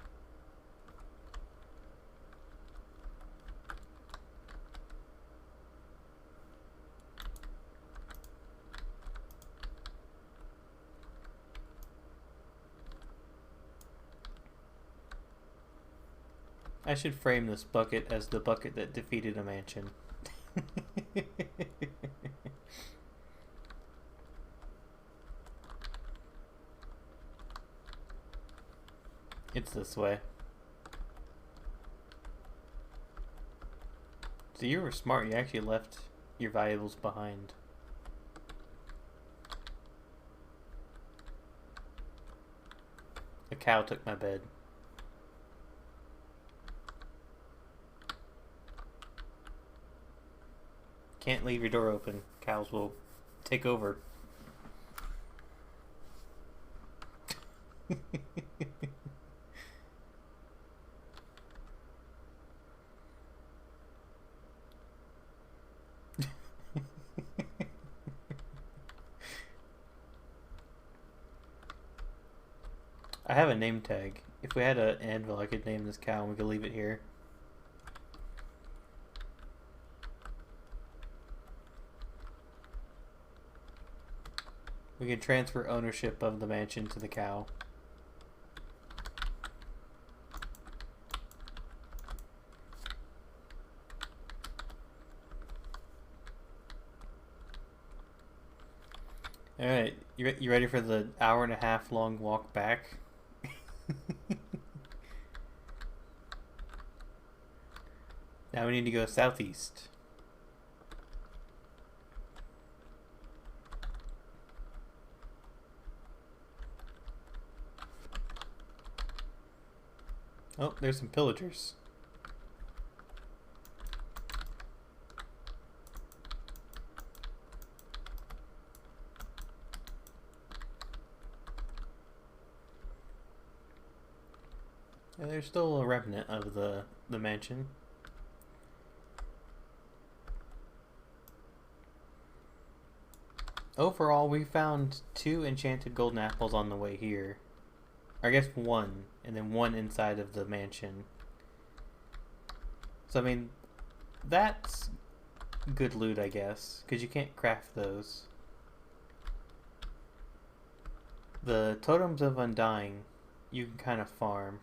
I should frame this bucket as the bucket that defeated a mansion. It's this way. So you were smart, you actually left your valuables behind. A cow took my bed. Can't leave your door open. Cows will take over. I have a name tag. If we had an anvil, I could name this cow and we could leave it here. We can transfer ownership of the mansion to the cow. Alright, you ready for the hour-and-a-half long walk back? Now we need to go southeast. Oh, there's some pillagers. Yeah, there's still a remnant of the mansion. Overall, we found 2 enchanted golden apples on the way here. Or I guess 1, and then 1 inside of the mansion. So, I mean, that's good loot, I guess, because you can't craft those. The Totems of Undying, you can kind of farm.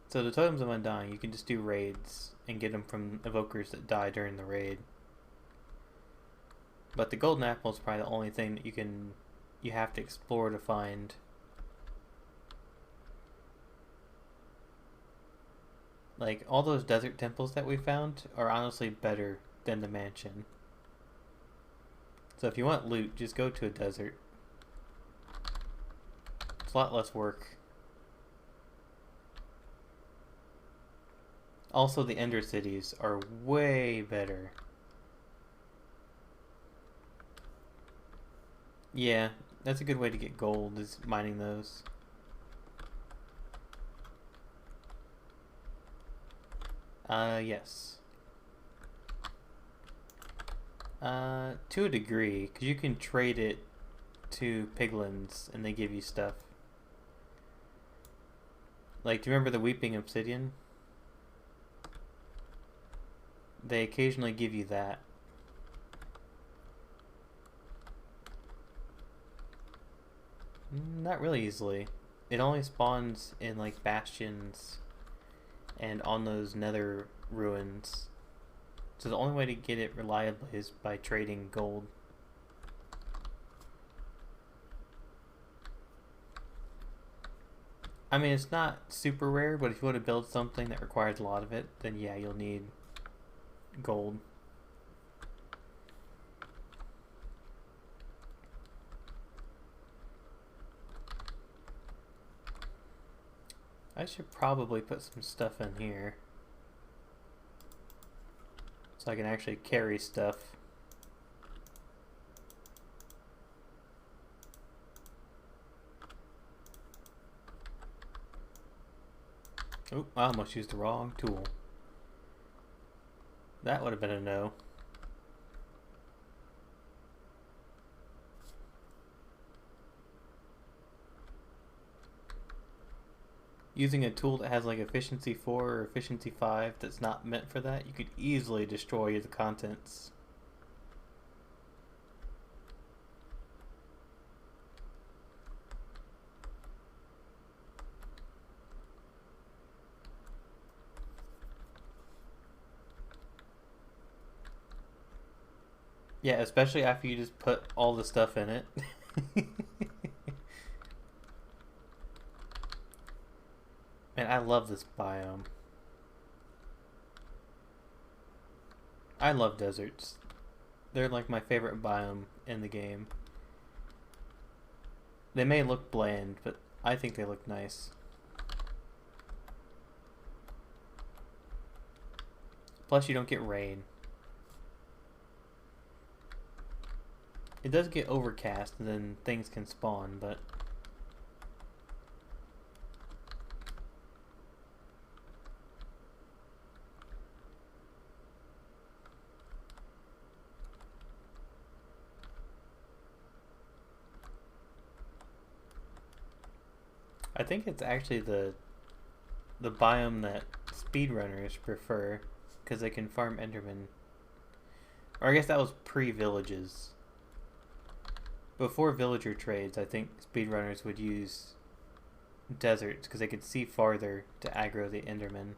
So the Totems of Undying, you can just do raids and get them from evokers that die during the raid. But the golden apple is probably the only thing that you have to explore to find. Like, all those desert temples that we found are honestly better than the mansion. So if you want loot, just go to a desert. It's a lot less work. Also, the Ender cities are way better. Yeah, that's a good way to get gold, is mining those. Yes. To a degree, because you can trade it to piglins and they give you stuff. Like, do you remember the Weeping Obsidian? They occasionally give you that. Not really easily. It only spawns in like bastions and on those nether ruins. So the only way to get it reliably is by trading gold. I mean, it's not super rare, but if you want to build something that requires a lot of it, then yeah, you'll need gold. I should probably put some stuff in here so I can actually carry stuff. Oh, I almost used the wrong tool. That would have been a no. Using a tool that has like efficiency 4 or efficiency 5 that's not meant for that, you could easily destroy the contents. Yeah, especially after you just put all the stuff in it. Man, I love this biome. I love deserts. They're like my favorite biome in the game. They may look bland, but I think they look nice. Plus you don't get rain. It does get overcast and then things can spawn, but I think it's actually the biome that speedrunners prefer because they can farm Enderman. Or I guess that was pre-villages. Before villager trades, I think speedrunners would use deserts because they could see farther to aggro the Enderman.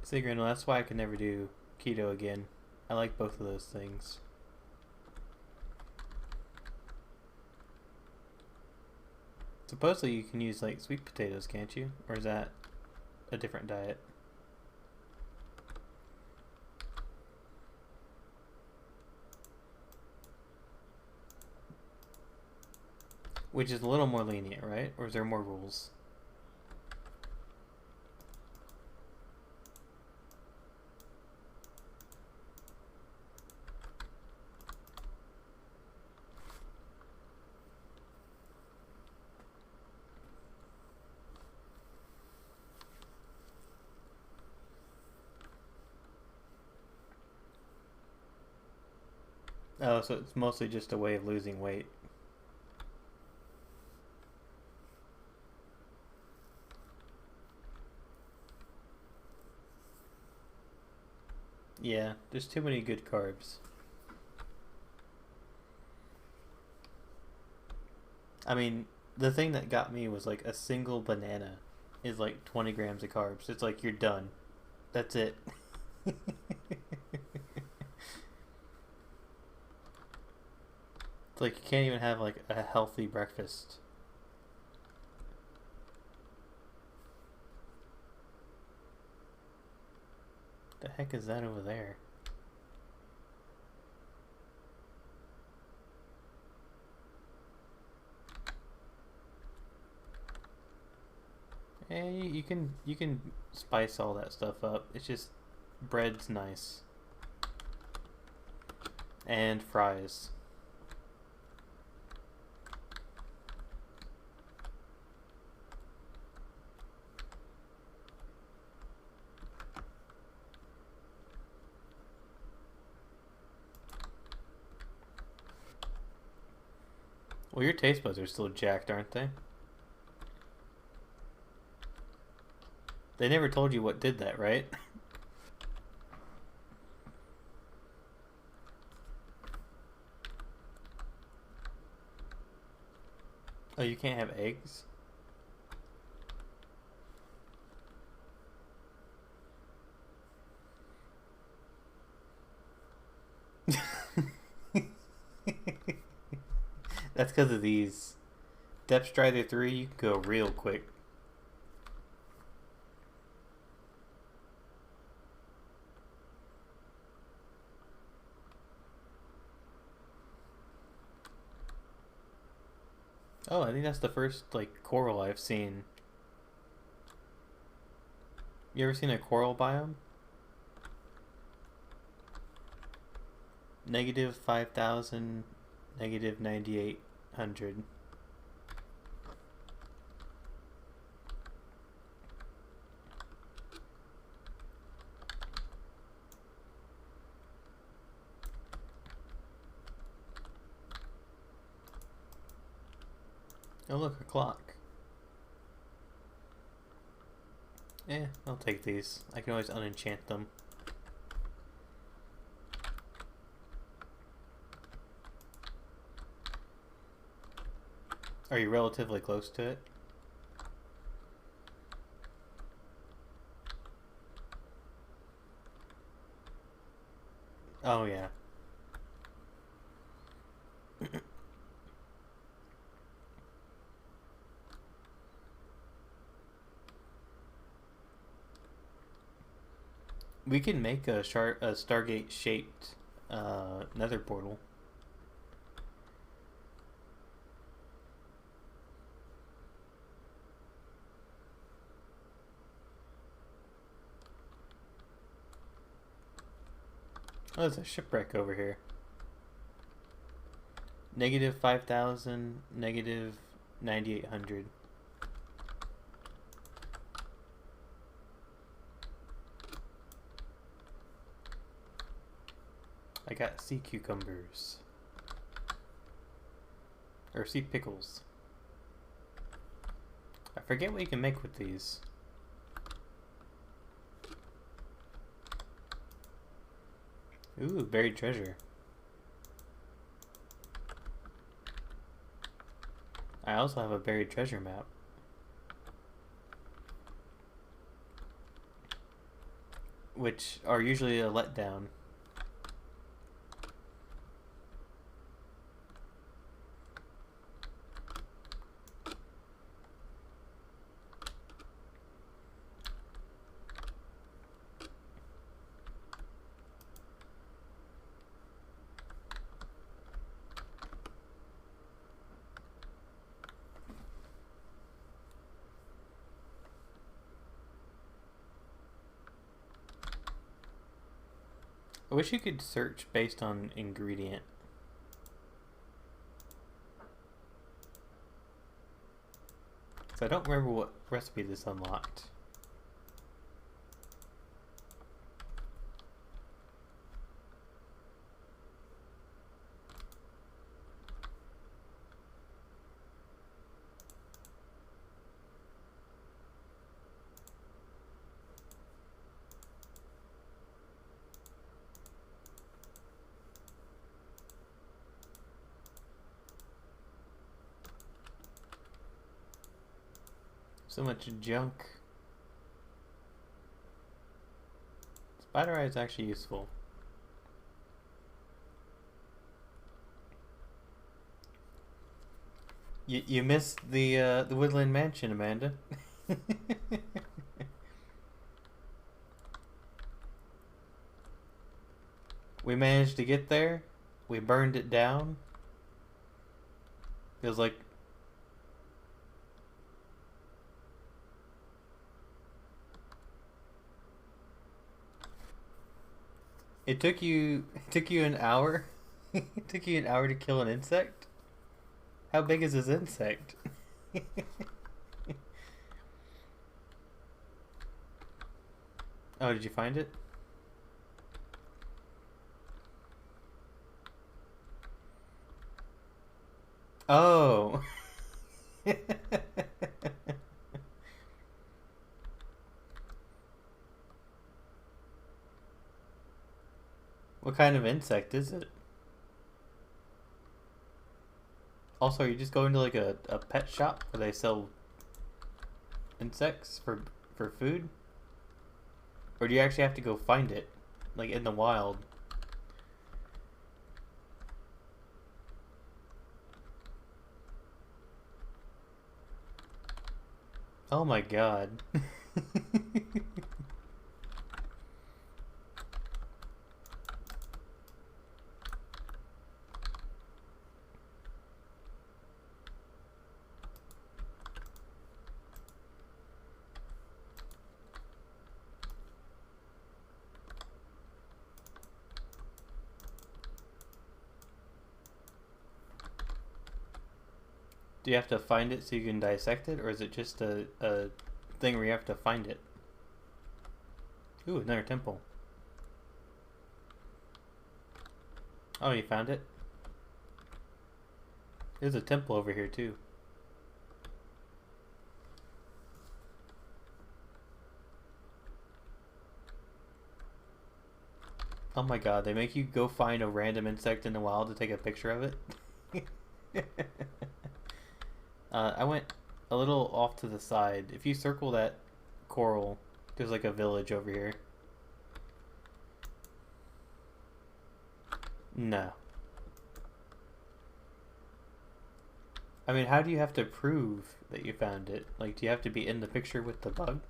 Sigrid, that's why I can never do keto again. I like both of those things. Supposedly you can use like sweet potatoes, can't you? Or is that a different diet? Which is a little more lenient, right? Or is there more rules? Oh, so it's mostly just a way of losing weight. Yeah, there's too many good carbs. I mean, the thing that got me was like a single banana is like 20 grams of carbs. It's like you're done. That's it. It's like you can't even have like a healthy breakfast. The heck is that over there? Eh, you can spice all that stuff up. It's just bread's nice. And fries. Well, your taste buds are still jacked, aren't they? They never told you what did that, right? Oh, you can't have eggs? That's because of these. Depth Strider 3, you can go real quick. Oh, I think that's the first, like, coral I've seen. You ever seen a coral biome? Negative 5,000, negative 9,800. Oh, look, a clock. Yeah, I'll take these. I can always unenchant them. Are you relatively close to it? Oh, yeah. We can make a Stargate shaped nether portal. Oh, there's a shipwreck over here. Negative 5,000, negative 9,800. I got sea cucumbers. Or sea pickles. I forget what you can make with these. Ooh, buried treasure. I also have a buried treasure map. Which are usually a letdown. I wish you could search based on ingredient. So I don't remember what recipe this unlocked. So much junk. Spider eye is actually useful. You missed the Woodland Mansion, Amanda. We managed to get there. We burned it down. Feels like it took you an hour. It took you an hour to kill an insect. How big is this insect? Oh, did you find it? Oh. What kind of insect is it? Also, are you just going to like a pet shop where they sell insects for food? Or do you actually have to go find it? Like in the wild? Oh my god. Do you have to find it so you can dissect it, or is it just a thing where you have to find it? Ooh, another temple. Oh, you found it? There's a temple over here too. Oh my god, they make you go find a random insect in the wild to take a picture of it? I went a little off to the side. If you circle that coral, there's like a village over here. No. I mean, how do you have to prove that you found it? Like, do you have to be in the picture with the bug?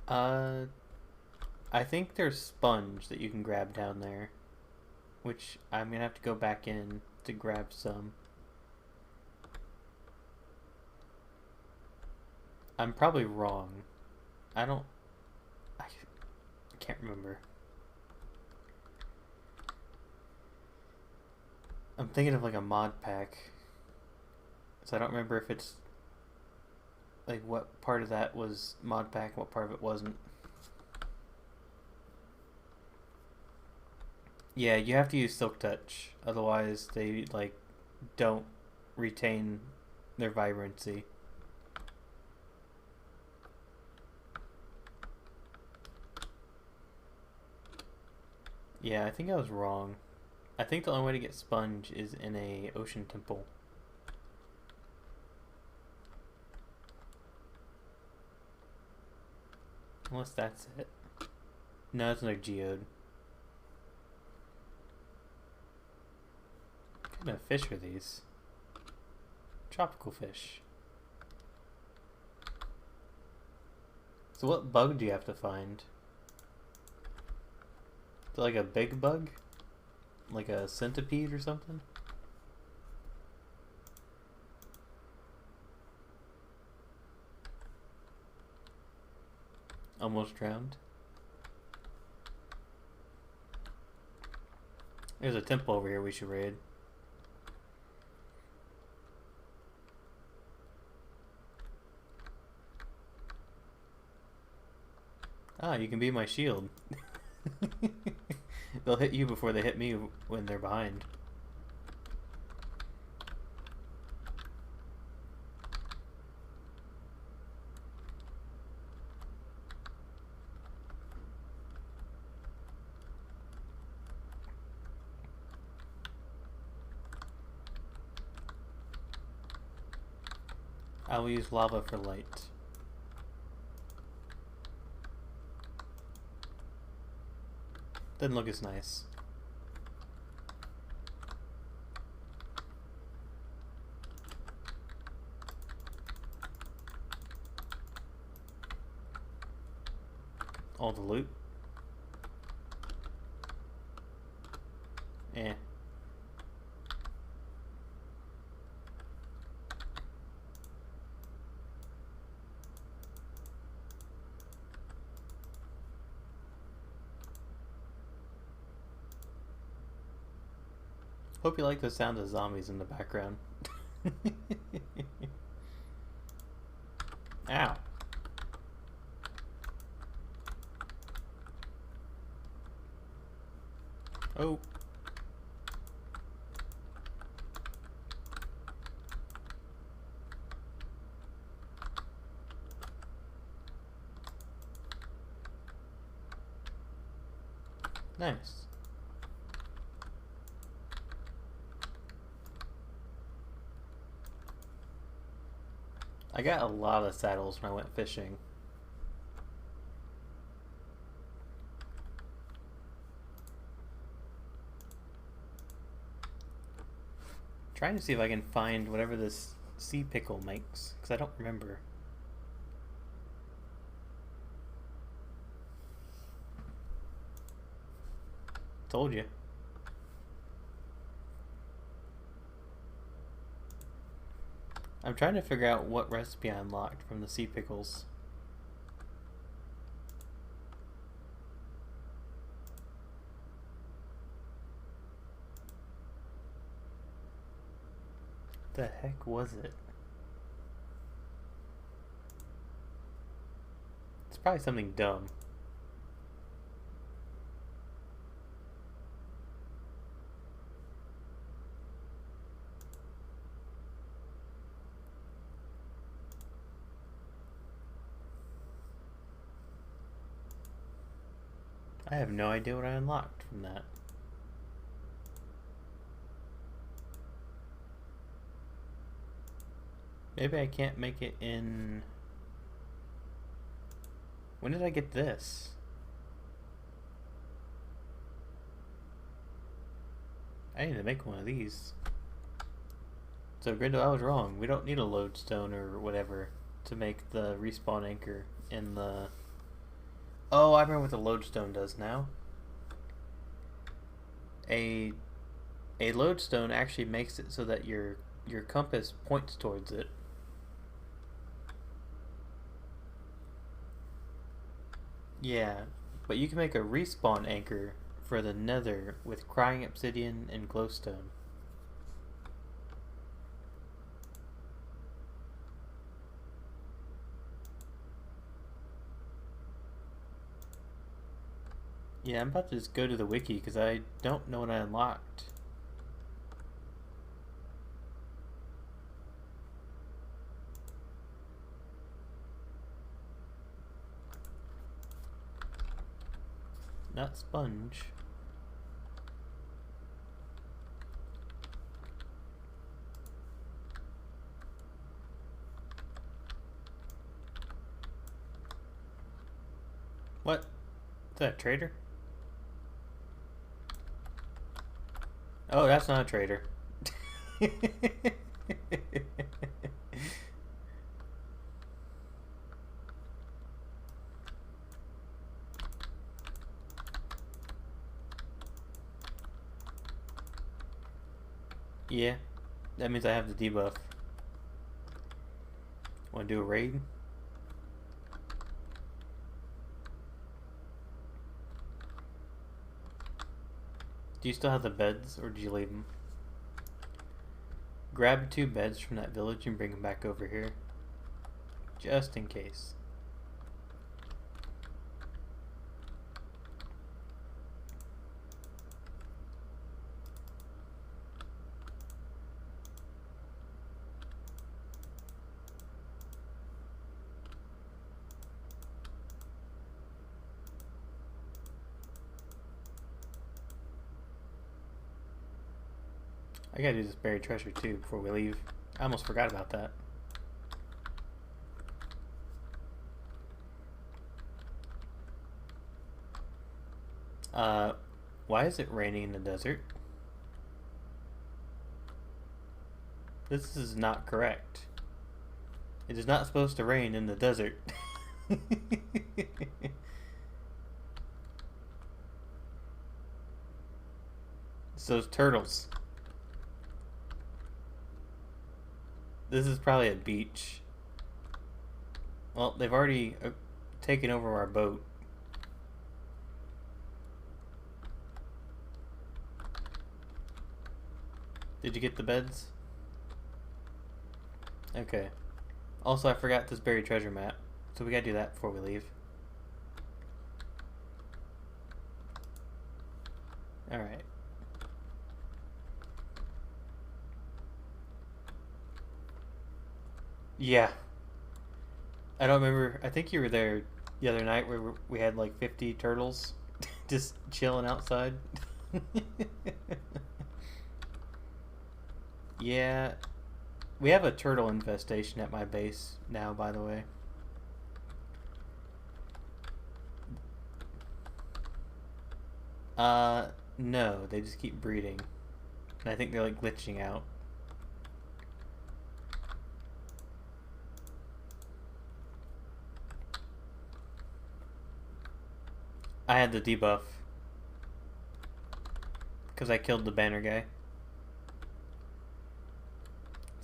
uh, I think there's sponge that you can grab down there, which I'm gonna have to go back in to grab some. I'm probably wrong. I don't. I can't remember. I'm thinking of like a mod pack, so I don't remember if it's like what part of that was mod pack, what part of it wasn't. Yeah, you have to use Silk Touch, otherwise they like don't retain their vibrancy. Yeah, I think I was wrong. I think the only way to get sponge is in a ocean temple. Unless that's it. No, it's another geode. What kind of fish are these? Tropical fish. So what bug do you have to find? Is it like a big bug? Like a centipede or something? Almost drowned. There's a temple over here we should raid. Ah, you can be my shield. They'll hit you before they hit me when they're behind. I will use lava for light. Doesn't look as nice. All the loot. Eh. Hope you like the sound of zombies in the background. Ow. Oh. Nice. I got a lot of saddles when I went fishing. Trying to see if I can find whatever this sea pickle makes, because I don't remember. Told you. I'm trying to figure out what recipe I unlocked from the sea pickles. The heck was it? It's probably something dumb. I have no idea what I unlocked from that. Maybe I can't make it in... When did I get this? I need to make one of these. So Grindo, I was wrong. We don't need a lodestone or whatever to make the respawn anchor in the... Oh, I remember what the lodestone does now. A lodestone actually makes it so that your compass points towards it. Yeah, but you can make a respawn anchor for the nether with crying obsidian and glowstone. Yeah, I'm about to just go to the wiki because I don't know what I unlocked. Not sponge. What? Is that a trader? Oh, that's not a trader. Yeah, that means I have the debuff. Want to do a raid? Do you still have the beds, or did you leave them? Grab 2 beds from that village and bring them back over here. Just in case. I gotta do this buried treasure too before we leave. I almost forgot about that. Why is it raining in the desert? This is not correct. It is not supposed to rain in the desert. It's those turtles. This is probably a beach. Well, they've already taken over our boat. Did you get the beds? Okay. Also, I forgot this buried treasure map, so we gotta do that before we leave. Alright. Yeah. I don't remember. I think you were there the other night where we had like 50 turtles just chilling outside. Yeah. We have a turtle infestation at my base now, by the way. No, they just keep breeding. And I think they're like glitching out. I had the debuff because I killed the banner guy.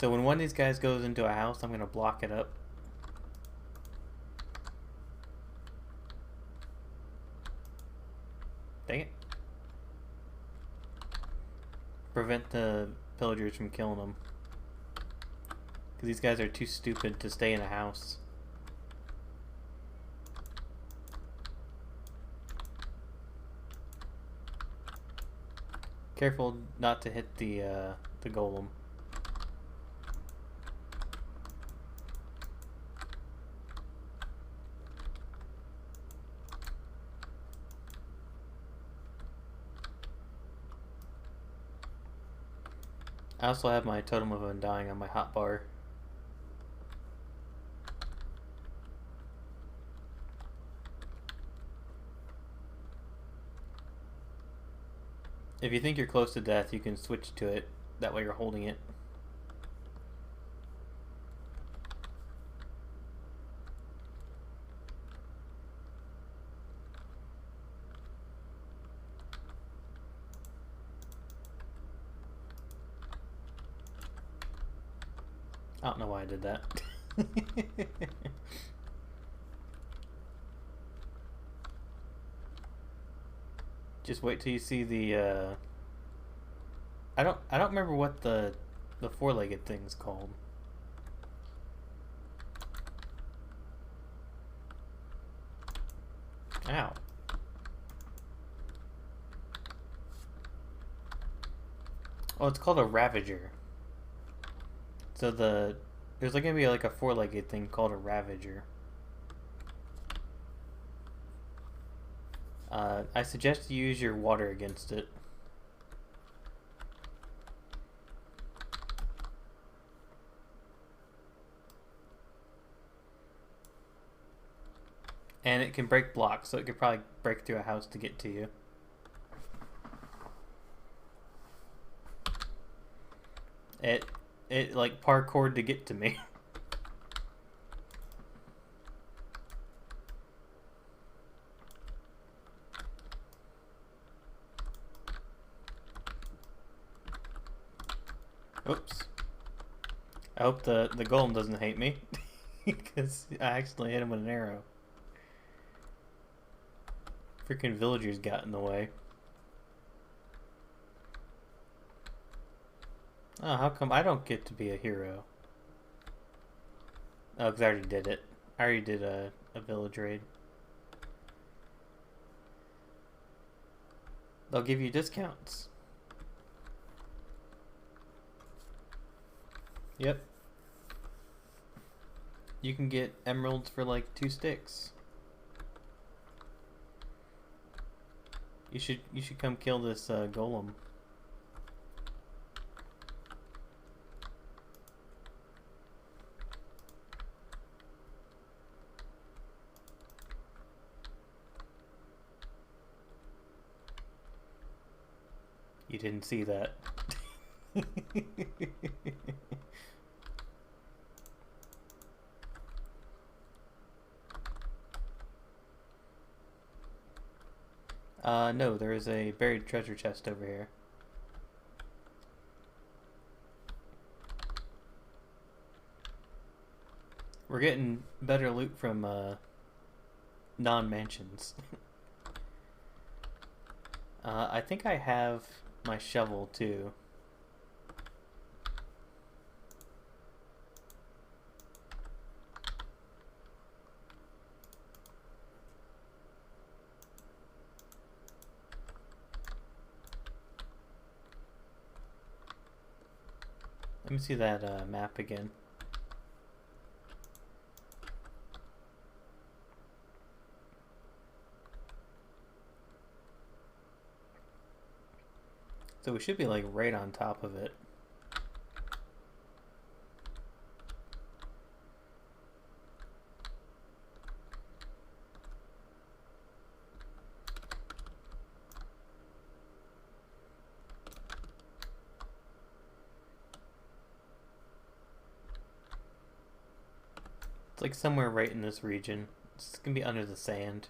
So when one of these guys goes into a house, I'm going to block it up. Dang it. Prevent the pillagers from killing them. Because these guys are too stupid to stay in a house. Careful not to hit the golem. I also have my totem of undying on my hotbar. If you think you're close to death, you can switch to it. That way you're holding it. I don't know why I did that. Just wait till you see the I don't remember what the four-legged thing's called. Ow. Oh, it's called a Ravager. So there's like gonna be like a four-legged thing called a Ravager. I suggest you use your water against it. And it can break blocks, so it could probably break through a house to get to you. It like parkoured to get to me. Oops. I hope the golem doesn't hate me. Because I accidentally hit him with an arrow. Freaking villagers got in the way. Oh, how come I don't get to be a hero? Oh, because I already did it. I already did a village raid. They'll give you discounts. Yep. You can get emeralds for like 2 sticks. You should come kill this golem. You didn't see that. No, there is a buried treasure chest over here. We're getting better loot from non-mansions. I think I have my shovel too. Let me see that map again. So we should be like right on top of it. It's like somewhere right in this region. It's gonna be under the sand.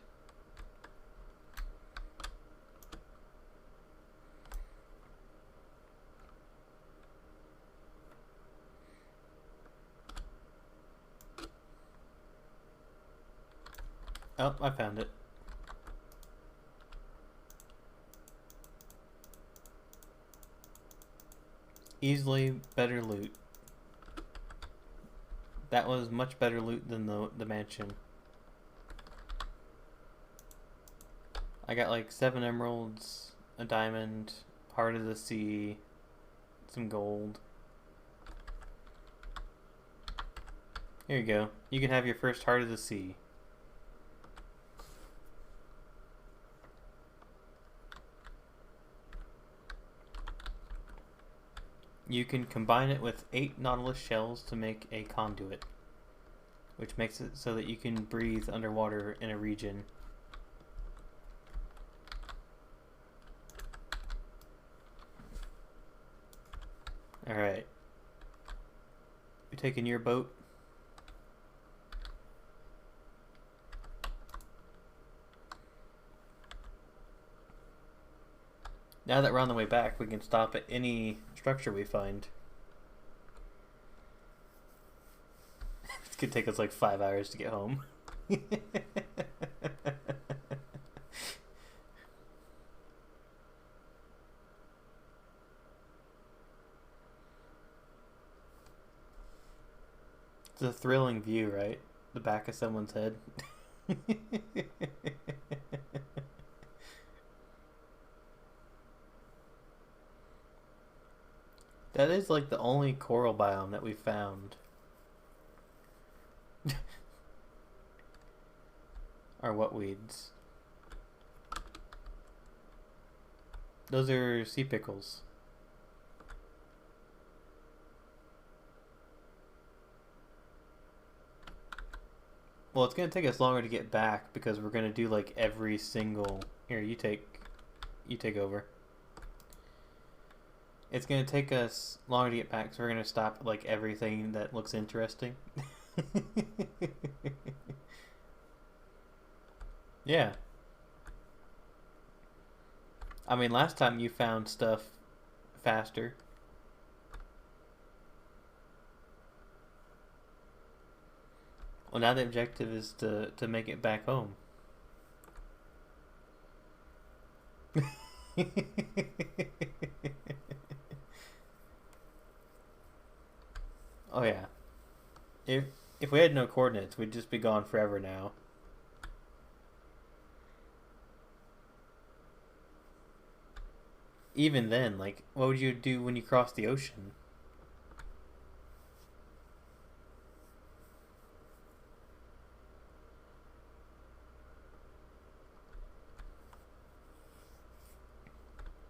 Oh, I found it. Easily better loot. That was much better loot than the mansion. I got like 7 emeralds, a diamond, heart of the sea, some gold. Here you go. You can have your first heart of the sea. You can combine it with 8 nautilus shells to make a conduit, which makes it so that you can breathe underwater in a region. Alright. You taking your boat? Now that we're on the way back, we can stop at any structure we find. It's gonna take us like 5 hours to get home. It's a thrilling view, right? The back of someone's head. That is like the only coral biome that we found. Are what weeds? Those are sea pickles. Well, it's gonna take us longer to get back because we're gonna do like every single. Here, you take over. It's gonna take us longer to get back, so we're gonna stop at like everything that looks interesting. Yeah. I mean, last time you found stuff faster. Well, now the objective is to make it back home. Oh yeah. If we had no coordinates, we'd just be gone forever now. Even then, like, what would you do when you cross the ocean?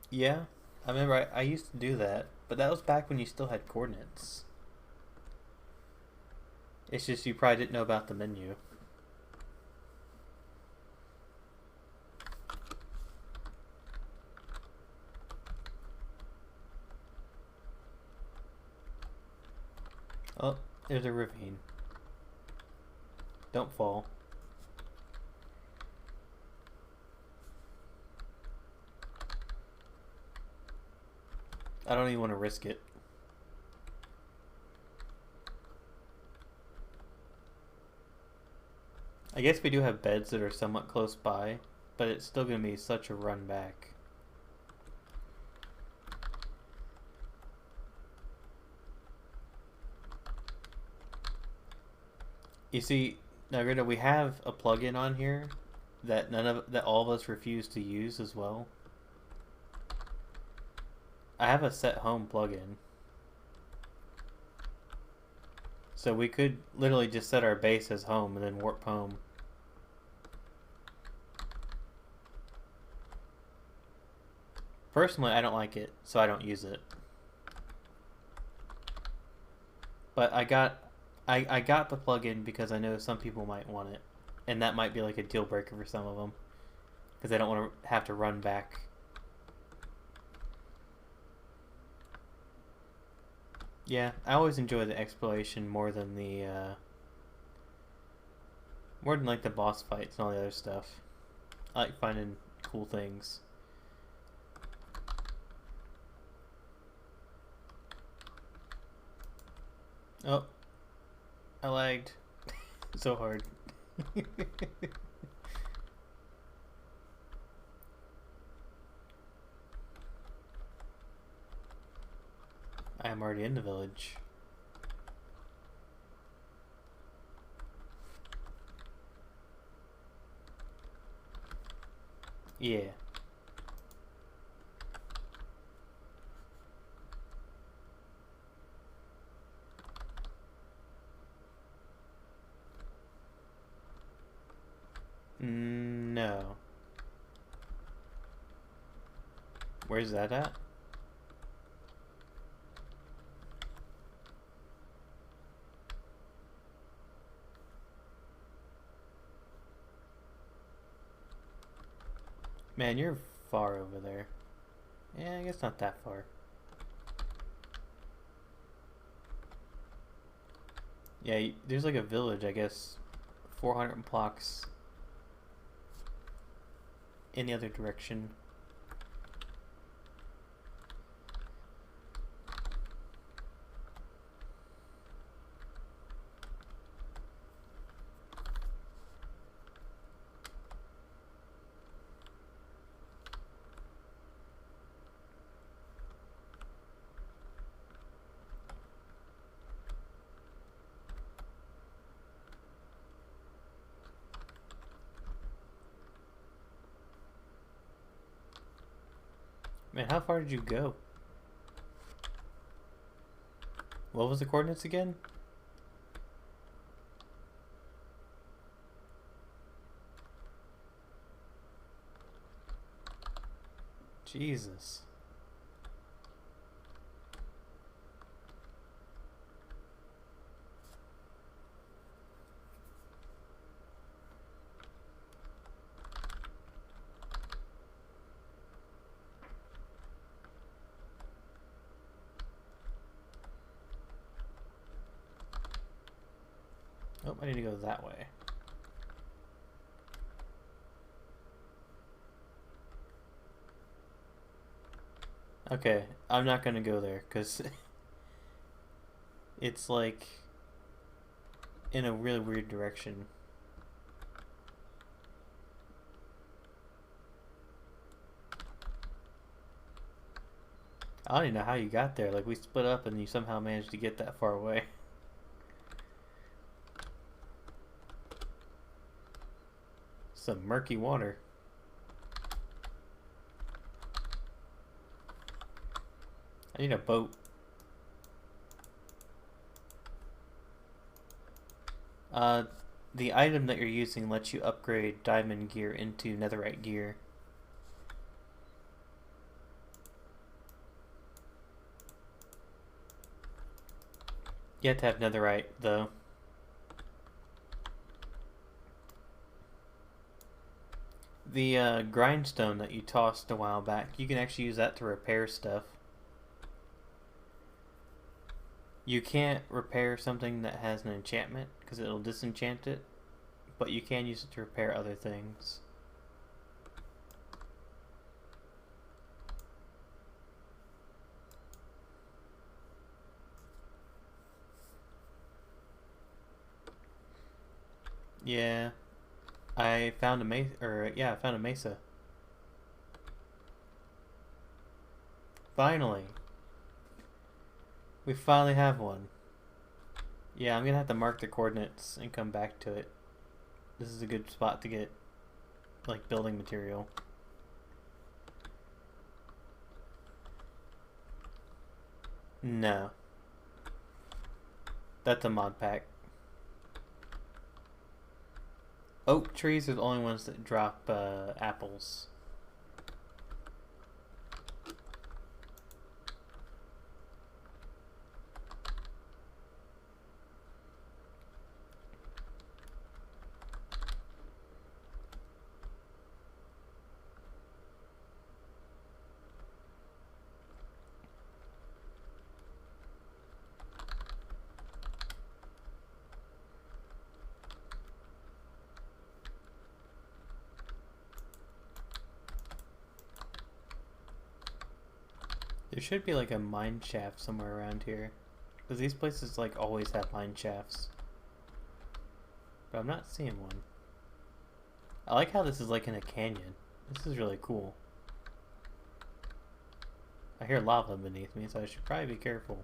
Yeah, I remember I used to do that, but that was back when you still had coordinates. It's just you probably didn't know about the menu. Oh, there's a ravine. Don't fall. I don't even want to risk it. I guess we do have beds that are somewhat close by, but it's still going to be such a run back. You see, now Greta, we have a plugin on here that all of us refuse to use as well. I have a set home plugin. So we could literally just set our base as home and then warp home. Personally, I don't like it, so I don't use it. But I got the plugin because I know some people might want it, and that might be like a deal breaker for some of them because they don't want to have to run back. Yeah, I always enjoy the exploration more than like the boss fights and all the other stuff. I like finding cool things. Oh, I lagged so hard. I am already in the village. Yeah. No. Where's that at? Man, you're far over there. Yeah, I guess not that far. Yeah, there's like a village, I guess, 400 blocks in the other direction. Man, how far did you go? What was the coordinates again? Jesus. Oh, I need to go that way. Okay, I'm not gonna go there because it's like in a really weird direction. I don't even know how you got there. Like, we split up and you somehow managed to get that far away. Some murky water. I need a boat. The item that you're using lets you upgrade diamond gear into netherite gear. You have to have netherite, though. The grindstone that you tossed a while back, you can actually use that to repair stuff. You can't repair something that has an enchantment because it'll disenchant it, but you can use it to repair other things. Yeah, I found a mesa, I found a mesa. Finally. We finally have one. Yeah, I'm gonna have to mark the coordinates and come back to it. This is a good spot to get, like, building material. No. That's a mod pack. Oak trees are the only ones that drop apples. There should be like a mine shaft somewhere around here. Because these places like always have mine shafts. But I'm not seeing one. I like how this is like in a canyon. This is really cool. I hear lava beneath me, so I should probably be careful.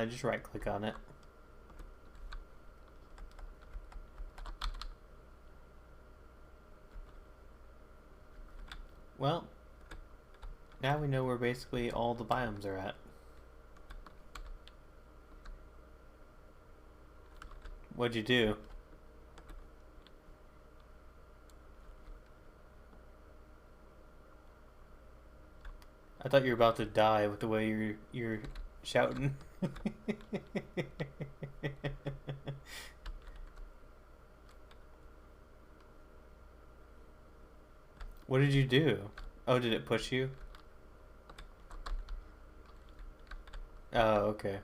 Just right click on it. Well, now we know where basically all the biomes are at. What'd you do? I thought you were about to die with the way you're shouting. What did you do? Oh, did it push you? Oh, okay.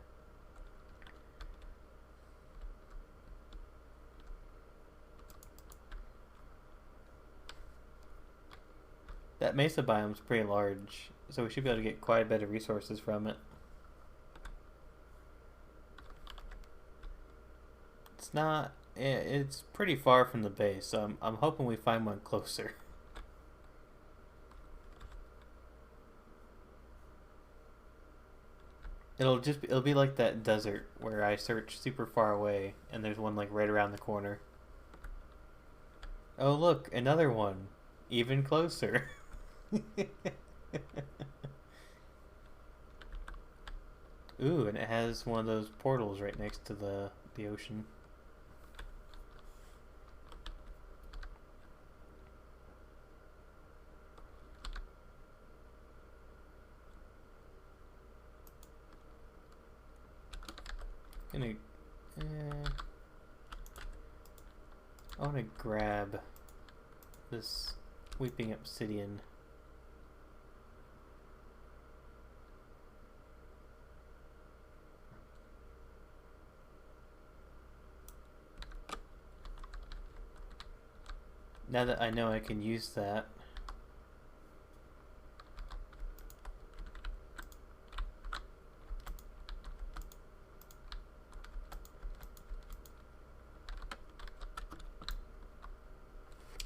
That mesa biome's pretty large, so we should be able to get quite a bit of resources from it. It's not... It's pretty far from the base, so I'm hoping we find one closer. It'll be like that desert where I search super far away and there's one like right around the corner. Oh look, another one. Even closer. Ooh, and it has one of those portals right next to the ocean. Gonna, I want to grab this weeping obsidian. Now that I know I can use that.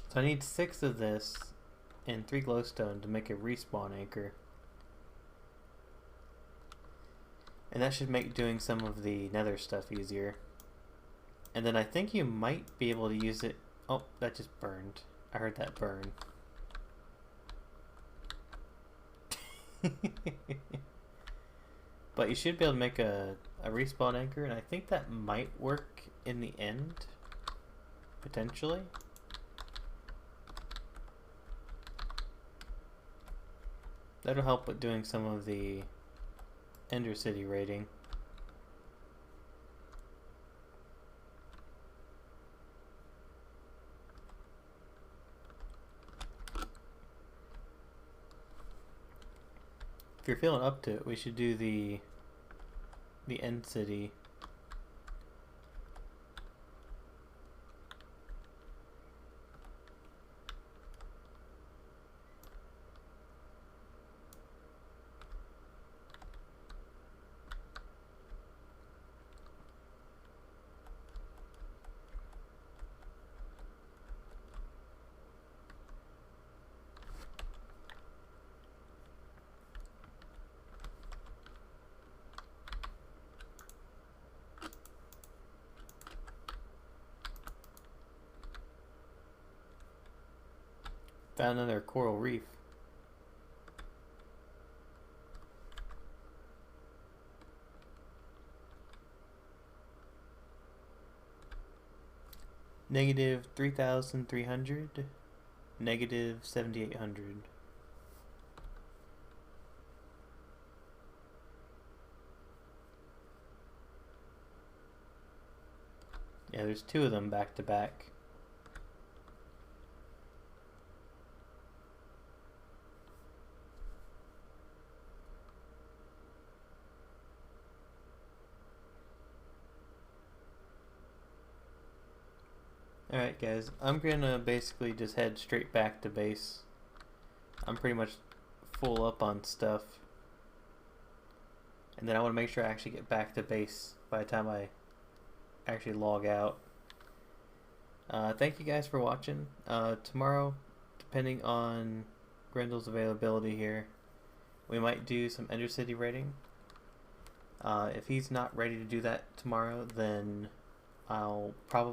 So I need 6 of this and 3 glowstone to make a respawn anchor. And that should make doing some of the nether stuff easier. And then I think you might be able to use it... Oh, that just burned. I heard that burn. But you should be able to make a respawn anchor, and I think that might work in the end. Potentially. That'll help with doing some of the Ender City raiding. If you're feeling up to it, we should do the End City. Found another coral reef. Negative 3,300. Negative 7,800. Yeah, there's two of them back to back. Alright guys, I'm gonna basically just head straight back to base. I'm pretty much full up on stuff. And then I want to make sure I actually get back to base by the time I actually log out. Thank you guys for watching. Tomorrow, depending on Grendel's availability here, we might do some Ender City raiding. If he's not ready to do that tomorrow, then I'll probably